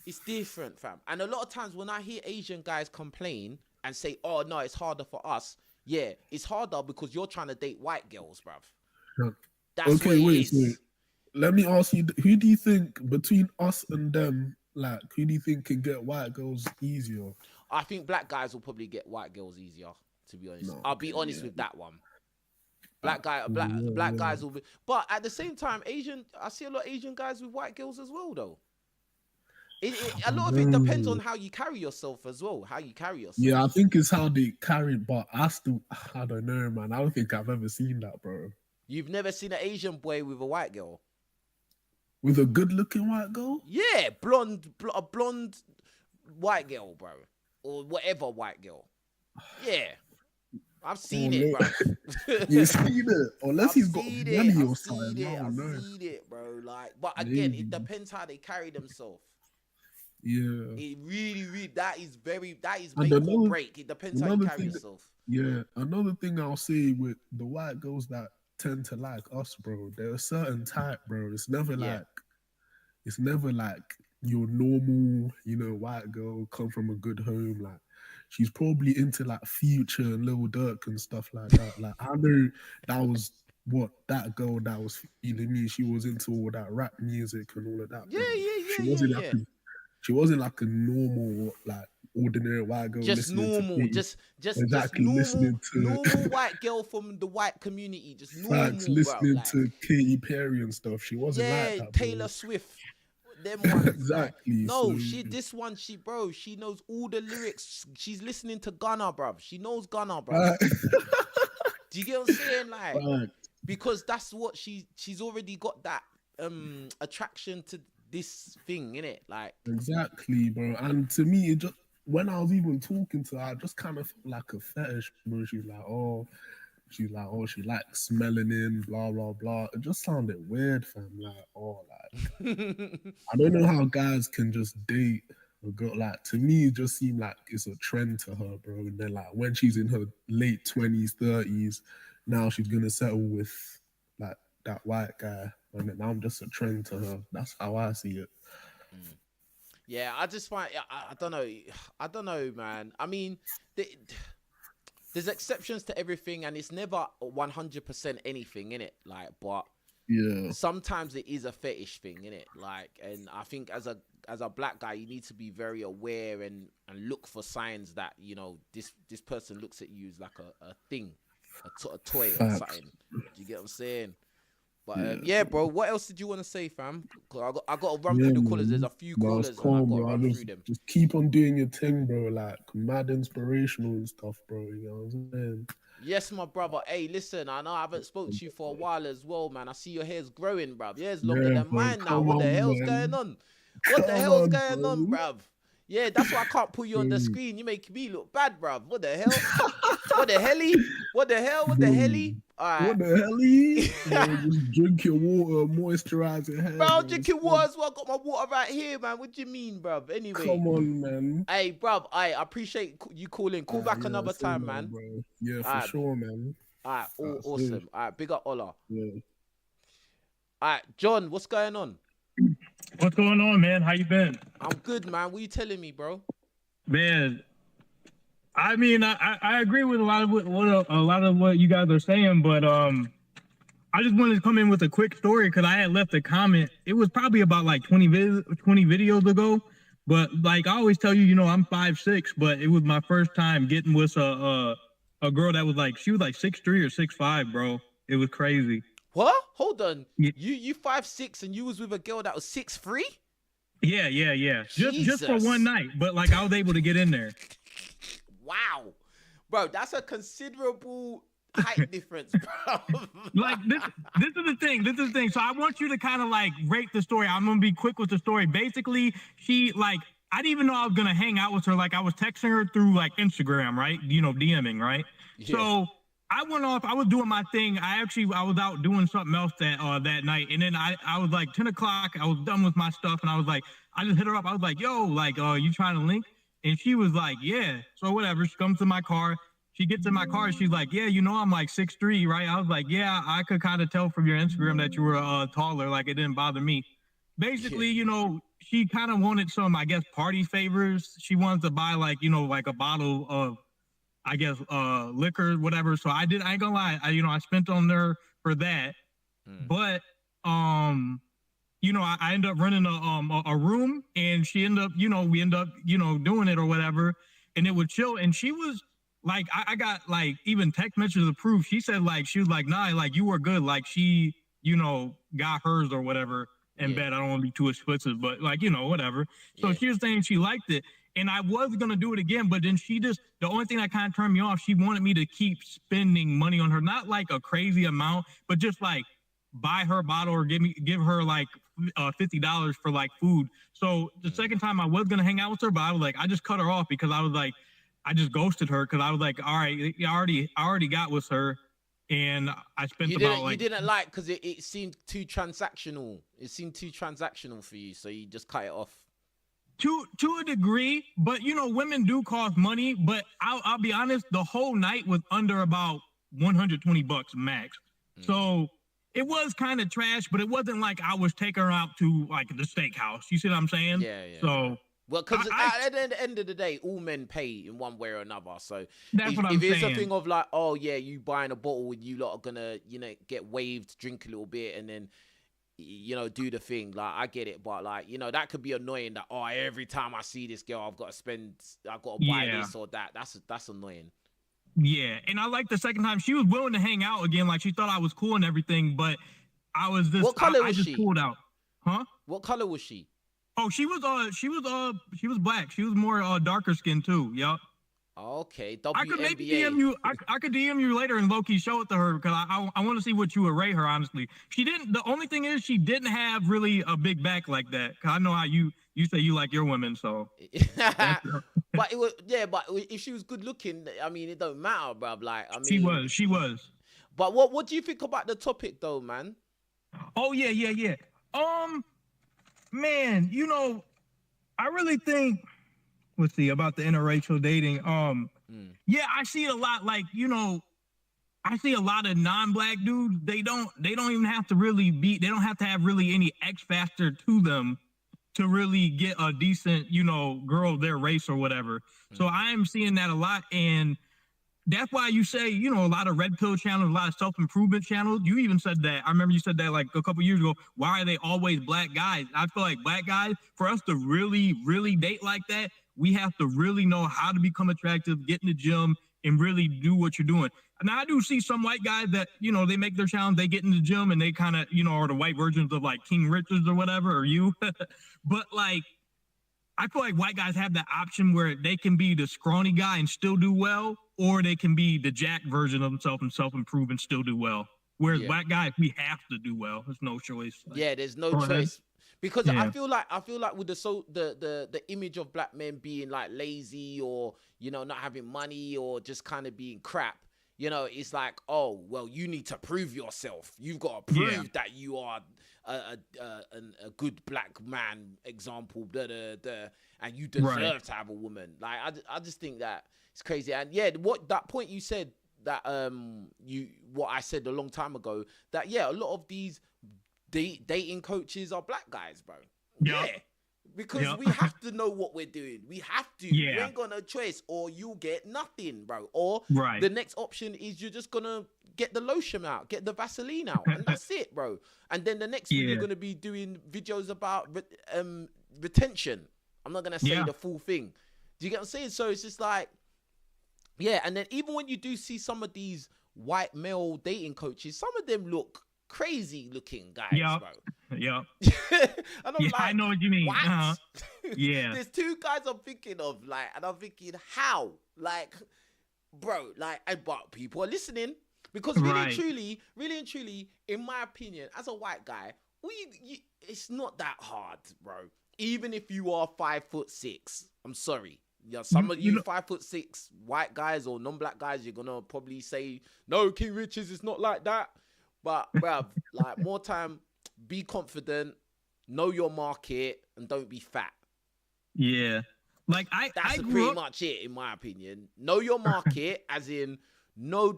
it's different, fam. And a lot of times when I hear Asian guys complain and say, "Oh no, it's harder for us." Yeah, it's harder because you're trying to date white girls, bruv. That's okay, wait. So let me ask you: who do you think between us and them, like, who do you think can get white girls easier? I think black guys will probably get white girls easier. To be honest, I'll be honest with that one. Black guys will be, but at the same time, I see a lot of Asian guys with white girls as well, though. A lot of it depends on how you carry yourself as well. How you carry yourself. Yeah, I think it's how they carry it, but I don't know, man. I don't think I've ever seen that, bro. You've never seen an Asian boy with a white girl? With a good-looking white girl? Yeah, a blonde white girl, bro, or whatever white girl. Yeah, I've Oh, seen it, look. bruv. You seen it? Unless I've he's got seen it. money I've or something. seen I it. don't I've know. seen it, bro. Like, but again, Maybe. it depends how they carry themselves. Yeah. It really, that is And make or break. It depends how you another carry thing, yourself. yeah, another thing I'll say with the white girls that tend to like us, bro, they're a certain type, bro. Yeah. It's never like your normal, white girl come from a good home. Like she's probably into like Future and Lil Durk and stuff like that. Like I know that was what that girl that was feeling me. She was into all that rap music and all of that, Yeah, bro. yeah, She yeah, wasn't yeah, like yeah. she wasn't like a normal, like ordinary white girl Just listening to normal, Katy. just Exactly, listening to normal white girl from the white community. Just facts, normal, bro. listening Like, to Katy Perry and stuff. She wasn't like yeah, that, Taylor bro. Swift, them ones. Like, Exactly. So no, she knows all the lyrics. She's listening to Gunna, bruv. She knows Gunna, bruv. uh, Do you get what I'm saying? Like, uh, because that's what she's already got that attraction to this thing, innit? Like, exactly, bro. And to me, it just when I was even talking to her, I just kind of felt like a fetish, bro. She's like, oh, she likes melanin, blah blah blah. It just sounded weird, fam. Like, oh, like I don't know how guys can just date a girl. Like to me, it just seemed like it's a trend to her, bro. And then like when she's in her late 20s, 30s, now she's gonna settle with like that white guy, and then I'm just a trend to her. That's how I see it. yeah, I just find I don't know, man. I mean, there's exceptions to everything, and it's never 100% anything, innit? Like, but Yeah, sometimes it is a fetish thing, innit? Like, and I think as a black guy, you need to be very aware and look for signs that this person looks at you as like a thing, a toy or facts. something. Do you get what I'm saying? But Yeah. yeah, bro. What else did you want to say, fam? 'Cause I got to run Yeah, through the callers. There's man. a few No, it's callers, and I calm, got to bro. I run just, through them. just keep on doing your thing, bro. Like mad inspirational and stuff, bro. You know what I'm saying? Yes, my brother. Hey, listen, I know I haven't spoke to you for a while as well, man. I see your hair's growing, bruv. Yeah, it's longer Yeah, than bro. mine now. Come What the on, hell's going man. on? What the Come hell's on, going on, bro. bruv? Yeah, that's why I can't put you on the Bro. screen. You make me look bad, bruv. What the hell? What the helly? What the hell? What the Bro. helly? All right. What the hell? Bro, just drink your water, moisturize your hair. Bro, I'm bro. drinking water as well. I got my water right here, man. What do you mean, bruv? Anyway. Come on, man. Hey, bruv, I appreciate you calling. Call back Yeah, another same time, here, man. bro. Yeah, for Alright. sure, man. All right, That's awesome. it. All right, big up Ola. Yeah. All right, John, what's going on? What's going on, man? How you been? I'm good, man. What you telling me, bro? Man, I mean, I agree with a lot of what you guys are saying, but I just wanted to come in with a quick story because I had left a comment. It was probably about like 20 videos ago, but like I always tell you, I'm 5'6", but it was my first time getting with a girl that was like, she was like 6'3" or 6'5", bro. It was crazy. What? Hold on. Yeah. You 5'6" and you was with a girl that was 6'3"? Yeah. Just for Jesus. one night, but like I was able to get in there. Wow, bro, that's a considerable height difference, bro. Like this is the thing. So I want you to kind of like rate the story. I'm gonna be quick with the story. Basically, she like I didn't even know I was gonna hang out with her. Like I was texting her through like Instagram, right? DMing, right? Yeah. So I went off. I was doing my thing. I was out doing something else that night, and then I was like 10 o'clock. I was done with my stuff, and I was like, I just hit her up. I was like, yo, like, you trying to link? And she was like, yeah. So whatever. She comes to my car. She gets in my car. And she's like, yeah, I'm like 6'3", right? I was like, yeah, I could kind of tell from your Instagram that you were taller. Like it didn't bother me. Basically, she kind of wanted some, I guess, party favors. She wanted to buy like a bottle of, I guess, liquor, whatever. So I ain't gonna lie. I spent on her for that. But, I ended up renting a room, and she ended up, we end up, doing it or whatever, and it would chill. And she was like, I got like even text messages of proof. She said like, she was like, nah, like you were good. Like she, got hers or whatever in bed. I don't want to be too explicit, but like, whatever. So she was saying she liked it. And I was going to do it again, but then the only thing that kind of turned me off, she wanted me to keep spending money on her. Not like a crazy amount, but just like buy her a bottle or give her like $50 for like food. So the second time I was going to hang out with her, but I was like, I just cut her off because I was like, I just ghosted her because I was like, all right, I already got with her, and I spent you didn't like because it seemed too transactional. It seemed too transactional for you, so you just cut it off. To a degree, but you know, women do cost money. But I'll be honest, the whole night was under about $120 max. So it was kind of trash, but it wasn't like I was taking her out to like the steakhouse. You see what I'm saying? Yeah. So well, because at the end of the day, all men pay in one way or another. So that's what I'm if saying. it's a thing of like, oh yeah, you buying a bottle and you lot are gonna, get waved, drink a little bit, and then, do the thing. Like, I get it, but like, that could be annoying. That every time I see this girl, I've got to buy this or that. That's annoying. Yeah, and I like the second time she was willing to hang out again. Like, she thought I was cool and everything, but I was just what color was I just she? pulled out. Huh? What color was she? Oh, she was black. She was more darker skinned too. Yep. Okay, I could maybe WNBA. DM you. I could DM you later and low key show it to her because I want to see what you would rate her. Honestly, she didn't. The only thing is she didn't have really a big back like that. Cause I know how you say you like your women, so. But it was But if she was good looking, I mean, it don't matter, bruv. Like, I mean, she was. But what do you think about the topic though, man? Oh yeah. Man, I really think. Let's see about the interracial dating. Yeah, I see a lot. Like, I see a lot of non-black dudes. They don't even have to really be. They don't have to have really any X factor to them to really get a decent, girl of their race or whatever. So I am seeing that a lot, and that's why you say, a lot of red pill channels, a lot of self-improvement channels. You even said that. I remember you said that like a couple years ago. Why are they always black guys? I feel like black guys, for us to really, really date like that, we have to really know how to become attractive, get in the gym, and really do what you're doing. Now, I do see some white guys that, they make their challenge, they get in the gym, and they kind of, are the white versions of like King Richards or whatever, or you. But like, I feel like white guys have that option where they can be the scrawny guy and still do well, or they can be the jack version of themselves and self-improve and still do well. Whereas black guys, we have to do well. There's no choice. Like, there's no choice. Because I feel like with the image of black men being like lazy or, not having money or just kind of being crap, it's like, oh, well, you need to prove yourself. You've got to prove that you are a good black man example, and you deserve to have a woman. Like, I just think that it's crazy. And what that point you said that what I said a long time ago, that a lot of these dating coaches are black guys, bro. Yeah. Because we have to know what we're doing. We have to. We ain't got no choice, or you'll get nothing, bro. Or the next option is you're just gonna get the lotion out, get the Vaseline out, and that's it, bro. And then the next thing you're gonna be doing videos about retention. I'm not gonna say the full thing. Do you get what I'm saying? So it's just like, and then even when you do see some of these white male dating coaches, some of them look crazy looking guys, bro. Yeah. And I'm like, I know what you mean. What? Yeah. There's two guys I'm thinking of, like, and I'm thinking, how? Like, bro, like, but people are listening. Because really and truly, in my opinion, as a white guy, it's not that hard, bro. Even if you are 5'6", I'm sorry. Yeah, some of you 5'6" white guys or non-black guys, you're gonna probably say, no, King Richards is not like that. But, bruv, like, more time, be confident, know your market, and don't be fat. Yeah. Like, That's pretty much it, in my opinion. Know your market, as in, know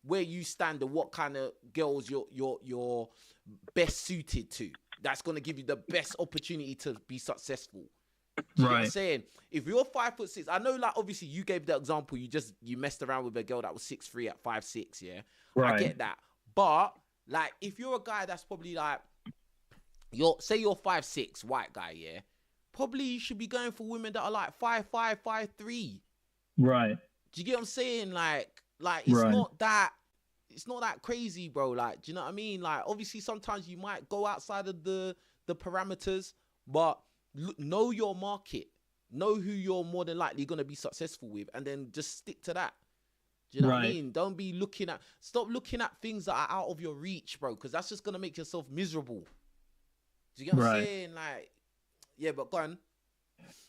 where you stand and what kind of girls you're best suited to. That's going to give you the best opportunity to be successful. You know what I'm saying? If you're 5'6", I know, like, obviously you gave the example, you messed around with a girl that was 6'3" at 5'6", yeah? I get that. But, like, if you're a guy that's probably like, say you're 5'6", white guy, yeah? Probably you should be going for women that are like 5'5", 5'3". Right. Do you get what I'm saying? Like it's not that crazy, bro. Like, do you know what I mean? Like, obviously sometimes you might go outside of the parameters, but know your market. Know who you're more than likely going to be successful with, and then just stick to that. Do you know what I mean? Stop looking at things that are out of your reach, bro, because that's just going to make yourself miserable. Do you get what I'm saying? Like, but go on.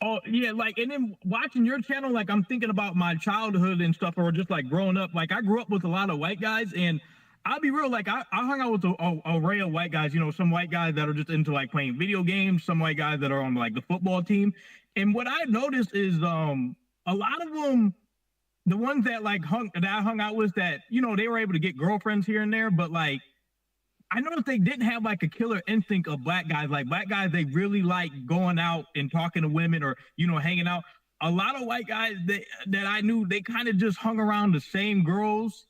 Oh yeah, like, and then watching your channel, like I'm thinking about my childhood and stuff, or just like growing up. Like I grew up with a lot of white guys, and I'll be real, like I hung out with a array of white guys. You know, some white guys that are just into like playing video games, some white guys that are on like the football team. And what I noticed is a lot of them, the ones that I hung out with, that, you know, they were able to get girlfriends here and there, but like I noticed they didn't have like a killer instinct of black guys. Like black guys, they really like going out and talking to women, or, you know, hanging out. A lot of white guys that I knew, they kind of just hung around the same girls,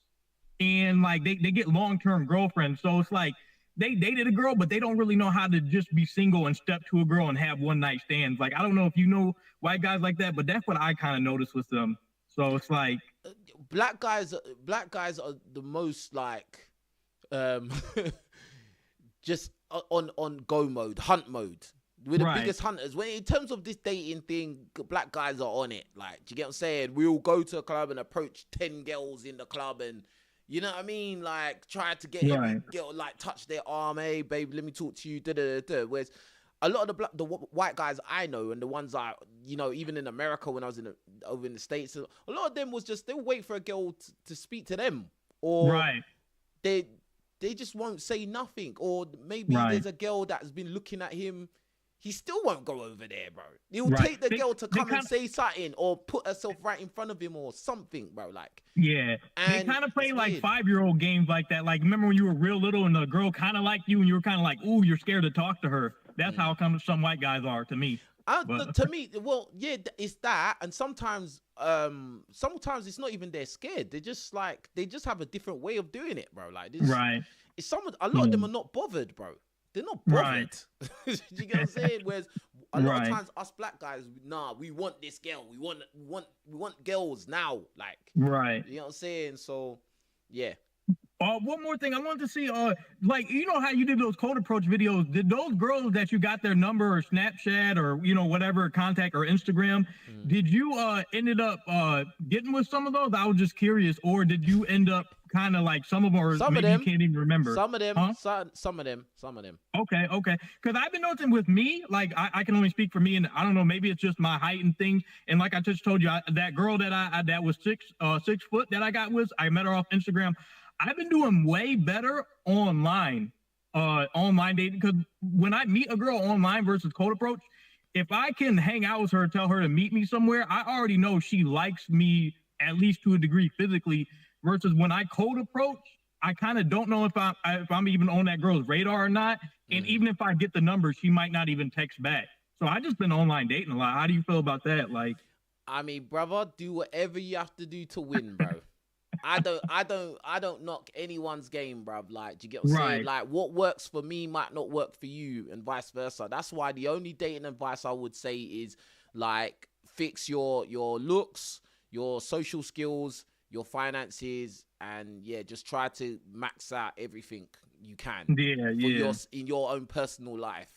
and like they get long-term girlfriends. So it's like they dated a girl, but they don't really know how to just be single and step to a girl and have one night stands. Like, I don't know if you know white guys like that, but that's what I kind of noticed with them. So it's like black guys are the most like just on go mode, hunt mode. We're the biggest hunters. When in terms of this dating thing, black guys are on it. Like, do you get what I'm saying? We'll go to a club and approach 10 girls in the club, and you know what I mean? Like, try to get every girl, like, touch their arm. Hey, babe, let me talk to you. Whereas a lot of the white guys I know, and the ones you know, even in America when I was over in the States, a lot of them was just, they would wait for a girl to speak to them, or they just won't say nothing, or maybe there's a girl that's been looking at him. He still won't go over there, bro. He'll take the girl to come and say something, or put herself right in front of him or something, bro. Like, yeah, they kind of play like 5-year-old games like that. Like, remember when you were real little and the girl kind of liked you, and you were kind of like, ooh, you're scared to talk to her. That's how come some white guys are to me. To me, well, yeah, it's that, and sometimes it's not even they're scared. They just have a different way of doing it, bro. Like, it's a lot of them are not bothered, bro. They're not bothered. You get what I'm saying? Whereas a lot of times us black guys, we want this girl. We want girls now. Like, you know what I'm saying? So, yeah. One more thing I wanted to see, like, you know how you did those cold approach videos? Did those girls that you got their number or Snapchat or, you know, whatever contact or Instagram, did you ended up getting with some of those? I was just curious. Or did you end up kind of like some of them, or maybe you can't even remember? Some of them, huh? some of them. Okay. Because I've been noticing with me, like, I can only speak for me, and I don't know, maybe it's just my height and things. And like I just told you, that girl that was 6 foot that I got with, I met her off Instagram. I've been doing way better online dating, because when I meet a girl online versus cold approach, if I can hang out with her, tell her to meet me somewhere, I already know she likes me at least to a degree physically. Versus when I cold approach, I kind of don't know if I'm even on that girl's radar or not. And even if I get the number, she might not even text back. So I just been online dating a lot. How do you feel about that? Like, I mean, brother, do whatever you have to do to win, bro. I don't knock anyone's game, bruv. Like, do you get what I'm saying? Like, what works for me might not work for you, and vice versa. That's why the only dating advice I would say is, like, fix your looks, your social skills, your finances, and just try to max out everything you can. In your own personal life,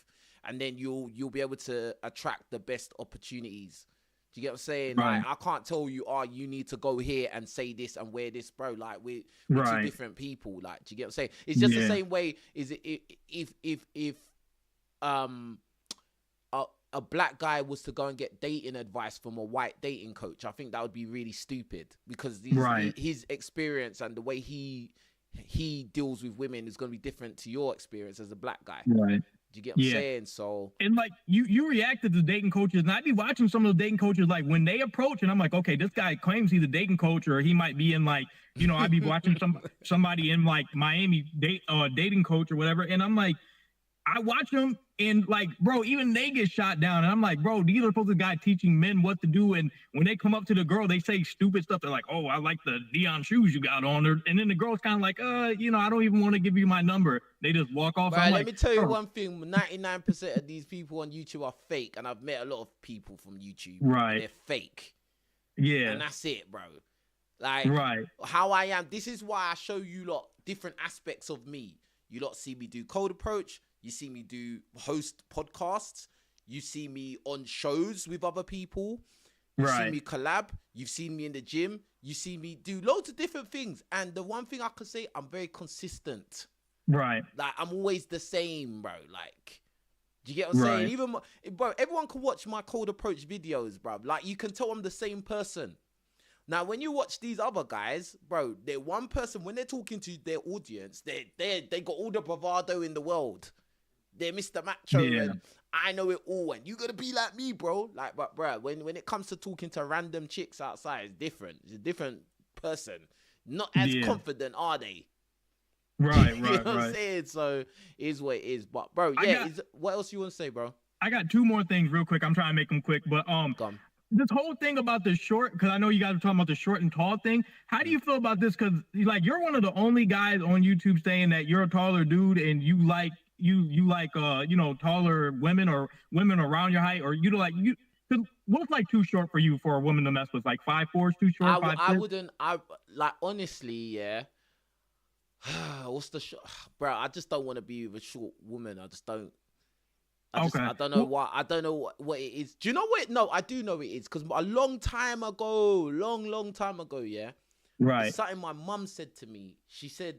and then you'll be able to attract the best opportunities. Do you get what I'm saying? Like, I can't tell you, you need to go here and say this and wear this, bro. Like, we're two different people. Like, do you get what I'm saying? It's just the same way. Is it if a black guy was to go and get dating advice from a white dating coach, I think that would be really stupid, because his experience and the way he deals with women is going to be different to your experience as a black guy. Do you get what I'm saying? So, and like you reacted to dating coaches, and I'd be watching some of the dating coaches, like when they approach, and I'm like, okay, this guy claims he's a dating coach, or he might be in, like, you know, I'd be watching somebody in like Miami dating coach or whatever, and I'm like, I watch them, and like, bro, even they get shot down, and I'm like, bro, these are supposed to be guys teaching men what to do, and when they come up to the girl, they say stupid stuff. They're like, oh, I like the Dion shoes you got on, and then the girl's kind of like, you know, I don't even want to give you my number. They just walk off. Right, let me tell you one thing: 99% of these people on YouTube are fake, and I've met a lot of people from YouTube. They're fake. Yeah, and that's it, bro. Like, how I am. This is why I show you lot different aspects of me. You lot see me do cold approach. You see me do host podcasts. You see me on shows with other people. You see me collab. You've seen me in the gym. You see me do loads of different things. And the one thing I can say, I'm very consistent. Like, I'm always the same, bro. Like, Do you get what I'm saying? Right. Even bro, everyone can watch my cold approach videos, bro. Like you can tell I'm the same person. Now, when you watch these other guys, bro, they're one person. When they're talking to their audience, they got all the bravado in the world. They're Mr. Macho, Yeah. and I know it all. And you gotta be like me, bro. Like, but bro, when it comes to talking to random chicks outside, it's different. It's a different person. Not as Yeah. confident, are they? Right, You know right, what I'm right. saying? So it is what it is. But bro, yeah. What else you want to say, bro? I got two more things real quick. I'm trying to make them quick, but Gone. this whole thing about the short, because I know you guys are talking about the short and tall thing. How do you feel about this? Because like you're one of the only guys on YouTube saying that you're a taller dude and you like taller women or women around your height, or you like you. What's like too short for you for a woman to mess with? Like 5'4" is too short. I wouldn't. I like honestly, yeah. What's the short, bro? I just don't want to be with a short woman. I just don't. I don't know why. I don't know what it is. Do you know what? No, I do know it is because a long time ago, long time ago, yeah. Right. It's something my mum said to me. She said,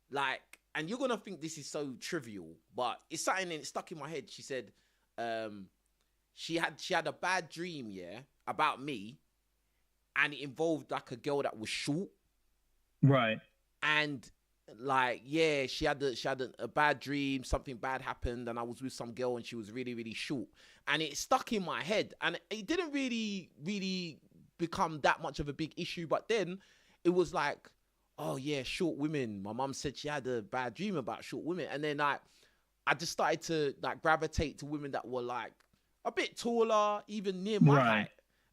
like, and you're gonna think this is so trivial, but it's something that stuck in my head. She said, she had a bad dream, yeah, about me, and it involved like a girl that was short. Right. And like, yeah, she had a bad dream, something bad happened, and I was with some girl and she was really, really short. And it stuck in my head. And it didn't really become that much of a big issue. But then it was like, oh yeah, short women. My mum said she had a bad dream about short women. And then like I just started to like gravitate to women that were like a bit taller, even near my height.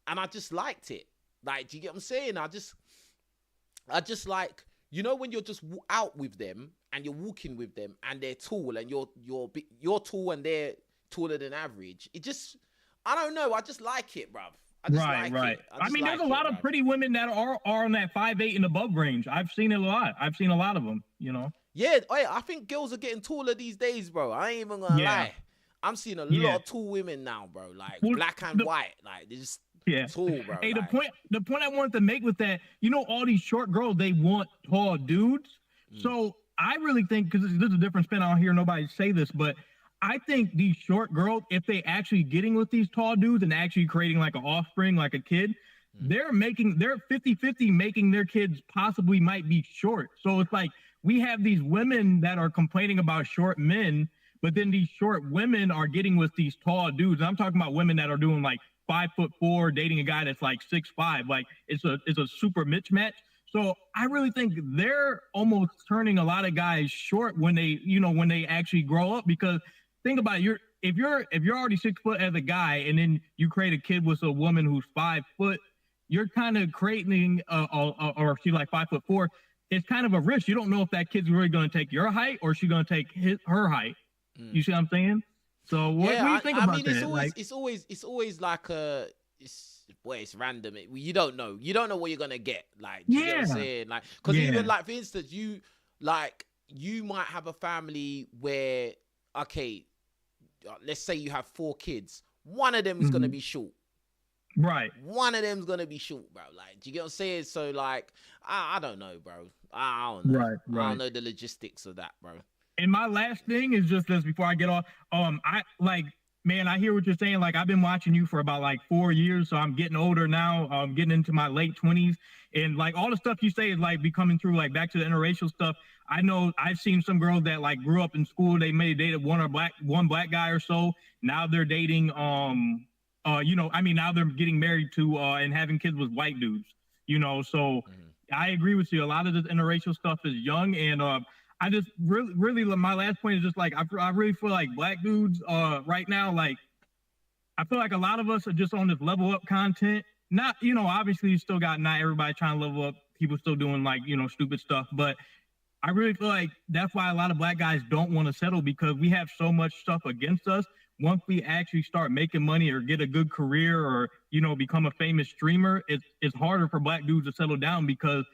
And I just liked it. Like, do you get what I'm saying? I just like, you know, when you're just out with them and you're walking with them and they're tall and you're tall and they're taller than average. It just, I don't know. I just like it, bruv. I just like it. I mean, there's a lot of pretty women that are on that 5'8" and above range. I've seen it a lot. I've seen a lot of them, you know? Yeah. I think girls are getting taller these days, bro. I ain't even gonna lie. I'm seeing a lot of tall women now, bro. Like black and white. Like they're just tall, bro. Hey, like, the point I wanted to make with that, you know, all these short girls, they want tall dudes. So I really think, because this is a different spin, I don't hear nobody say this, but I think these short girls, if they actually getting with these tall dudes and actually creating like an offspring, like a kid, they're 50-50 making their kids possibly might be short. So it's like we have these women that are complaining about short men, but then these short women are getting with these tall dudes. And I'm talking about women that are doing like 5'4", dating a guy that's like 6'5". Like it's a super mismatch. So I really think they're almost turning a lot of guys short when they actually grow up. Because think about it, if you're already 6 foot as a guy and then you create a kid with a woman who's 5 foot, you're kind of creating or if she's like 5'4", it's kind of a risk. You don't know if that kid's really going to take your height or she's going to take her height. You see what I'm saying? So what do you think about that? It's always like it's random. You don't know what you're gonna get. Like, you get what I'm saying? Like, because even like for instance, you might have a family where, okay, let's say you have 4 kids. One of them is gonna be short. Right. One of them's gonna be short, bro. Like, do you get what I'm saying? So like, I don't know, bro. I don't know. Right. I don't know the logistics of that, bro. And my last thing is just this before I get off. I hear what you're saying. Like, I've been watching you for about like 4 years, so I'm getting older now. I'm getting into my late 20s, and like all the stuff you say is like be coming through. Like back to the interracial stuff. I know I've seen some girls that like grew up in school. They may have dated one black guy or so. Now they're dating. Now they're getting married to and having kids with white dudes. You know, so I agree with you. A lot of this interracial stuff is young, and I just really my last point is just like I really feel like black dudes right now, like I feel like a lot of us are just on this level up content. Not, obviously you still got not everybody trying to level up, people still doing like, stupid stuff, but I really feel like that's why a lot of black guys don't want to settle, because we have so much stuff against us. Once we actually start making money or get a good career or, become a famous streamer, it's harder for black dudes to settle down because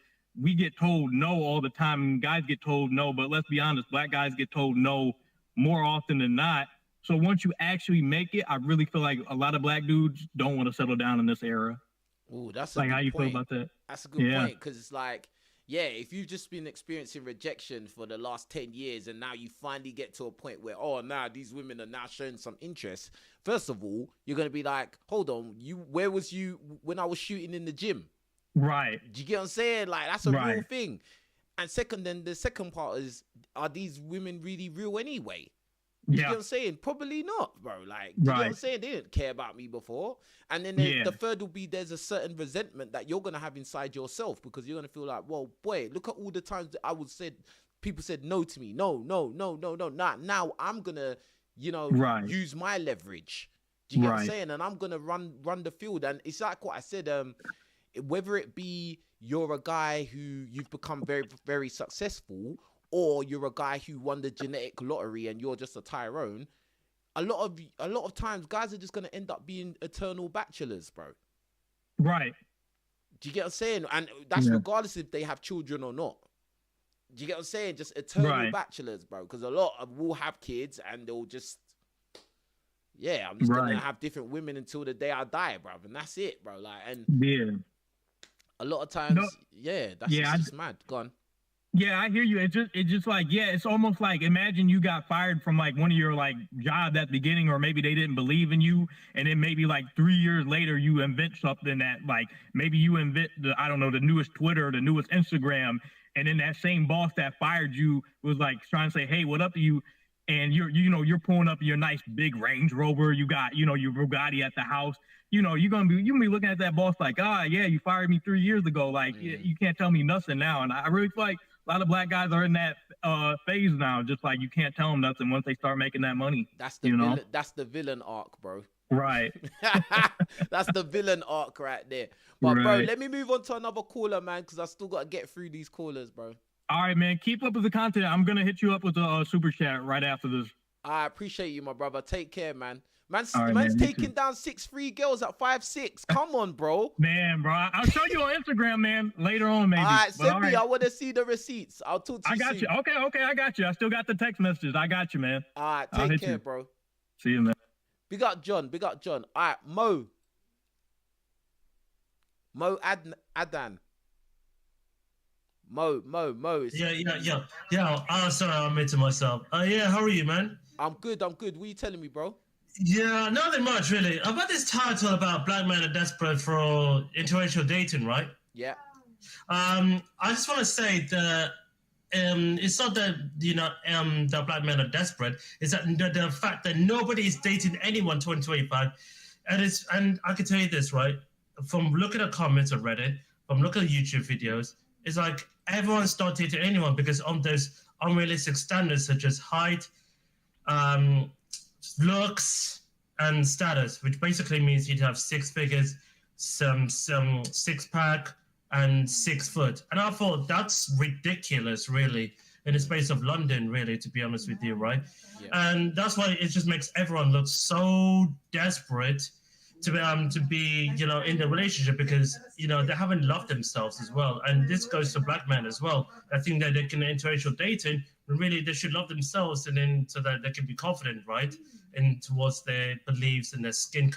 we get told no all the time and guys get told no. But let's be honest, black guys get told no more often than not. So once you actually make it, I really feel like a lot of black dudes don't want to settle down in this era. Ooh, that's like a good how you point. feel about that? That's a good point, because it's like yeah, if you've just been experiencing rejection for the last 10 years and now you finally get to a point where, oh, now these women are now showing some interest, first of all, you're going to be like, hold on, where was you when I was shooting in the gym? Right. Do you get what I'm saying? Like, that's a real thing. And second, then the second part is, are these women really real anyway? You get what I'm saying? Probably not, bro. Like, you get what I'm saying? They didn't care about me before. And then the third will be, there's a certain resentment that you're going to have inside yourself, because you're going to feel like, well, boy, look at all the times that people said no to me. No. Now I'm going to, use my leverage. Do you get what I'm saying? And I'm going to run the field. And it's like what I said, whether it be you're a guy who you've become very, very successful, or you're a guy who won the genetic lottery and you're just a Tyrone, a lot of times guys are just going to end up being eternal bachelors, bro. Right. Do you get what I'm saying? And that's regardless if they have children or not. Do you get what I'm saying? Just eternal bachelors, bro. Because a lot will have kids and they'll just, I'm just going to have different women until the day I die, bro. And that's it, bro. Like, and a lot of times, that's just mad. Go on. Yeah, I hear you. It's just like, it's almost like, imagine you got fired from like one of your like jobs at the beginning, or maybe they didn't believe in you, and then maybe like 3 years later you invent something that, like, maybe you invent the newest Twitter, the newest Instagram, and then that same boss that fired you was like trying to say, hey, what up to you? And you're pulling up your nice big Range Rover, you got your Bugatti at the house. You're gonna be looking at that boss like, you fired me 3 years ago, like you can't tell me nothing now. And I really feel like a lot of black guys are in that phase now, just like you can't tell them nothing once they start making that money. That's the that's the villain arc, bro. Right. That's the villain arc right there. But bro, let me move on to another caller, man, because I still got to get through these callers, bro. All right, man. Keep up with the content. I'm gonna hit you up with a super chat right after this. I appreciate you, my brother. Take care, man. Man's man, taking down 6'3" girls at 5'6". Come on, bro. Man, bro. I'll show you on Instagram, man, later on, maybe. All right, send me. I want to see the receipts. I'll talk to you I got soon. you. Okay, I got you. I still got the text messages. I got you, man. All right, take care, bro. See you, man. Big up, John. All right, Mo Adan. Mo. Yeah. Sorry, I admitted myself. Yeah, how are you, man? I'm good. What are you telling me, bro? Yeah, nothing much, really. I've got this title about black men are desperate for interracial dating, right? Yeah. I just want to say that it's not that, that black men are desperate. It's that the fact that nobody is dating anyone 2025. And I can tell you this, right? From looking at comments on Reddit, from looking at YouTube videos, it's like everyone's not dating anyone because of those unrealistic standards such as height, looks, and status, which basically means you'd have 6 figures, some 6-pack, and 6 foot. And I thought that's ridiculous, really, in the space of London, really, to be honest with you, right? Yeah. And that's why it just makes everyone look so desperate to be in the relationship, because they haven't loved themselves as well. And this goes to black men as well. I think that they can interracial dating, but really they should love themselves, and then so that they can be confident, right, and towards their beliefs and their skin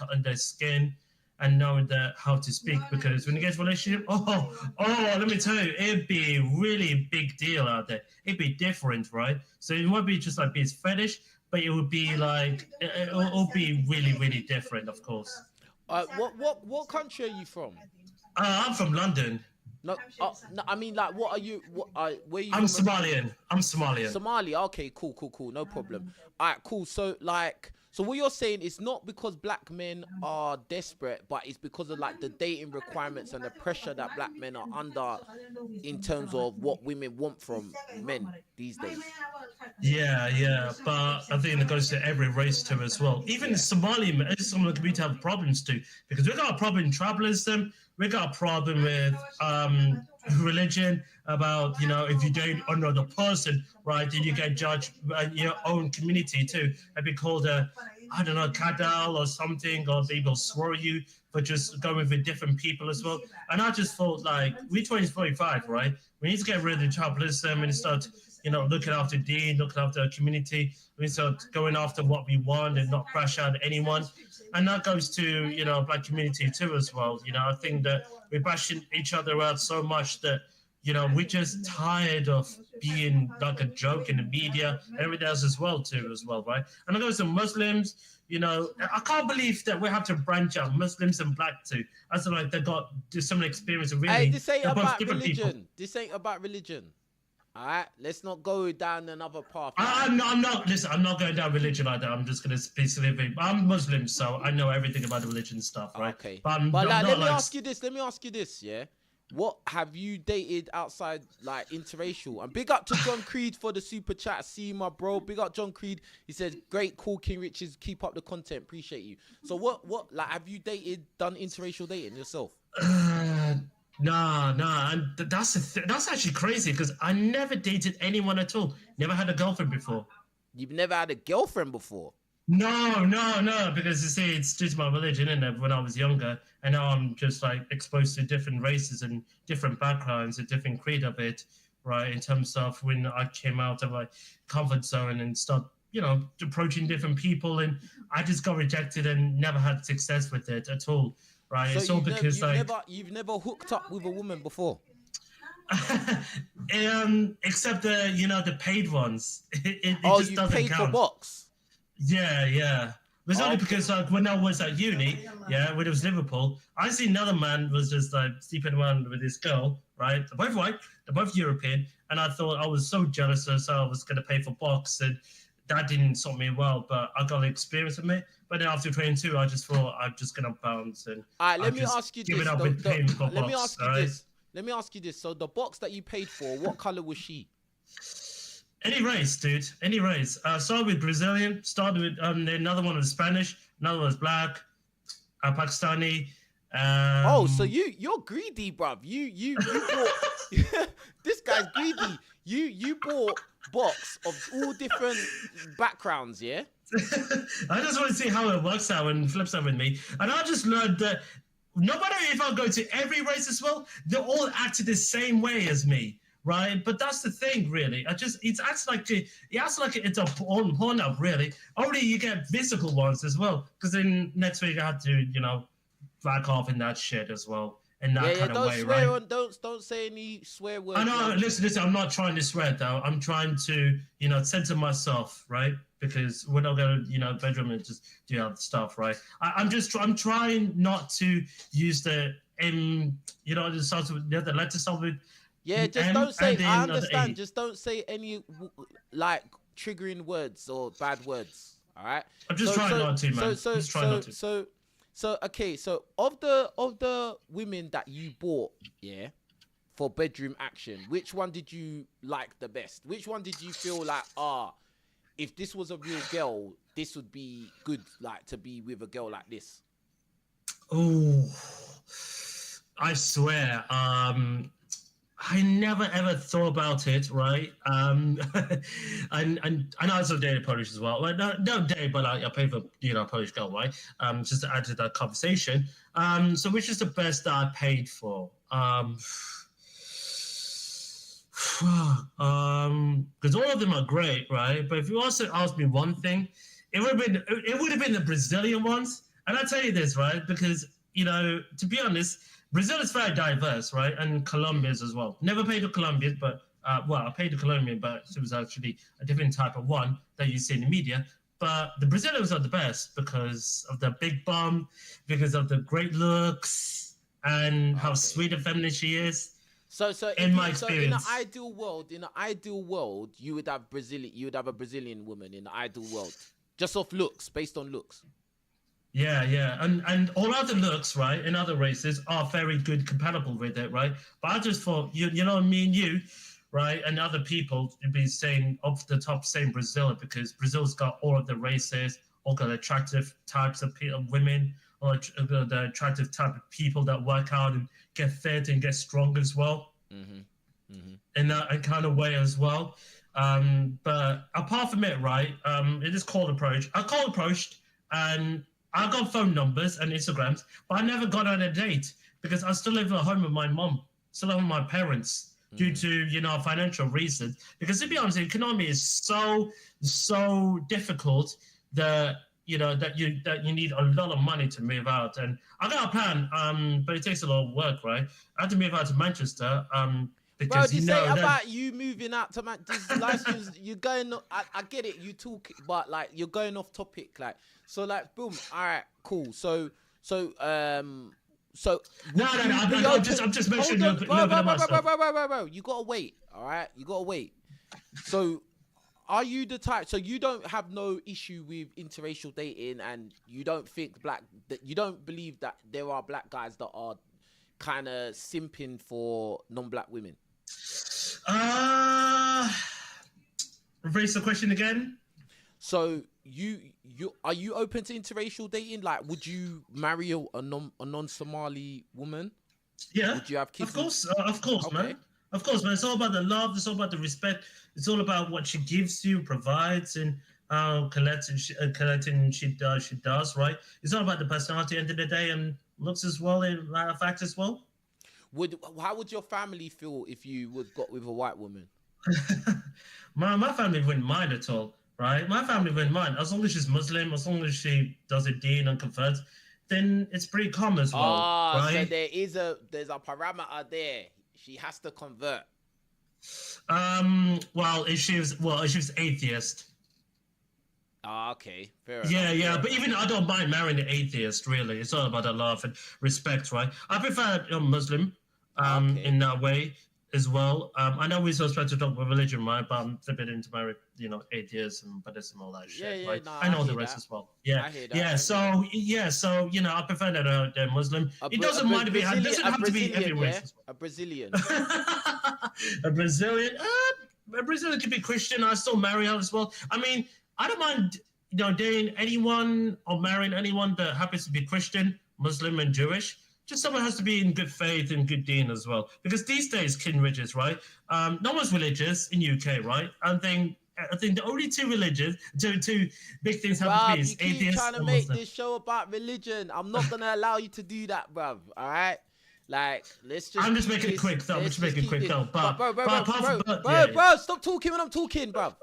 and knowing how to speak. Because when you get to a relationship, let me tell you, it'd be a really big deal out there. It'd be different, right? So it won't be just like be his fetish, but it would be like it'll be really, really different, of course. What country are you from? I'm from London. No, I mean, like, what are you? Where you? I'm Somalian. Somalia. Okay, cool. No problem. All right, cool. So what you're saying is not because black men are desperate, but it's because of like the dating requirements and the pressure that black men are under in terms of what women want from men these days. Yeah, but I think it goes to every race too as well. Even the Somali men, some of the community have problems too, because we got a problem in tribalism. We got a problem with religion, about, if you don't honor the person, right, then you get judged by your own community too, and be called Kadal or something, or people swear you for just going with different people as well. And I just thought, like, we're 2045, right? We need to get rid of tribalism and start, looking after Dean, looking after the community. We start going after what we want and not crash out anyone. And that goes to, black community too as well. I think that we're bashing each other out so much that, you know, we're just tired of being like a joke in the media, everything else as well, right? And I go to Muslims, you know, I can't believe that we have to branch out Muslims and black too. I feel like they got similar experience. Really, Hey, this ain't they're both about different religion. people. This ain't about religion. All right, let's not go down another path. I'm not. Listen, I'm not going down religion like that. I'm just going to specifically. I'm Muslim, so I know everything about the religion stuff, right? Okay. But let me ask you this. Let me ask you this. Yeah. What have you dated outside like interracial? And big up to John Creed for the super chat. See you, my bro. Big up John Creed. He says, "Great, cool, King Richards. Keep up the content. Appreciate you." So what like have you done interracial dating yourself? Nah, and that's actually crazy because I never dated anyone at all. Never had a girlfriend before. You've never had a girlfriend before? No, because you see, it's just my religion, isn't it? When I was younger, and now I'm just like exposed to different races and different backgrounds, a different creed of it, right? In terms of when I came out of my comfort zone and start, you know, approaching different people, and I just got rejected and never had success with it at all, right? So it's all because you've never hooked up with a woman before. Except the paid ones. It just you doesn't paid count. for box? Yeah. It's only because like when I was at uni, when it was Liverpool, I see another man was just like sleeping around with this girl, right? They're both white, they're both European, and I thought I was so jealous, so I was gonna pay for box, and that didn't sort me well, but I got the experience of it. But then after 22, I just thought I'm just gonna bounce and let me ask you this. Let me ask you this. So the box that you paid for, what color was she? Any race, dude. Any race. Started with Brazilian. Started with another one was Spanish. Another one was black. Pakistani. So you're greedy, bruv. You bought. This guy's greedy. You bought box of all different backgrounds, yeah. I just want to see how it works out and flips out with me. And I just learned that no matter if I go to every race as well, they're all acted the same way as me. Right, but that's the thing, really. It acts like it's a porn up, really. Only you get physical ones as well, because then next week I had to, back off in that shit as well, in that kind of way, right? Don't say any swear words. I know. Listen. I'm not trying to swear though. I'm trying to, censor myself, right? Because when I go to, bedroom and just do other stuff, right? I'm trying not to use the the letter start with. Yeah, just don't say. I understand. Just don't say any like triggering words or bad words. All right. I'm just trying not to, man. Just trying not to. So okay. So of the women that you bought, for bedroom action, which one did you like the best? Which one did you feel like, if this was a real girl, this would be good, like to be with a girl like this? Oh, I swear. I never ever thought about it, right? And I also dated Polish as well. Well, no date, but I paid for Polish girl, right? Just to add to that conversation. So which is the best that I paid for? Because all of them are great, right? But if you also ask me one thing, it would have been the Brazilian ones. And I tell you this, right? Because to be honest, Brazil is very diverse, right? And Colombia's as well. Never paid to Colombian, but I paid to Colombian, but it was actually a different type of one that you see in the media. But the Brazilians are the best because of the big bum, because of the great looks, and how sweet and feminine she is. So in my experience, in an ideal world, you would have a Brazilian woman in the ideal world, just off looks, based on looks. Yeah, and all other looks, right, in other races are very good, compatible with it, right? But I just thought, me and you, right, and other people would be saying off the top, saying Brazil, because Brazil's got all of the races, all got attractive types of women, or the attractive type of people that work out and get fit and get strong as well, in that kind of way as well. But apart from it, right, it is called approach. I called approached, and I got phone numbers and Instagrams, but I never got on a date because I still live at home with my mom, still live with my parents due to, financial reasons. Because to be honest, the economy is so difficult that, that you need a lot of money to move out. And I got a plan, but it takes a lot of work, right? I had to move out to Manchester. because this you know ain't that. about you moving out to man. This life's you're going. I get it. You talk, but like you're going off topic. Like so, like boom. All right, cool. So. So No, I'm just mentioning a little bit of my stuff. bro. You gotta wait. All right, you gotta wait. So, are you the type? So you don't have no issue with interracial dating, and you don't think that you don't believe that there are black guys that are kind of simping for non-black women? Rephrase the question again. So you are you open to interracial dating? Like, would you marry a non-Somali woman? Yeah, would you have kids? Of course, okay. man. Of course, man. It's all about the love. It's all about the respect. It's all about what she gives you, provides, and collecting she does, right? It's all about the personality at the end of the day, and looks as well, in fact as well. How would your family feel if you got with a white woman? my family wouldn't mind at all. Right, my family wouldn't mind as long as she's Muslim, as long as she does a deen and converts, then it's pretty calm as well. Right? So there's a parameter there. She has to convert. Well, if she was atheist. Okay, fair enough. But even I don't mind marrying an atheist. Really, it's all about the love and respect, right? I prefer a Muslim, in that way as well. I know we're so supposed to talk about religion, right? But I'm a bit into my, atheism and Buddhism and all that shit, right? I know the rest as well. Yeah, So I prefer that they're Muslim. It doesn't mind to be. It doesn't have to be every race. As well. A Brazilian. A Brazilian. A Brazilian could be Christian. I still marry her as well. I mean, I don't mind, dating anyone or marrying anyone that happens to be Christian, Muslim, and Jewish. Just someone has to be in good faith and good deen as well. Because these days, kin religious, right? No one's religious in UK, right? I think the only two big things happen to me is atheists and Muslims. You keep trying to make this show about religion. I'm not gonna allow you to do that, bruv. All right? Like, let's just. I'm just making it quick, though. Bro, stop talking when I'm talking, bruv.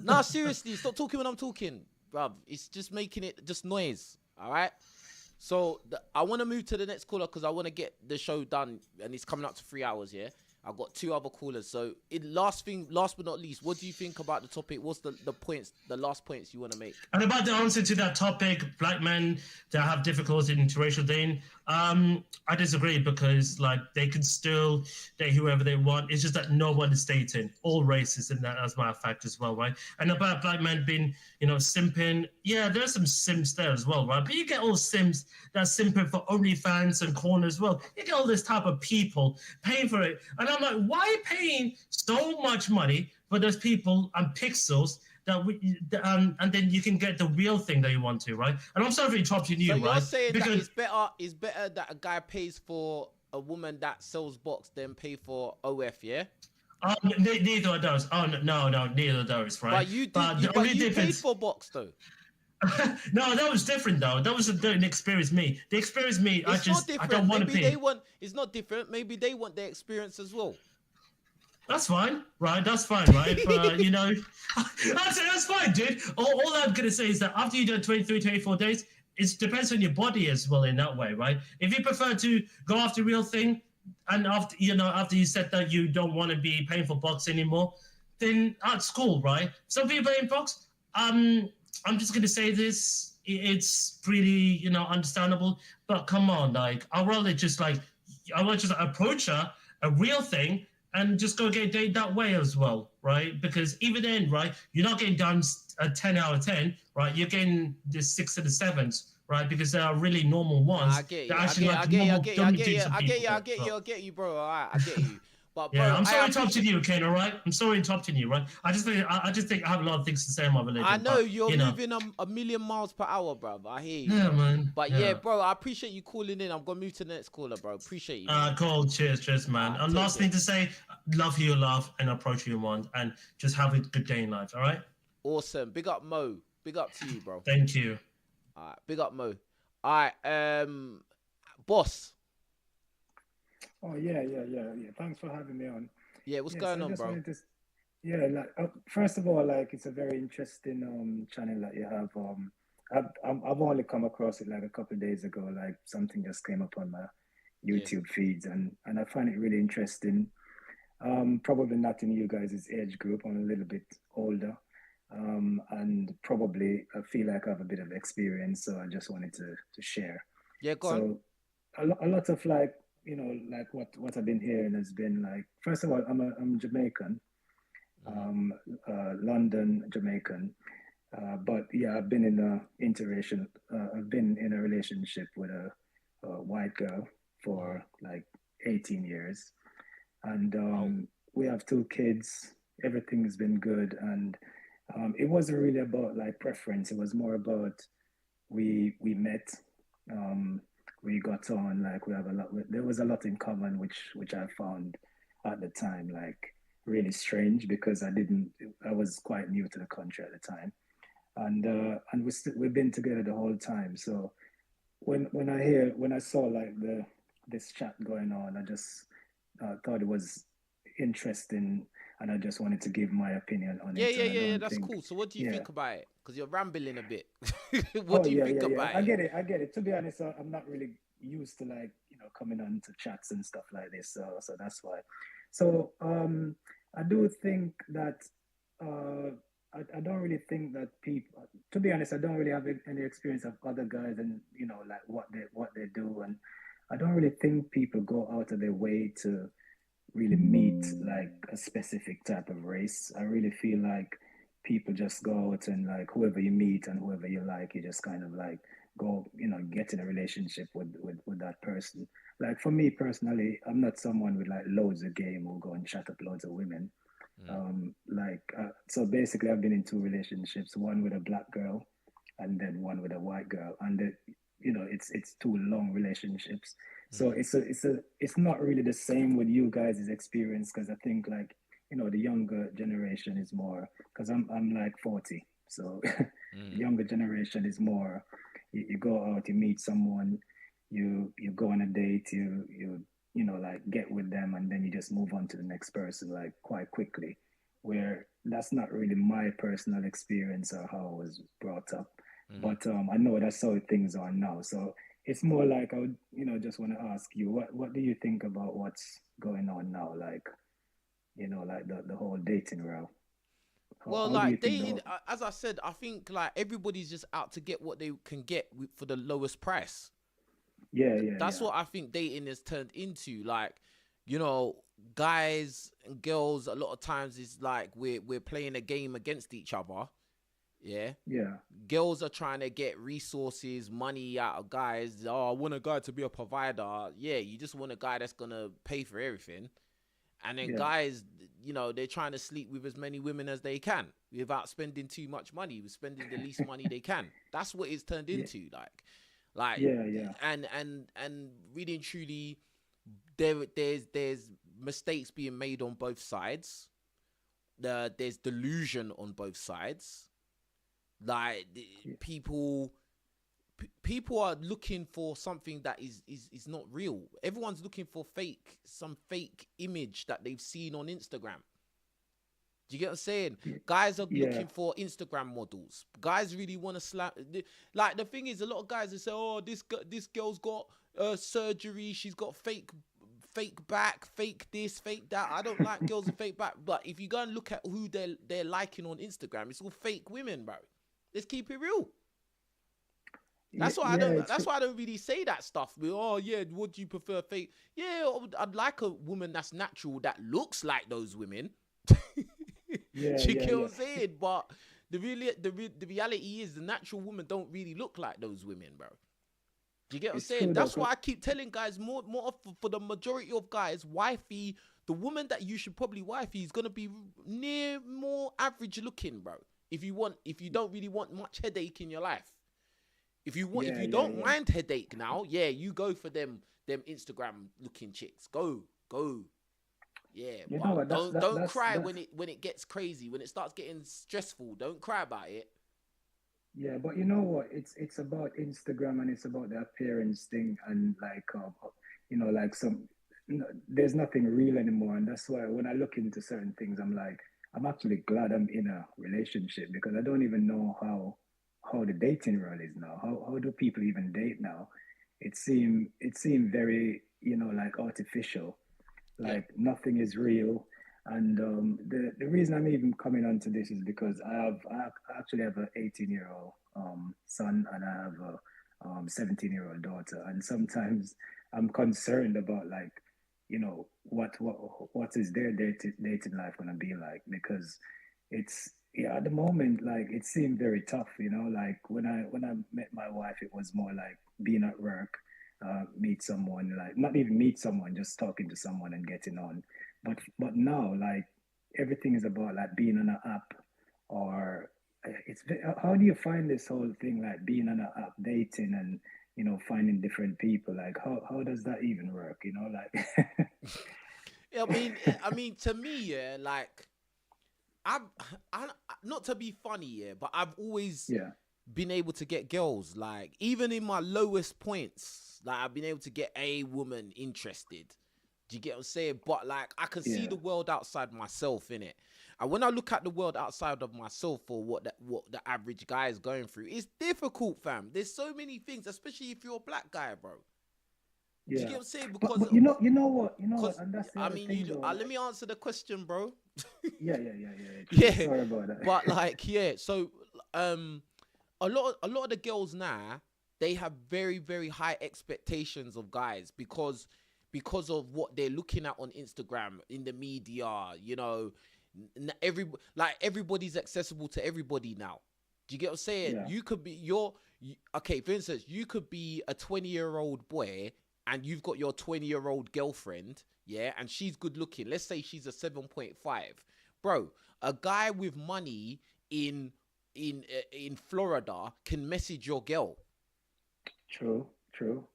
Nah, seriously, stop talking when I'm talking, bruv. It's just making it just noise. All right? So I want to move to the next caller because I want to get the show done, and it's coming up to 3 hours. Yeah, I've got 2 other callers. So last but not least, what do you think about the topic? What's the points, the last points you want to make? And about the answer to that topic, black men that have difficulty in interracial dating, I disagree because they can still date whoever they want. It's just that no one is dating, all races, and that as a matter of fact as well, right? And about black men being, simping, yeah, there's some sims there as well, right? But you get all sims that's simping for OnlyFans and corn as well. You get all this type of people paying for it, and I'm like, why are you paying so much money for those people and pixels? And then you can get the real thing that you want to, right? And I'm sorry for interrupting you, right? So you're saying because that it's better that a guy pays for a woman that sells box than pay for OF, yeah? Neither of those. Oh no, neither of those, right? But you paid for box though. No, that was different though. That was the experience me. The experience me. I don't want to pay. It's not different. Maybe they want their experience as well. That's fine, right? That's fine, right? But, that's fine, dude. All I'm going to say is that after you do 23, 24 days, it depends on your body as well in that way, right? If you prefer to go after real thing, and after you said that you don't want to be paying for box anymore, then that's cool, right? Some people paying box, I'm just going to say this, it's pretty, understandable, but come on, I'd rather just approach her, a real thing, and just go get a date that way as well, right? Because even then, right, you're not getting done a 10 out of 10, right? You're getting the 6 and the 7s, right? Because they are really normal ones. I get you. I get you, bro. All right, I get you. But bro, I'm sorry interrupting you, Kane. All right, I'm sorry interrupting you, right? I just think I have a lot of things to say on my religion. I know you're moving a million miles per hour, bro. I hear you. Yeah, man. But yeah, bro, I appreciate you calling in. I'm gonna move to the next caller, bro. Appreciate you. Cool. Cheers, man. And last thing to say, love who you love and approach who you want, and just have a good day in life. All right. Awesome. Big up, Mo. Big up to you, bro. Thank you. All right. Big up, Mo. All right. Boss. Oh yeah. Thanks for having me on. Yeah, what's going on, bro? First of all, it's a very interesting channel that you have. I've only come across it a couple of days ago. Something just came up on my YouTube feeds, and I find it really interesting. Probably not in you guys' age group. I'm a little bit older, and probably I feel like I have a bit of experience, so I just wanted to share. Yeah, go on. So a lot of like, you know, like what I've been hearing has been like, first of all, I'm Jamaican, London Jamaican, but yeah, I've been in I've been in a relationship with a white girl for like 18 years, and we have 2 kids. Everything's been good, and it wasn't really about like preference. It was more about we met, um, we got on, like we have a lot. There was a lot in common, which I found at the time like really strange because I was quite new to the country at the time, and we've been together the whole time. So when I saw like this chat going on, I just thought it was interesting, and I just wanted to give my opinion on Yeah, it. yeah, And I yeah, don't that's think, cool. So what do you yeah. think about it? Because you're rambling a bit. What Oh do you yeah, think yeah, yeah. about I it? get it. I get it. To be honest, I'm not really used to like, you know, coming on to chats and stuff like this. So that's why. So I do think that I don't really think that people. To be honest, I don't really have any experience of other guys and, you know, like what they do, and I don't really think people go out of their way to really meet like a specific type of race. I really feel like people just go out and like whoever you meet and whoever you like, you just kind of like go, you know, get in a relationship with that person. Like for me personally, I'm not someone with like loads of game who go and chat up loads of women. So basically, I've been in 2 relationships, one with a black girl and then one with a white girl, and you know, it's 2 long relationships. So it's not really the same with you guys' experience, because I think like, you know, the younger generation is more, because I'm like 40, so the younger generation is more. You go out, you meet someone, you go on a date, you know, like get with them, and then you just move on to the next person like quite quickly. Where that's not really my personal experience or how I was brought up, but I know that's how things are now. So it's more like I would, you know, just want to ask you, what do you think about what's going on now? Like, you know, like the whole dating route. Well, How do you like think dating, as I said, I think like everybody's just out to get what they can get for the lowest price. Yeah, That's what I think dating has turned into. Like, you know, guys and girls, a lot of times is like we're playing a game against each other. Yeah. Yeah. Girls are trying to get resources, money out of guys. Oh, I want a guy to be a provider. Yeah, you just want a guy that's gonna pay for everything. And then guys, you know, they're trying to sleep with as many women as they can without spending too much money, with spending the least money they can. That's what it's turned into. Like, and really and truly, there's mistakes being made on both sides. There's delusion on both sides. Like people are looking for something that is not real. Everyone's looking for some fake image that they've seen on Instagram. Do you get what I'm saying? Guys are looking for Instagram models. Guys really want to slap. Like the thing is, a lot of guys they say, "Oh, this girl's got surgery. She's got fake back, fake this, fake that." I don't like girls with fake back, but if you go and look at who they're liking on Instagram, it's all fake women, bro. Let's keep it real. That's why I don't really say that stuff. Oh yeah, would you prefer fake? Yeah, I'd like a woman that's natural, that looks like those women. You get what I'm saying? But the reality is the natural women don't really look like those women, bro. Do you get what I'm saying? That's why I keep telling guys more for the majority of guys, wifey, the woman that you should probably wifey is gonna be more average looking, bro. If you don't really want much headache in your life. If you don't mind headache now, you go for them Instagram looking chicks. Go. Yeah, but don't cry when it gets crazy, when it starts getting stressful. Don't cry about it. Yeah, but you know what? It's about Instagram, and it's about the appearance thing, and like you know, like there's nothing real anymore, and that's why when I look into certain things, I'm like, I'm actually glad I'm in a relationship, because I don't even know how the dating world is now. How do people even date now? It seemed very, like artificial. Like nothing is real. And the reason I'm even coming onto this is because I actually have an 18-year-old son, and I have a 17-year-old daughter. And sometimes I'm concerned about, like, what is their dating life gonna be like, because it's, yeah, at the moment, like, it seemed very tough, like when I met my wife, it was more like being at work, meet someone, like not even meet someone, just talking to someone and getting on. But now, like, everything is about like being on an app, or how do you find this whole thing, like being on an app, dating, and finding different people? Like, how does that even work? Like. Yeah, I mean, to me, yeah, like I not to be funny, yeah, but I've always Yeah. been able to get girls, like even in my lowest points, like I've been able to get a woman interested. Do you get what I'm saying? But like I can see Yeah. the world outside myself in it. And when I look at the world outside of myself for what the average guy is going through, it's difficult, fam. There's so many things, especially if you're a black guy, bro. Do you get Yeah. what I'm saying? But Because you know what, and that's the I other mean, thing though. let me answer the question, bro. Yeah. True. Yeah, Sorry about that. but like, yeah. So, a lot of the girls now, they have very very high expectations of guys because of what they're looking at on Instagram, in the media. Everybody's accessible to everybody now. Do you get what I'm saying? Yeah. You could be okay. For instance, you could be a 20-year-old boy and you've got your 20-year-old girlfriend, yeah, and she's good looking. Let's say she's a 7.5. Bro, a guy with money in Florida can message your girl. True.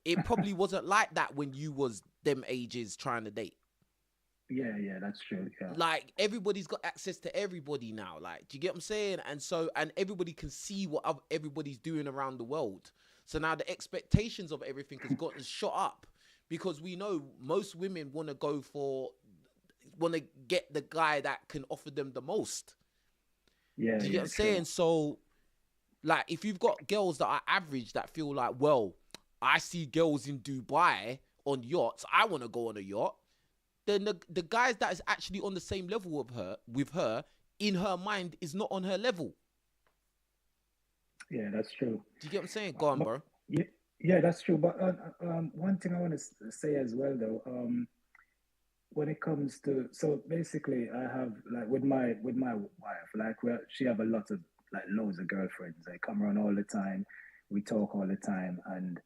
It probably wasn't like that when you was them ages trying to date. Yeah, that's true. Yeah. Like everybody's got access to everybody now. Like, do you get what I'm saying? And everybody can see what everybody's doing around the world. So now the expectations of everything has gotten shot up, because we know most women want to get the guy that can offer them the most. Yeah, Do you get what I'm true. saying? So, like, if you've got girls that are average that feel like, well, I see girls in Dubai on yachts, I want to go on a yacht. Then the guys that is actually on the same level with her, in her mind, is not on her level. Yeah, that's true. Do you get what I'm saying? Go on, But bro. yeah, that's true. But one thing I want to say as well, though, when it comes to, so basically, I have, like, with my wife, like, she have a lot of, like, loads of girlfriends. They come around all the time. We talk all the time, and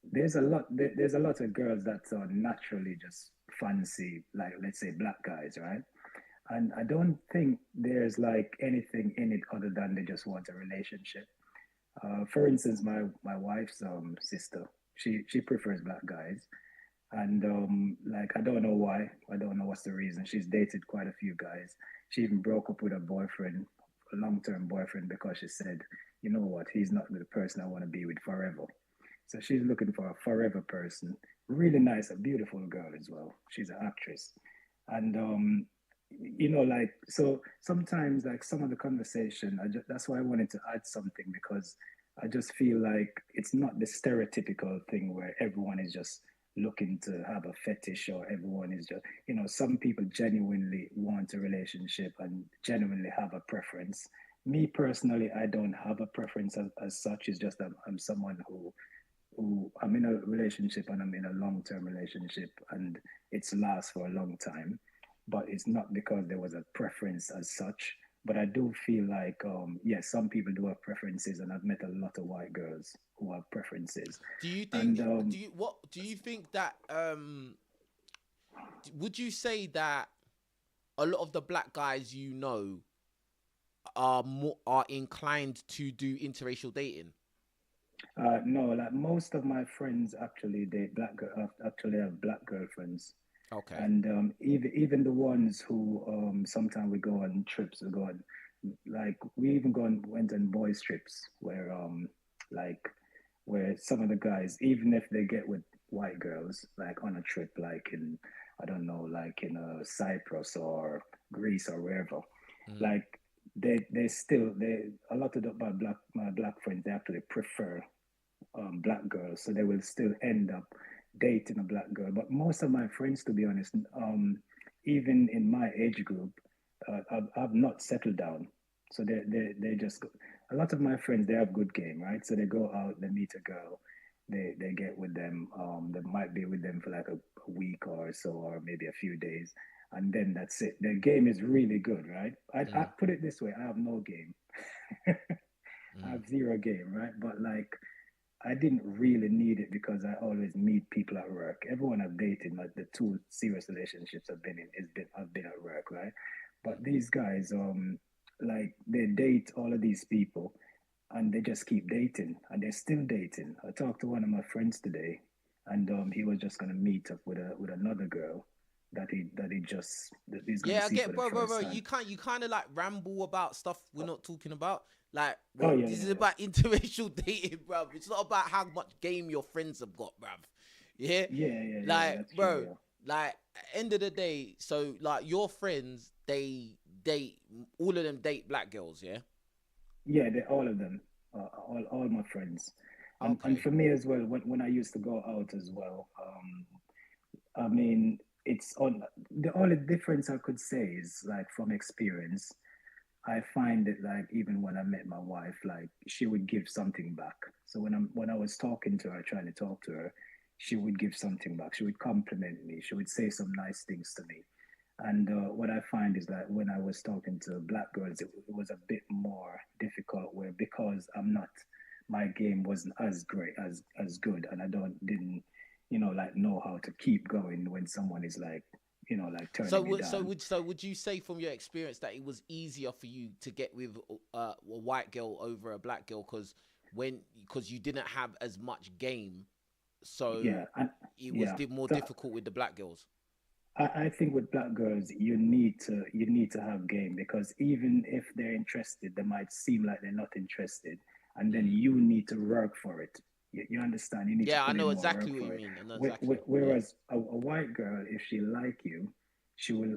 there's a lot of girls that naturally just fancy, like, let's say, black guys, right? And I don't think there's like anything in it other than they just want a relationship. For instance, my wife's sister, she prefers black guys, and like, I don't know why. I don't know what's the reason. She's dated quite a few guys. She even broke up with a boyfriend, a long-term boyfriend, because she said, you know what, he's not the person I want to be with forever. So she's looking for a forever person. Really nice, a beautiful girl as well. She's an actress. And like, so sometimes, like, some of the conversation, that's why I wanted to add something, because I just feel like it's not the stereotypical thing where everyone is just looking to have a fetish, or everyone is just, some people genuinely want a relationship and genuinely have a preference. Me personally, I don't have a preference as such. It's just that I'm someone who I'm in a relationship, and I'm in a long-term relationship, and it's lasts for a long time. But it's not because there was a preference as such. But I do feel like, yes, some people do have preferences, and I've met a lot of white girls who have preferences. Do you And think? Do you think that? Would you say that a lot of the black guys are inclined to do interracial dating? no, like, most of my friends actually date actually have black girlfriends. Okay. And even the ones who sometimes we go on trips, we go on, like, we even went on boys trips where like, where some of the guys, even if they get with white girls, like, on a trip, like in, I don't know, like in Cyprus or Greece or wherever, like, they still, a lot of my black friends, they actually prefer black girls, so they will still end up dating a black girl. But most of my friends, to be honest, even in my age group, I've not settled down. So they just go, a lot of my friends, they have good game, right? So they go out, they meet a girl, they get with them. They might be with them for like a week or so, or maybe a few days, and then that's it. Their game is really good, right? I put it this way: I have no game. I have zero game, right? But like, I didn't really need it because I always meet people at work. Everyone I've dated, like the two serious relationships I've been at work, right? But these guys, like they date all of these people, and they just keep dating, and they're still dating. I talked to one of my friends today, and he was just gonna meet up with another girl that he's gonna Yeah, I see for get, the bro, first time. You kind of like ramble about stuff we're not talking about. Like, Oh yeah, this is yeah. about interracial dating, bro. It's not about how much game your friends have got, bruv. Yeah, Yeah, like, that's bro, true. like, end of the day, so like your friends, they date, all of them date black girls, yeah. Yeah, all of them, all my friends, and Okay. for me as well. When I used to go out as well, I mean, it's on the only difference I could say is like from experience. I find it like even when I met my wife, like she would give something back. So when I was talking to her, trying to talk to her, she would give something back. She would compliment me. She would say some nice things to me. And what I find is that when I was talking to black girls, it was a bit more difficult. Where because my game wasn't as great as good, and I didn't, like know how to keep going when someone is like, like turning me down. Would you say from your experience that it was easier for you to get with a white girl over a black girl because you didn't have as much game, so Yeah, it was yeah. more So difficult with the black girls? I think with black girls, you need to have game, because even if they're interested, they might seem like they're not interested, and then you need to work for it. You understand? You need to Yeah, I put in know more exactly work what you for it. mean. I know exactly. Yeah. Whereas a white girl, if she like you, she will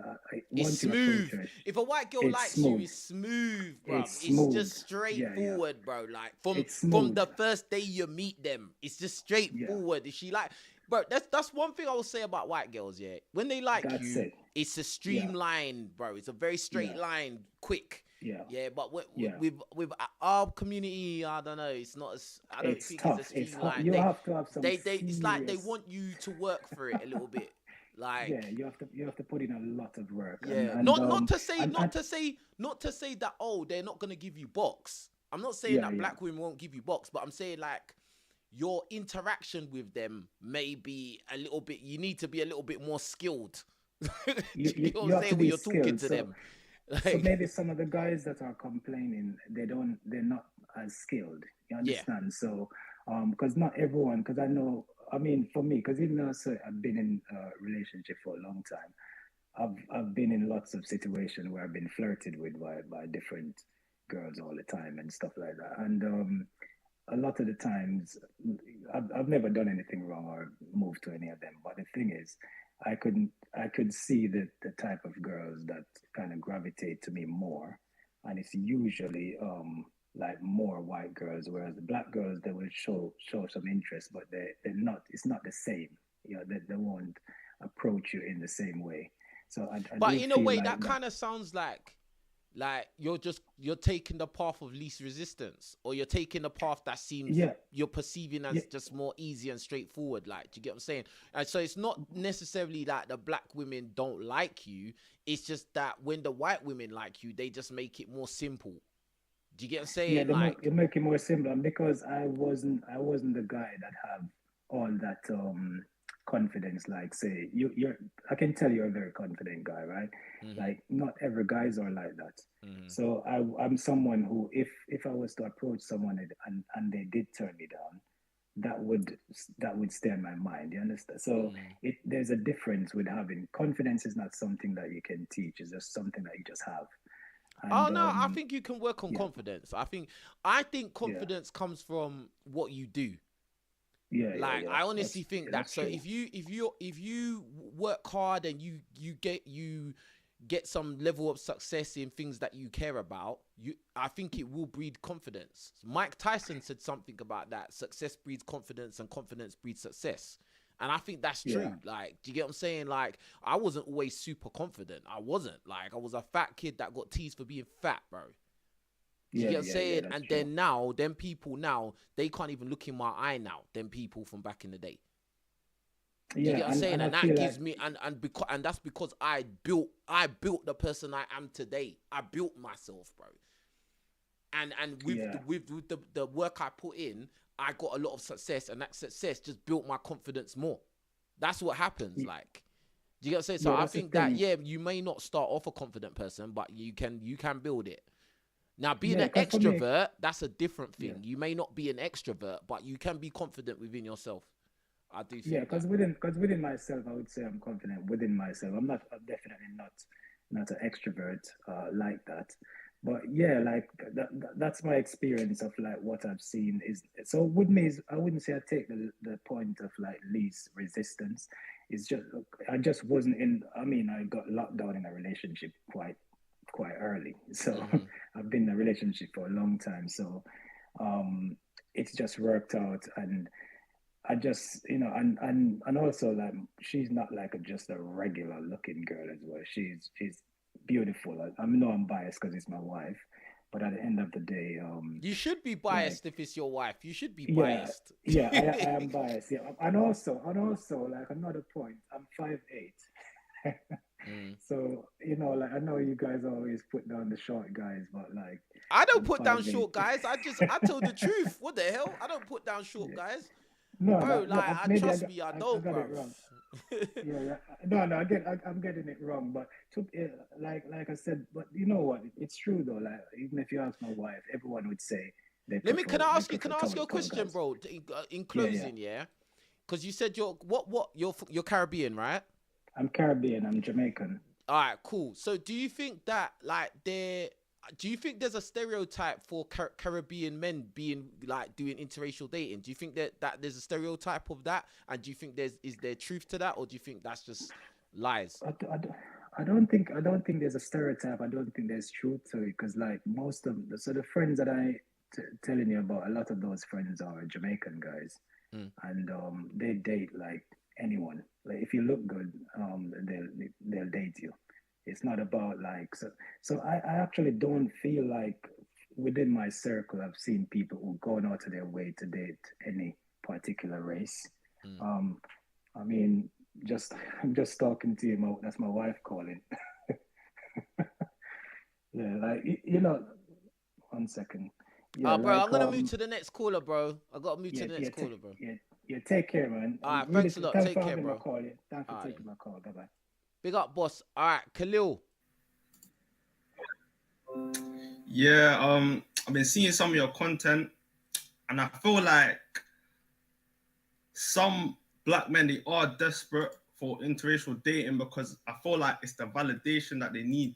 It's once you approach smooth. her, If a white girl it's likes you, smooth. it's smooth, bruv. It's It's smooth. just Yeah, yeah. straightforward, bro. Like It's from smooth. the first day you meet them, it's just Yeah, straightforward. If she like, bro, that's one thing I will say about white girls. Yeah, when they like that's you, it. it's a Yeah, streamline, bro. It's a very straight yeah, line, quick. yeah, Yeah, but yeah. with our community, I don't know. It's not as, I don't It's think it's a tough. It's hard. streamline. You have to have some It's like they serious. want you to work for it a little bit. Yeah, Like, you have to put in a lot of work, yeah, not to say that, oh, they're not gonna give you box. I'm not saying yeah, that yeah. black women won't give you box, but I'm saying like your interaction with them may be a little bit. You need to be a little bit more skilled. Do You, you you, get what you I'm have to saying when be you're talking skilled. to So them? so Like, maybe some of the guys that are complaining, they're not as skilled. You yeah, understand? So because not everyone, because I know, I mean, for me, because even though I've been in a relationship for a long time, I've been in lots of situations where I've been flirted with by different girls all the time and stuff like that. And a lot of the times, I've never done anything wrong or moved to any of them. But the thing is, I could see the type of girls that kind of gravitate to me more, and it's usually like more white girls, whereas the black girls, they will show some interest, but they're not. It's not the same. They won't approach you in the same way. So I but do in a feel way, like that that. kind of sounds like you're taking the path of least resistance, or you're taking the path that seems Yeah, you're perceiving yeah, as just more easy and straightforward. Like, do you get what I'm saying? And so it's not necessarily that the black women don't like you. It's just that when the white women like you, they just make it more simple. Do you get what I'm yeah. saying? They make it more simple, and because I wasn't the guy that have all that confidence. Like, say you're, I can tell you're a very confident guy, right? hmm Like, not every guys are like that. hmm So I'm someone who, if I was to approach someone and they did turn me down, that would stay in my mind. You understand? So hmm there's a difference with having confidence. Is not something that you can teach. It's just something that you just have. Oh And no, I think you can work on yeah, confidence. I think yeah, confidence comes from what you do. yeah, yeah, Like, yeah. I honestly think that. That's So true. if you work hard and you get some level of success in things that you care about, I think it will breed confidence. Mike Tyson said something about that. Success breeds confidence and confidence breeds success. And I think that's Yeah. true. Like, do you get what I'm saying? Like, I wasn't always super confident. I wasn't. Like, I was a fat kid that got teased for being fat, bro. Do you Yeah, get what I'm yeah, saying? that's And true. then now, them people now, they can't even look in my eye now. Them people from back in the day. Do you Yeah, get what I'm saying? and I And that feel gives like me and that's because I built the person I am today. I built myself, bro. And with Yeah. the work I put in, I got a lot of success, and that success just built my confidence more. That's what happens. Like, do you get what I'm saying? So Yeah, I that's the think that thing. yeah, you may not start off a confident person, but you can build it. Now, being Yeah, an 'cause for me- extrovert, that's a different thing. Yeah. You may not be an extrovert, but you can be confident within yourself. I do think Yeah, that. because within myself, I would say I'm confident within myself. I'm definitely not an extrovert like that. But yeah, like that's my experience of like what I've seen is. So with me, I wouldn't say I take the point of like least resistance. It's just I just wasn't in. I mean, I got locked down in a relationship quite early. So I've been in a relationship for a long time. So it's just worked out, and I just, and also like she's not like just a regular looking girl as well. She's beautiful. I know I'm biased because it's my wife, but at the end of the day, You should be biased if it's your wife. You should be yeah, biased. yeah, I am biased. Yeah, and also like another point, I'm 5'8". So like I know you guys always put down the short guys, but like I don't I'm put down 5'8". short guys. I tell the truth. What the hell? I don't put down short guys. No, Bro, no, like, maybe trust me, I don't, got bro. it wrong. Yeah. No, I'm getting it wrong. But like I said, but you know what? It's true though. Like even if you ask my wife, everyone would say they. Can I ask you a tall question, guys. bro? In closing, yeah. Because you said you're you're Caribbean, right? I'm Caribbean. I'm Jamaican. All right, cool. So do you think that like do you think there's a stereotype for Caribbean men being like doing interracial dating? Do you think that there's a stereotype of that? And do you think is there truth to that, or do you think that's just lies? I don't think there's a stereotype. I don't think there's truth to it because like most of the friends that I telling you about, a lot of those friends are Jamaican guys, and they date like anyone. Like if you look good, they'll date you. It's not about like so I actually don't feel like within my circle I've seen people who gone out of their way to date any particular race. I mean, I'm just talking to you. That's my wife calling. Yeah, like one second. Yeah, bro, like, I'm gonna move to the next caller, bro. I gotta move to the next caller, bro. Yeah, take care, man. All right, Really, thanks a lot. thanks Take for care, having bro. my call. Yeah. Thanks for All right, taking my call. Bye bye. Big up, boss. All right, Khalil. Yeah, I've been seeing some of your content, and I feel like some black men, they are desperate for interracial dating because I feel like it's the validation that they need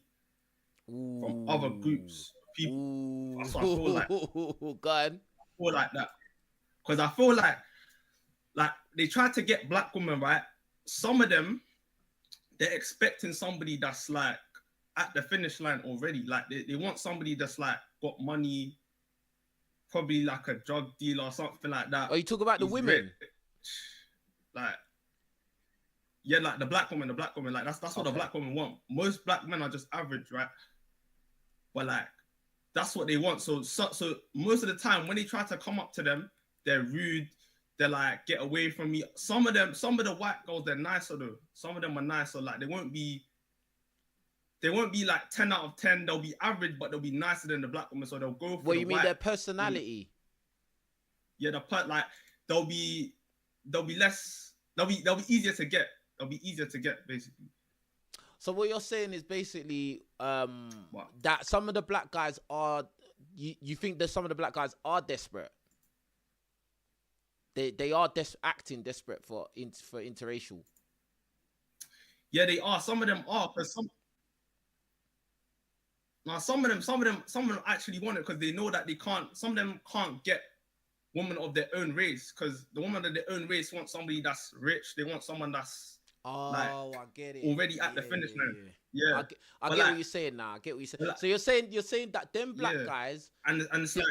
from other groups, people. That's what I feel like. God. I feel like that because I feel like they try to get black women, right? Some of them, they're expecting somebody that's like at the finish line already. Like they want somebody that's like got money, probably like a drug dealer or something like that. Oh, you talk about the women? Rich. Like, yeah, like the black woman, like that's what the black women want. Most black men are just average, right? But like, that's what they want. So most of the time when they try to come up to them, they're rude. They're like, get away from me. Some of the white girls, they're nicer though. Some of them are nicer. Like they won't be like 10 out of 10. They'll be average, but they'll be nicer than the black woman. So they'll go for What you mean their personality? Yeah, like they'll be easier to get. They'll be easier to get, basically. So what you're saying is basically that some of the black guys are you think that some of the black guys are desperate. They are acting desperate for interracial. Yeah, they are. Some of them are, because some of them actually want it because they know that they can't. Some of them can't get women of their own race because the woman of their own race wants somebody that's rich. They want someone that's I get it. Already at the finish line. Yeah, I get what you're saying now. I get what you're saying. So you're saying that them black guys and it's like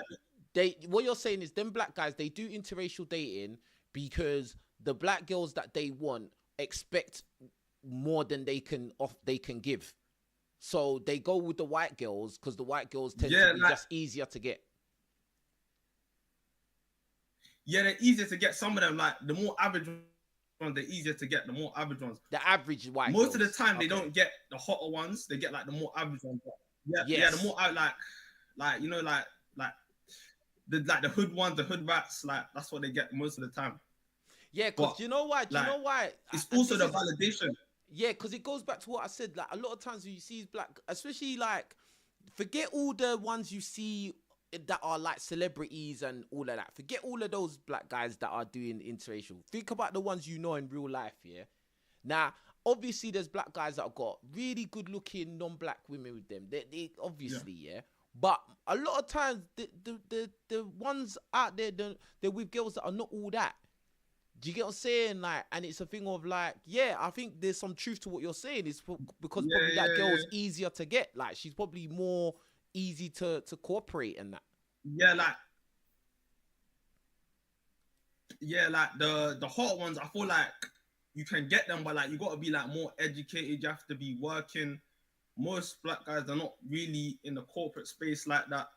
what you're saying is them black guys, they do interracial dating because the black girls that they want expect more than they can give. So they go with the white girls because the white girls tend to be just easier to get. Yeah, they're easier to get. Some of them, like the more average ones, they're easier to get. The more average ones. The average white Most girls. of the time, they don't get the hotter ones. They get like the more average ones. Yeah, the more like you know, like the hood ones, the hood rats. Like that's what they get most of the time. Yeah, because you know why? It's also the validation. Yeah, because it goes back to what I said. Like a lot of times when you see black, especially like, forget all the ones you see that are like celebrities and all of that. Forget all of those black guys that are doing interracial. Think about the ones you know in real life, yeah? Now, obviously, there's black guys that have got really good-looking non-black women with them. They obviously, yeah. But a lot of times, the ones out there, they're with girls that are not all that. Do you get what I'm saying? Like, and it's a thing of like, yeah, I think there's some truth to what you're saying. It's because probably that girl's easier to get. Like, she's probably more easy to cooperate and that. Yeah, like the hot ones, I feel like you can get them, but like you gotta be like more educated. You have to be working. Most black guys are not really in the corporate space like that,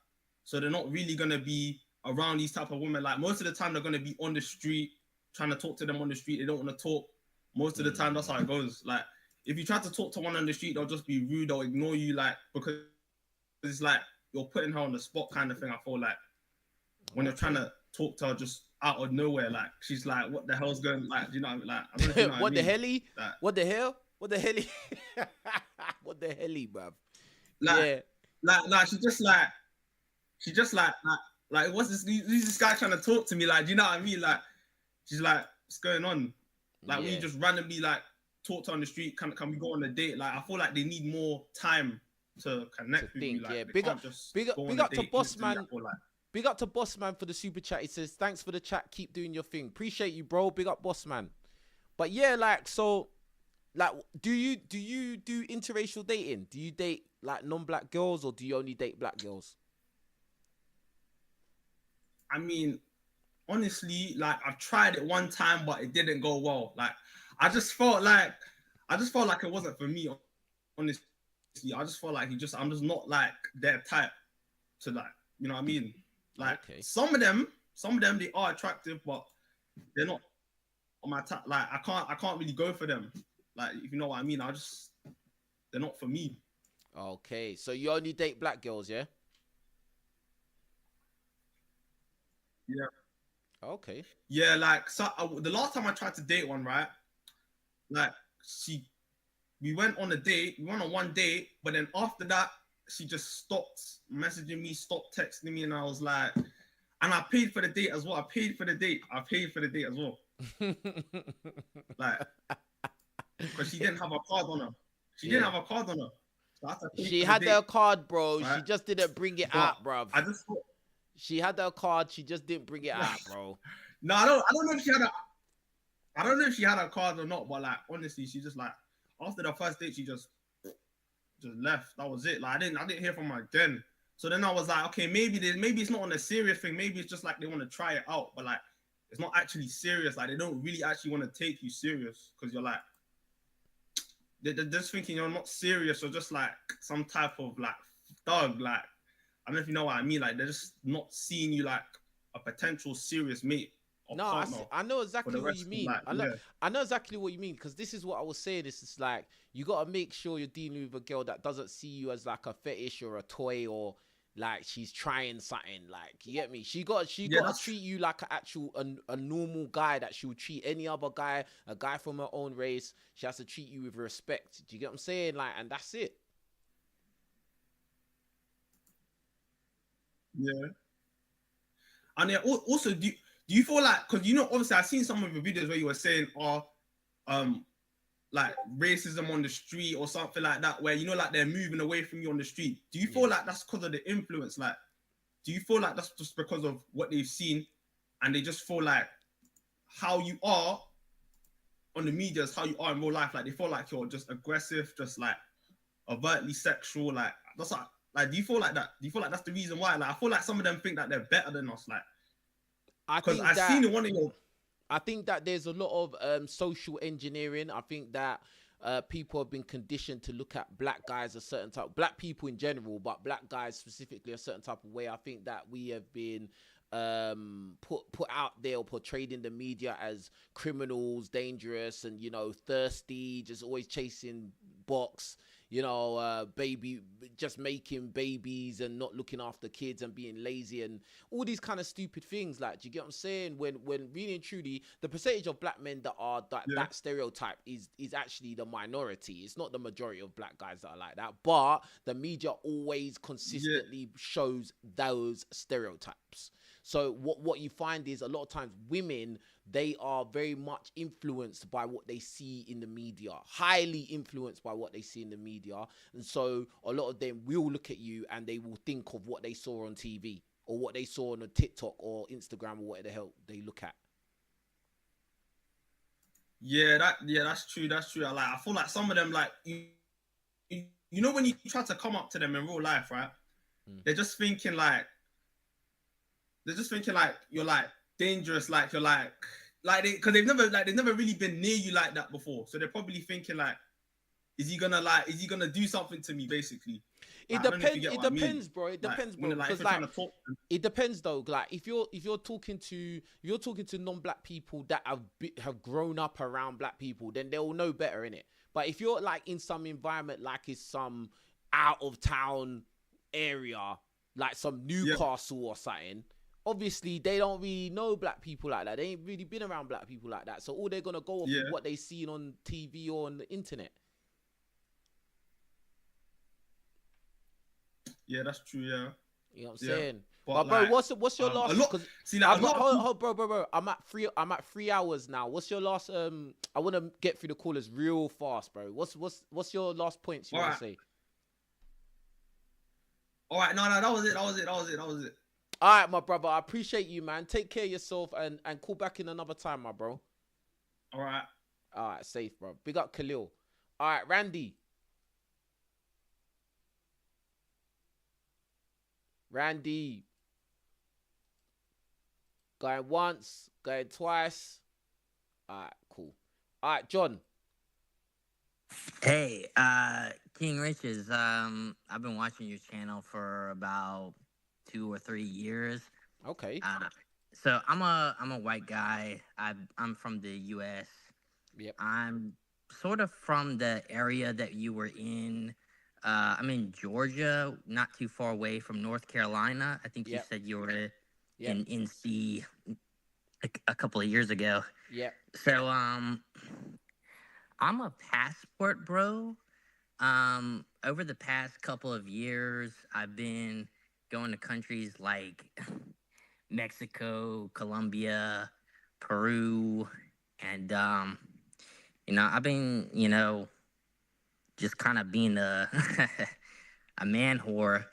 so they're not really gonna be around these type of women. Like most of the time, they're gonna be on the street trying to talk to them on the street. They don't want to talk. Most of the time, that's how it goes. Like if you try to talk to one on the street, they'll just be rude. They'll ignore you, like because it's like you're putting her on the spot kind of thing. I feel like when you're trying to talk to her just out of nowhere, like she's like, "What the hell's going?" Like, do you know what I mean? Like, I don't know if you know what what the I mean? helly? Like, what the hell? What the helly? What the helly, bruv? Like, she just like, what's this? Who's this guy trying to talk to me? Like, do you know what I mean? Like, she's like, what's going on? Like, we just randomly like talk to her on the street. Can we go on a date? Like, I feel like they need more time to connect with you. Like, big up to Boss Man. Big up to Boss Man for the super chat. He says, thanks for the chat. Keep doing your thing. Appreciate you, bro. Big up, Boss Man. But yeah, like, so, like, do you do interracial dating? Do you date like non-black girls or do you only date black girls? I mean, honestly, like I've tried it one time, but it didn't go well. Like, I just felt like it wasn't for me. Honestly, I just felt like I'm just not like their type to like, you know what I mean? Like some of them they are attractive, but they're not on my type. Like I can't really go for them. Like if you know what I mean, they're not for me. Okay, so you only date black girls, yeah? Yeah. Okay. Yeah, like so the last time I tried to date one, right? Like we went on one date, but then after that, she just stopped messaging me, stopped texting me, and I was like, and I paid for the date as well. I paid for the date as well. Like, because she didn't have a card on her. She didn't have a card on her. So she had her card, bro. Right? She just didn't bring it out, bro. She had her card. She just didn't bring it out, bro. No, I don't know if she had I don't know if she had a card or not, but like honestly, she just like after the first date, she just left. That was it. Like I didn't hear from her again. So then I was like, okay, maybe it's not on a serious thing. Maybe it's just like they want to try it out, but like it's not actually serious. Like they don't really actually want to take you serious because you're like they're just thinking you're not serious or just like some type of like thug. Like I don't know if you know what I mean. Like they're just not seeing you like a potential serious mate. No, I know exactly what you mean. I know exactly what you mean because this is what I was saying. It's just like you gotta make sure you're dealing with a girl that doesn't see you as like a fetish or a toy or like she's trying something. Like you get me? She gotta treat you like a normal guy that she would treat any other guy, a guy from her own race. She has to treat you with respect. Do you get what I'm saying? Like, and that's it. Yeah. And then also do you feel like, because you know, obviously I've seen some of your videos where you were saying, like racism on the street or something like that, where you know, like they're moving away from you on the street. Do you feel like that's because of the influence? Like, do you feel like that's just because of what they've seen, and they just feel like how you are on the media is how you are in real life? Like they feel like you're just aggressive, just like overtly sexual. Like that's like, do you feel like that? Do you feel like that's the reason why? Like I feel like some of them think that they're better than us. Like. Because I've seen in one of your I think that there's a lot of social engineering. I think that people have been conditioned to look at black guys a certain type, black people in general, but black guys specifically a certain type of way. I think that we have been put out there or portrayed in the media as criminals, dangerous, and thirsty, just always chasing box, baby, just making babies and not looking after kids and being lazy and all these kind of stupid things. Like, do you get what I'm saying? When really and truly, the percentage of black men that are that stereotype is actually the minority. It's not the majority of black guys that are like that, but the media always consistently shows those stereotypes. So what you find is a lot of times women, they are very much influenced by what they see in the media, highly influenced by what they see in the media. And so a lot of them will look at you and they will think of what they saw on TV or what they saw on a TikTok or Instagram or whatever the hell they look at. Yeah, that's true. That's true. I feel like some of them, like you know, when you try to come up to them in real life, right? They're just thinking like you're like dangerous, like you're like because they've never really been near you like that before. So they're probably thinking like, is he gonna do something to me, basically? It depends, bro. It depends, bro. Because it depends though. Like if you're talking to non-black people that have grown up around black people, then they'll know better, innit? But if you're like in some environment, like it's some out of town area, like some Newcastle or something, obviously they don't really know black people like that. They ain't really been around black people like that. So all they're gonna go off is what they seen on TV or on the internet. Yeah, that's true. Yeah, you know what I'm saying. But bro, what's your last? Bro, I'm at 3 hours now. What's your last? I want to get through the callers real fast, bro. What's your last points you want to say? All right, no, that was it. All right, my brother. I appreciate you, man. Take care of yourself and call back in another time, my bro. All right, safe, bro. Big up Khalil. All right, Randy. Going once, going twice. All right, cool. All right, John. Hey, King Riches. I've been watching your channel for about 2 or 3 years. Okay. So I'm a white guy. I'm from the U.S. Yep. I'm sort of from the area that you were in. I'm in Georgia, not too far away from North Carolina. I think you said you were in NC a couple of years ago. Yeah. So I'm a passport bro. Over the past couple of years, I've been going to countries like Mexico, Colombia, Peru, and I've been just kind of being a a man whore.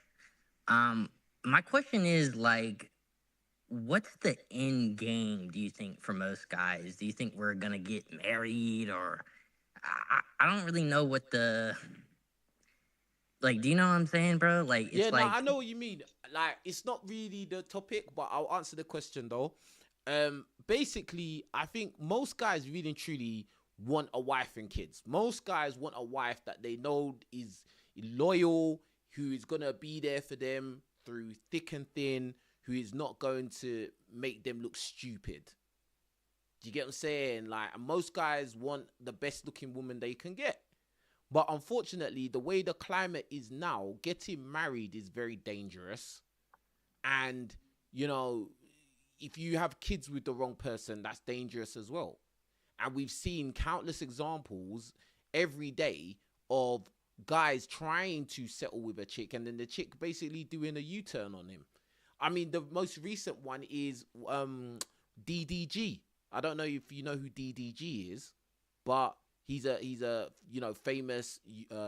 My question is, like, what's the end game, do you think, for most guys? Do you think we're gonna get married, or I don't really know what do you know what I'm saying, bro? Like, it's I know what you mean. Like, it's not really the topic, but I'll answer the question though. Basically, I think most guys really and truly want a wife and kids. Most guys want a wife that they know is loyal, who is gonna be there for them through thick and thin, who is not going to make them look stupid. Do you get what I'm saying? Like, most guys want the best looking woman they can get. But unfortunately, the way the climate is now, getting married is very dangerous. And, if you have kids with the wrong person, that's dangerous as well. And we've seen countless examples every day of guys trying to settle with a chick and then the chick basically doing a U-turn on him. I mean, the most recent one is DDG. I don't know if you know who DDG is, but he's a famous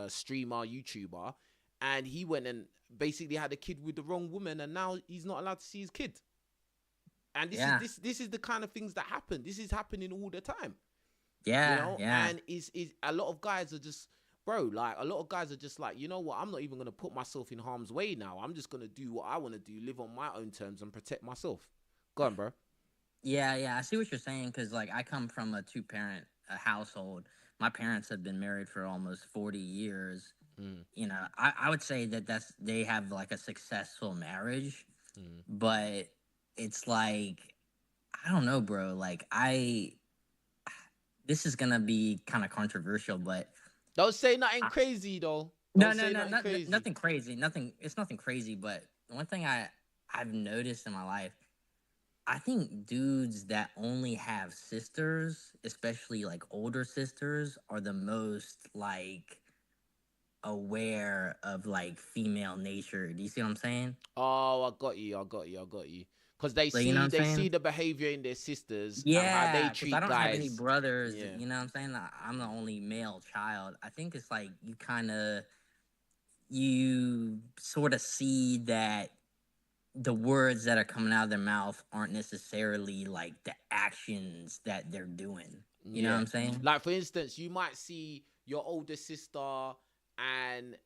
streamer, YouTuber, and he went and basically had a kid with the wrong woman, and now he's not allowed to see his kid. And this is the kind of things that happen. This is happening all the time. Yeah. And is a lot of guys are just, bro, like, a lot of guys are just like, you know what, I'm not even going to put myself in harm's way now. I'm just going to do what I want to do, live on my own terms and protect myself. Go on, bro. Yeah, I see what you're saying because like I come from a two-parent household. My parents have been married for almost 40 years. Mm, You know, I would say that they have like a successful marriage, mm. but it's like I don't know, bro. Like I this is gonna be kind of controversial, but Don't say nothing I, crazy though. no, Don't no, say no, nothing crazy. nothing crazy. Nothing. It's nothing crazy. But one thing I've noticed in my life, I think dudes that only have sisters, especially like older sisters, are the most like aware of like female nature. Do you see what I'm saying? Oh, I got you. I got you. I got you. Because they Like, you know what see I'm they saying? see the behavior in their sisters and how they Yeah, because I treat don't have any guys. brothers. Yeah. You know what I'm saying? I'm the only male child. I think it's like you sort of see that the words that are coming out of their mouth aren't necessarily like the actions that they're doing. You know what Yeah. I'm saying? Like for instance, you might see your older sister and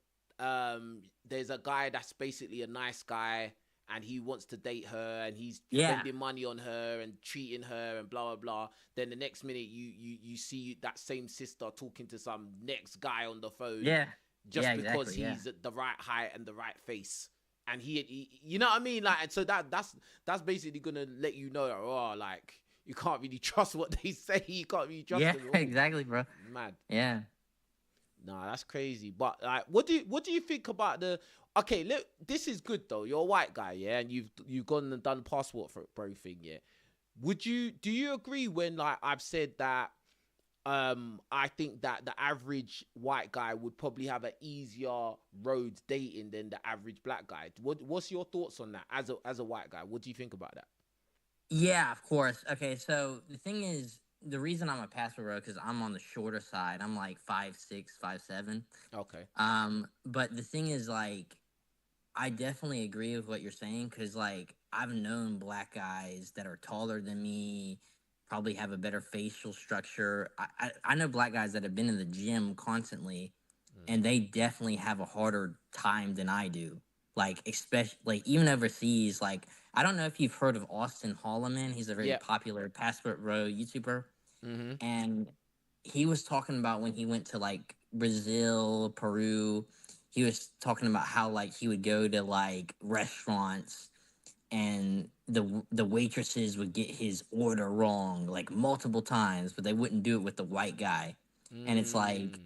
there's a guy that's basically a nice guy and he wants to date her and he's Yeah. spending money on her and treating her and blah blah blah. Then the next minute you see that same sister talking to some next guy on the phone Yeah. just Yeah, because exactly. Yeah. he's at the right height and the right face. And he you know what I mean? Like, and so that's basically gonna let you know, oh, like you can't really trust what they say. You can't really trust Yeah, them at all. exactly, bro. Mad. Yeah. Nah, that's crazy. But like, what do you think about the? Okay, look, this is good though. You're a white guy, yeah, and you've gone and done passport for bro thing, yeah. Do you agree when like I've said that I think that the average white guy would probably have an easier road dating than the average black guy? What's your thoughts on that as a white guy? What do you think about that? Yeah, of course. Okay, so the thing is, the reason I'm a passport bro because I'm on the shorter side. I'm like 5'6", 5'7". Okay. But the thing is, like, I definitely agree with what you're saying because, like, I've known black guys that are taller than me, probably have a better facial structure. I know black guys that have been in the gym constantly, and they definitely have a harder time than I do. Like, especially, like, even overseas, like, I don't know if you've heard of Austin Holloman. He's a very Yep. popular Passport Row YouTuber. Mm-hmm. And he was talking about when he went to like Brazil, Peru, he was talking about how like he would go to like restaurants and the waitresses would get his order wrong like multiple times, but they wouldn't do it with the white guy. And it's like,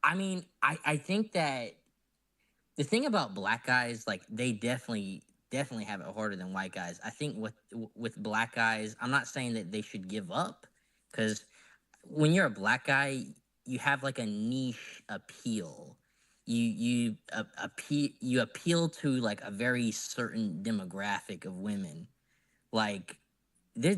I mean, I think that the thing about black guys, like they definitely have it harder than white guys. I think with black guys, I'm not saying that they should give up, because when you're a black guy, you have like a niche appeal. You appeal to like a very certain demographic of women. Like there,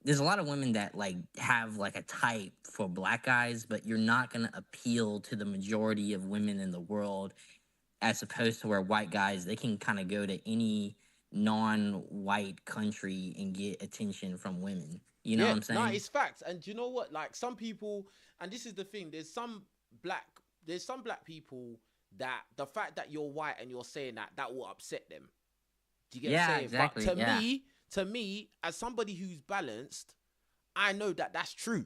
there's a lot of women that like have like a type for black guys, but you're not gonna appeal to the majority of women in the world, as opposed to where white guys, they can kind of go to any non-white country and get attention from women. You know what Yeah, I'm no, saying? it's facts. And do you know what? Like some people, and this is the thing. Black, there's some black people that the fact that you're white and you're saying that will upset them. Do you get what I'm Yeah, saying? But exactly. Yeah. to me, as somebody who's balanced, I know that that's true.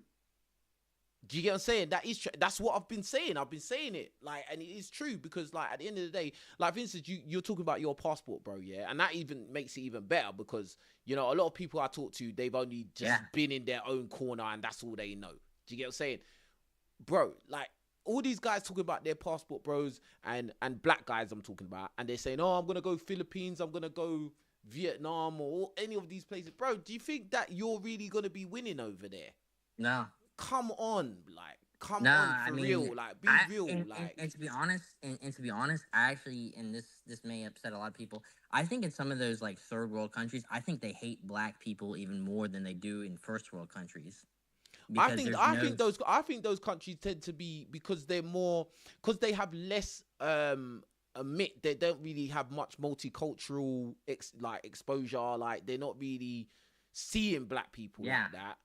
Do you get what I'm saying? That is true. That's what I've been saying. I've been saying it, like, and it is true because, like, at the end of the day, like, for instance, you're talking about your passport, bro, yeah, and that even makes it even better because a lot of people I talk to, they've only just been in their own corner and that's all they know. Do you get what I'm saying, bro? Like, all these guys talking about their passport, bros, and black guys I'm talking about, and they're saying, oh, I'm gonna go Philippines, I'm gonna go Vietnam or any of these places, bro. Do you think that you're really gonna be winning over there? No. Come on, like, come No, on, I for mean, real, like, be real, like. and to be honest, and to be honest, I actually, and this may upset a lot of people. I think in some of those like third world countries, I think they hate black people even more than they do in first world countries. I Because think there's I no, think those countries tend to be because they're more because they have less admit they don't really have much multicultural exposure, like they're not really seeing black people like that.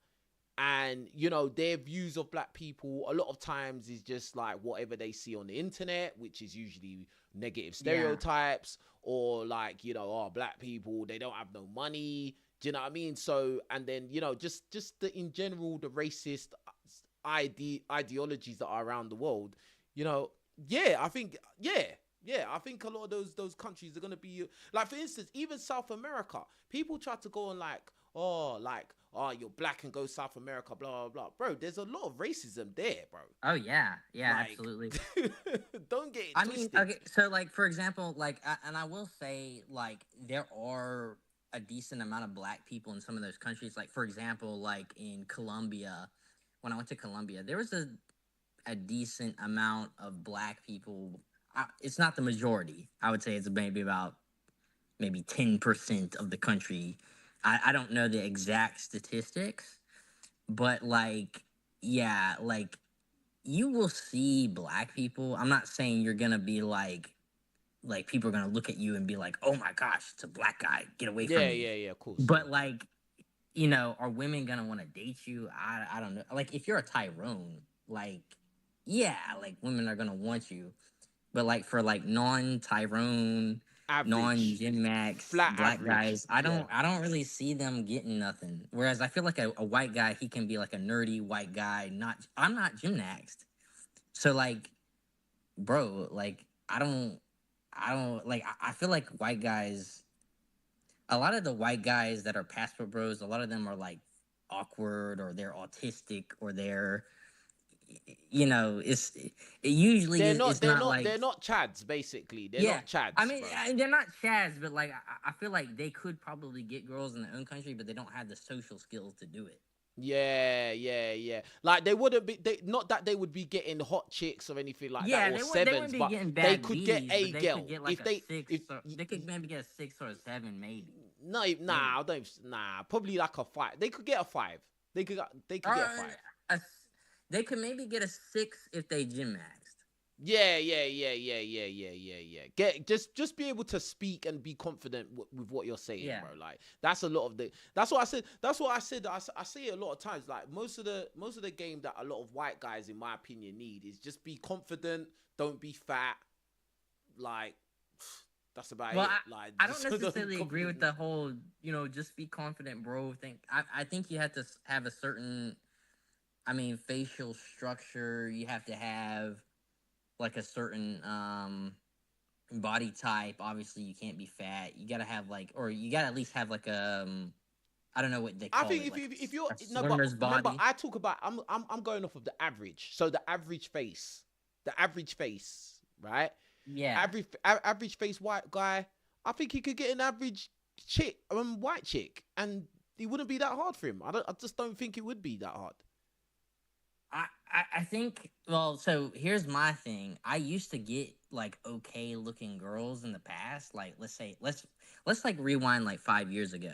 And their views of black people a lot of times is just like whatever they see on the internet, which is usually negative stereotypes, or like, oh, black people, they don't have no money. Do you know what I mean? So, and then, you know, just the, in general, the racist ideologies that are around the world, you know, I think a lot of those countries are going to be, like, for instance, even South America, people try to go on oh, you're black and go South America, blah, blah, blah. Bro, there's a lot of racism there, bro. Oh yeah, absolutely. Don't get it twisted. Okay, so like, for example, like, and I will say, like, there are a decent amount of black people in some of those countries. Like, for example, like in Colombia, when I went to Colombia, there was a decent amount of black people. It's not the majority. I would say it's maybe 10% of the country. I don't know the exact statistics, but like, yeah, like, you will see black people. I'm not saying you're gonna be like people are gonna look at you and be like, oh my gosh, it's a black guy, get away from me. Yeah, of course. But like, you know, are women gonna want to date you? I don't know. Like, if you're a Tyrone, like, yeah, like, women are gonna want you. But like, for like non-Tyrone, non-Gen Max black average guys, I don't really see them getting nothing. Whereas I feel like a white guy, he can be like a nerdy white guy. I'm not gymnaxed, so like, bro, like, I don't like. I feel like white guys, a lot of the white guys that are passport bros, a lot of them are like awkward, or they're autistic, or they're, you know, it's they're not like, they're not chads, basically. They're not chads. I mean, they're not chads, but like, I feel like they could probably get girls in their own country, but they don't have the social skills to do it. Yeah. Like, they wouldn't be. Not that they would be getting hot chicks or anything like that, or they sevens, be but getting they bad could get a Bs, girl could get like if they. They could maybe get a 6 or a 7, maybe. No, nah, I don't. Nah, probably like a 5. They could get a 5. They could get a 5. They could maybe get a 6 if they gym maxed. Yeah. Just be able to speak and be confident with what you're saying, bro. Like, that's a lot of the. That's what I said. I say it a lot of times. Like, most of the game that a lot of white guys, in my opinion, need is just be confident. Don't be fat. Like, that's about it. Like, I don't necessarily agree with the whole, you know, just be confident, bro, thing. I think you have to have a certain, I mean, facial structure. You have to have like a certain body type. Obviously, you can't be fat. You gotta have like, or you gotta at least have like I don't know what they call it. I think if you're remember, I talk about, I'm going off of the average. So the average face, right? Yeah. Average face white guy. I think he could get an average chick, white chick, and it wouldn't be that hard for him. I just don't think it would be that hard. I think, well, so here's my thing. I used to get like okay looking girls in the past. Like, let's like rewind like 5 years ago.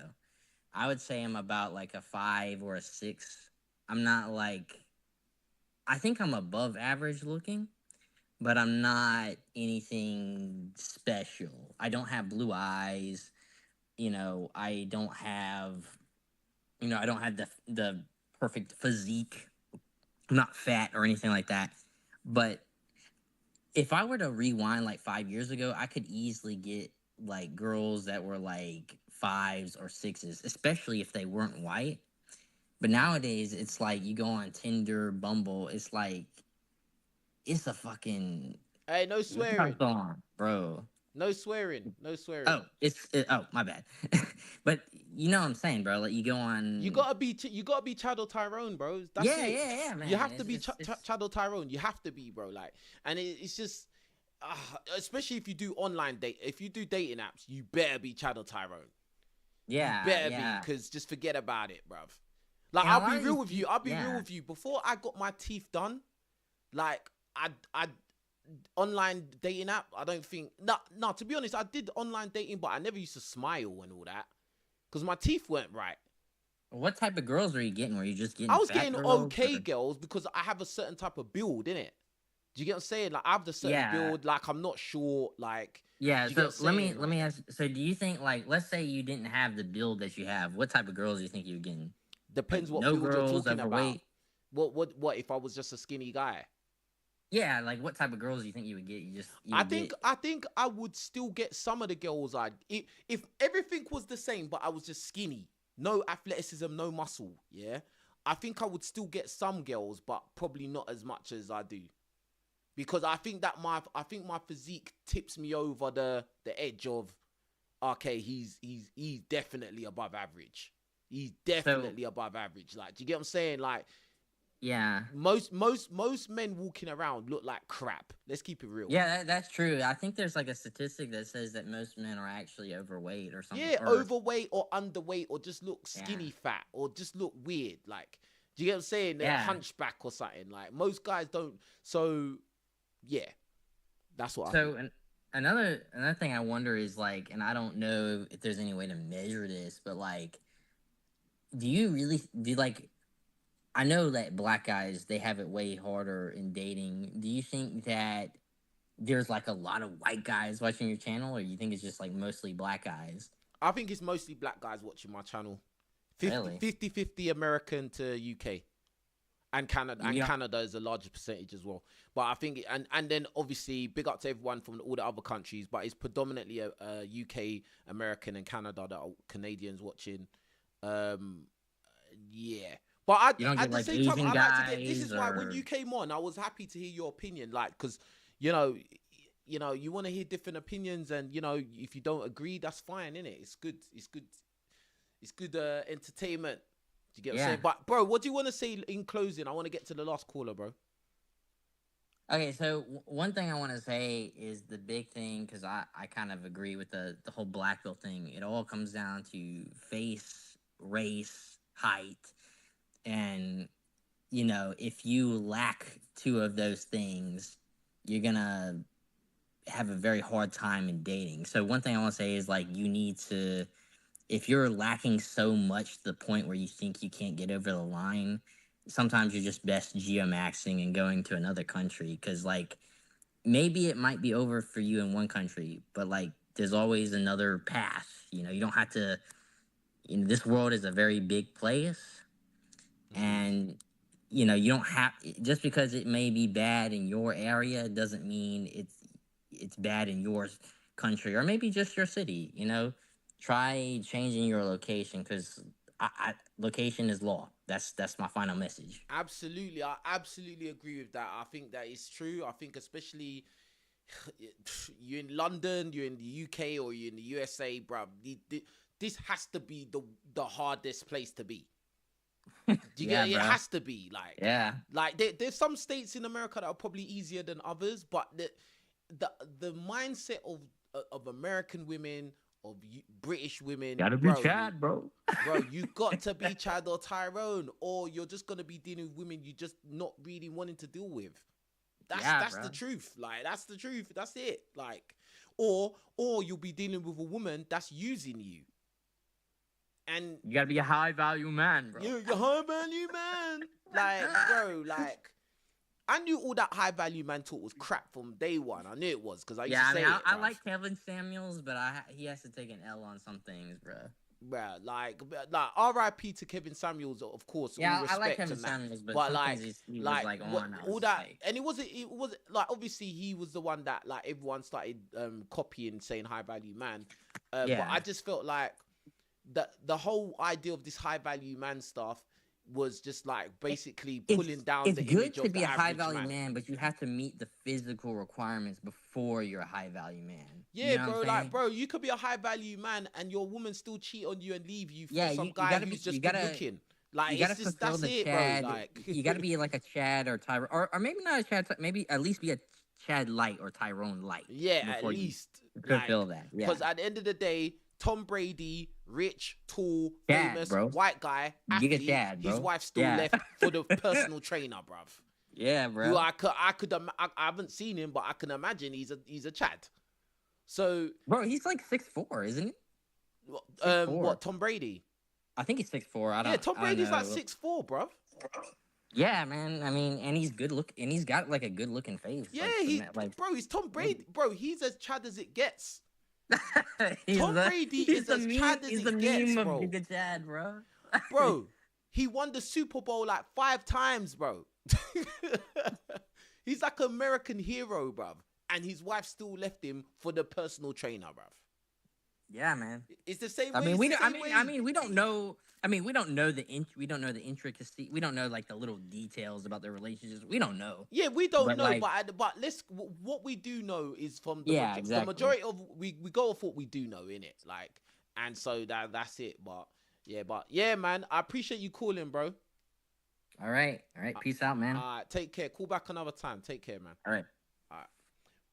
I would say I'm about like a 5 or a 6. I'm not like, I think I'm above average looking, but I'm not anything special. I don't have blue eyes. You know, I don't have the perfect physique. I'm not fat or anything like that. But if I were to rewind like 5 years ago, I could easily get like girls that were like 5s or 6s, especially if they weren't white. But nowadays, it's like you go on Tinder, Bumble. It's like, it's a fucking. Hey, no swearing, bro. No swearing. Oh, my bad. But you know what I'm saying, bro. Like, you go on. You gotta be Chad or Tyrone, bro. That's it. Man. You have to be Chad or Tyrone. You have to be, bro. Like, and it's just, especially if you do if you do dating apps, you better be Chad or Tyrone. Yeah, you better be, because just forget about it, bruv. Like, I'll be real with you. Real with you. Before I got my teeth done, like, I online dating app, I don't think. No. To be honest, I did online dating, but I never used to smile and all that because my teeth weren't right. What type of girls were you getting? Were you just getting? I was getting okay girls because I have a certain type of build, innit? Do you get what I'm saying? Like, I have the certain build. Like, I'm not short. Like, so let me ask. So, do you think, like, let's say you didn't have the build that you have? What type of girls do you think you were getting? Depends what build you're talking about. What if I was just a skinny guy? Yeah, like, what type of girls do you think you would get? I think I would still get some of the girls if everything was the same, but I was just skinny. no athleticism, no muscle, yeah, I think I would still get some girls, but probably not as much as I do. Because I think my physique tips me over the edge of, okay, he's definitely above average. He's definitely above average. Like, do you get what I'm saying? Like, yeah, most men walking around look like crap. Let's keep it real. Yeah, that's true. I think there's like a statistic that says that most men are actually overweight or something. Yeah, or, overweight or underweight or just look skinny fat or just look weird. Like, do you get what I'm saying? They're hunchback or something. Like, most guys don't. So, yeah, that's what I think. So, another thing I wonder is like, and I don't know if there's any way to measure this, but like, do you like? I know that black guys, they have it way harder in dating. Do you think that there's like a lot of white guys watching your channel, or you think it's just like mostly black guys? I think it's mostly black guys watching my channel. 50-50 American to UK. And Canada. And Canada is a larger percentage as well. But I think, and then obviously, big up to everyone from all the other countries, but it's predominantly a UK, American, and Canada that are Canadians watching. Yeah. But at the same time, I like to get. This is why when you came on, I was happy to hear your opinion, like, because you want to hear different opinions, and if you don't agree, that's fine, innit? It's good. It's good entertainment. Do you get what I'm saying? But bro, what do you want to say in closing? I want to get to the last caller, bro. Okay, so one thing I want to say is the big thing, because I kind of agree with the whole Blackville thing. It all comes down to face, race, height. And, if you lack two of those things, you're going to have a very hard time in dating. So one thing I want to say is, like, you need to, if you're lacking so much to the point where you think you can't get over the line, sometimes you're just best geomaxing and going to another country. Because, like, maybe it might be over for you in one country, but, like, there's always another path. You don't have to, this world is a very big place. And, you don't have, just because it may be bad in your area doesn't mean it's bad in your country or maybe just your city. Try changing your location, because location is law. That's my final message. Absolutely. I absolutely agree with that. I think that is true. I think especially you're in London, you're in the UK, or you're in the USA, bruv. This has to be the hardest place to be. It has to be, like there's some states in America that are probably easier than others, but the mindset of American women, of British women, gotta be Chad, bro. Bro, you got to be Chad or Tyrone, or you're just gonna be dealing with women you just not really wanting to deal with. That's the truth. Like, that's the truth. That's it. Like, or you'll be dealing with a woman that's using you. And you gotta be a high value man, bro. You're a high value man. Like, bro, like, I knew all that high value man talk was crap from day one. I knew it was, because I used to say it. I like Kevin Samuels, but he has to take an L on some things, bro. Bro, like R.I.P. to Kevin Samuels, of course. Yeah, I like Kevin Samuels, but like, he was like on all that, and it wasn't like, obviously he was the one that like everyone started copying, saying high value man. But I just felt like the whole idea of this high value man stuff was just like basically pulling down the image of the average man. It's good to be a high value man, but you have to meet the physical requirements before you're a high value man. Yeah, bro, like, bro, you could be a high value man and your woman still cheat on you and leave you for some guy who's just good looking. Like, it's just, that's it, Chad, bro. Like, you gotta be like a Chad or Tyrone, or maybe not a Chad, maybe at least be a Chad light or Tyrone light. Yeah, at least. Fulfill that. Because at the end of the day, Tom Brady, rich, tall, famous, white guy, athlete, his wife still left for the personal trainer, bruv. Yeah, bro. Who I haven't seen him, but I can imagine he's a Chad. So, bro, he's like 6'4", isn't he? 6'4". What, Tom Brady? I think he's 6'4". Tom Brady's like 6'4", bruv. Yeah, man. I mean, and he's good look, and he's got like a good looking face. Yeah, bro, he's Tom Brady. Bro, he's as Chad as it gets. Tom Brady is as Chad as it gets, bro. He's a Chad, bro. Bro, he won the Super Bowl like 5 times, bro. He's like an American hero, bruv. And his wife still left him for the personal trainer, bruv. Yeah, man. It's the same I way. mean, it's we the don't, I same mean, way. I mean, we don't know. I mean, we don't know we don't know the intricacy. We don't know like the little details about their relationships. We don't know. Yeah, we don't But, know, like- but let's what we do know is from the, Yeah, the exactly. majority of we go off what we do know in it, like, and so that's it. But yeah, man, I appreciate you calling, bro. All right. Peace out, man. Take care. Call back another time. Take care, man. All right.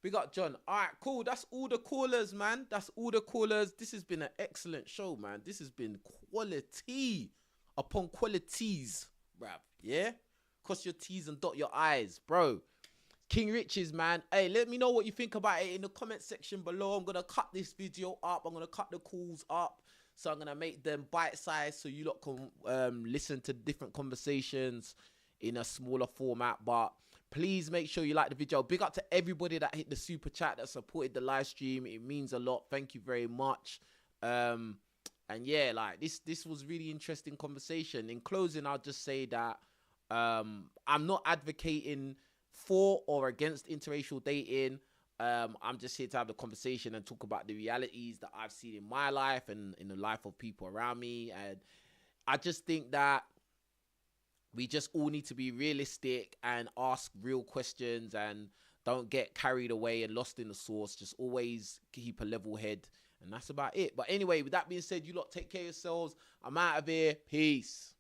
We got John. All right, cool. That's all the callers, man. That's all the callers. This has been an excellent show, man. This has been quality upon qualities, bruv. Yeah? Cross your T's and dot your I's, bro. King Riches, man. Hey, let me know what you think about it in the comment section below. I'm going to cut this video up. I'm going to cut the calls up. So I'm going to make them bite-sized so you lot can listen to different conversations in a smaller format. But please make sure you like the video. Big up to everybody that hit the super chat, that supported the live stream. It means a lot. Thank you very much. And yeah, like this was really interesting conversation. In closing, I'll just say that I'm not advocating for or against interracial dating. I'm just here to have a conversation and talk about the realities that I've seen in my life and in the life of people around me. And I just think that we just all need to be realistic and ask real questions and don't get carried away and lost in the sauce. Just always keep a level head. And that's about it. But anyway, with that being said, you lot take care of yourselves. I'm out of here. Peace.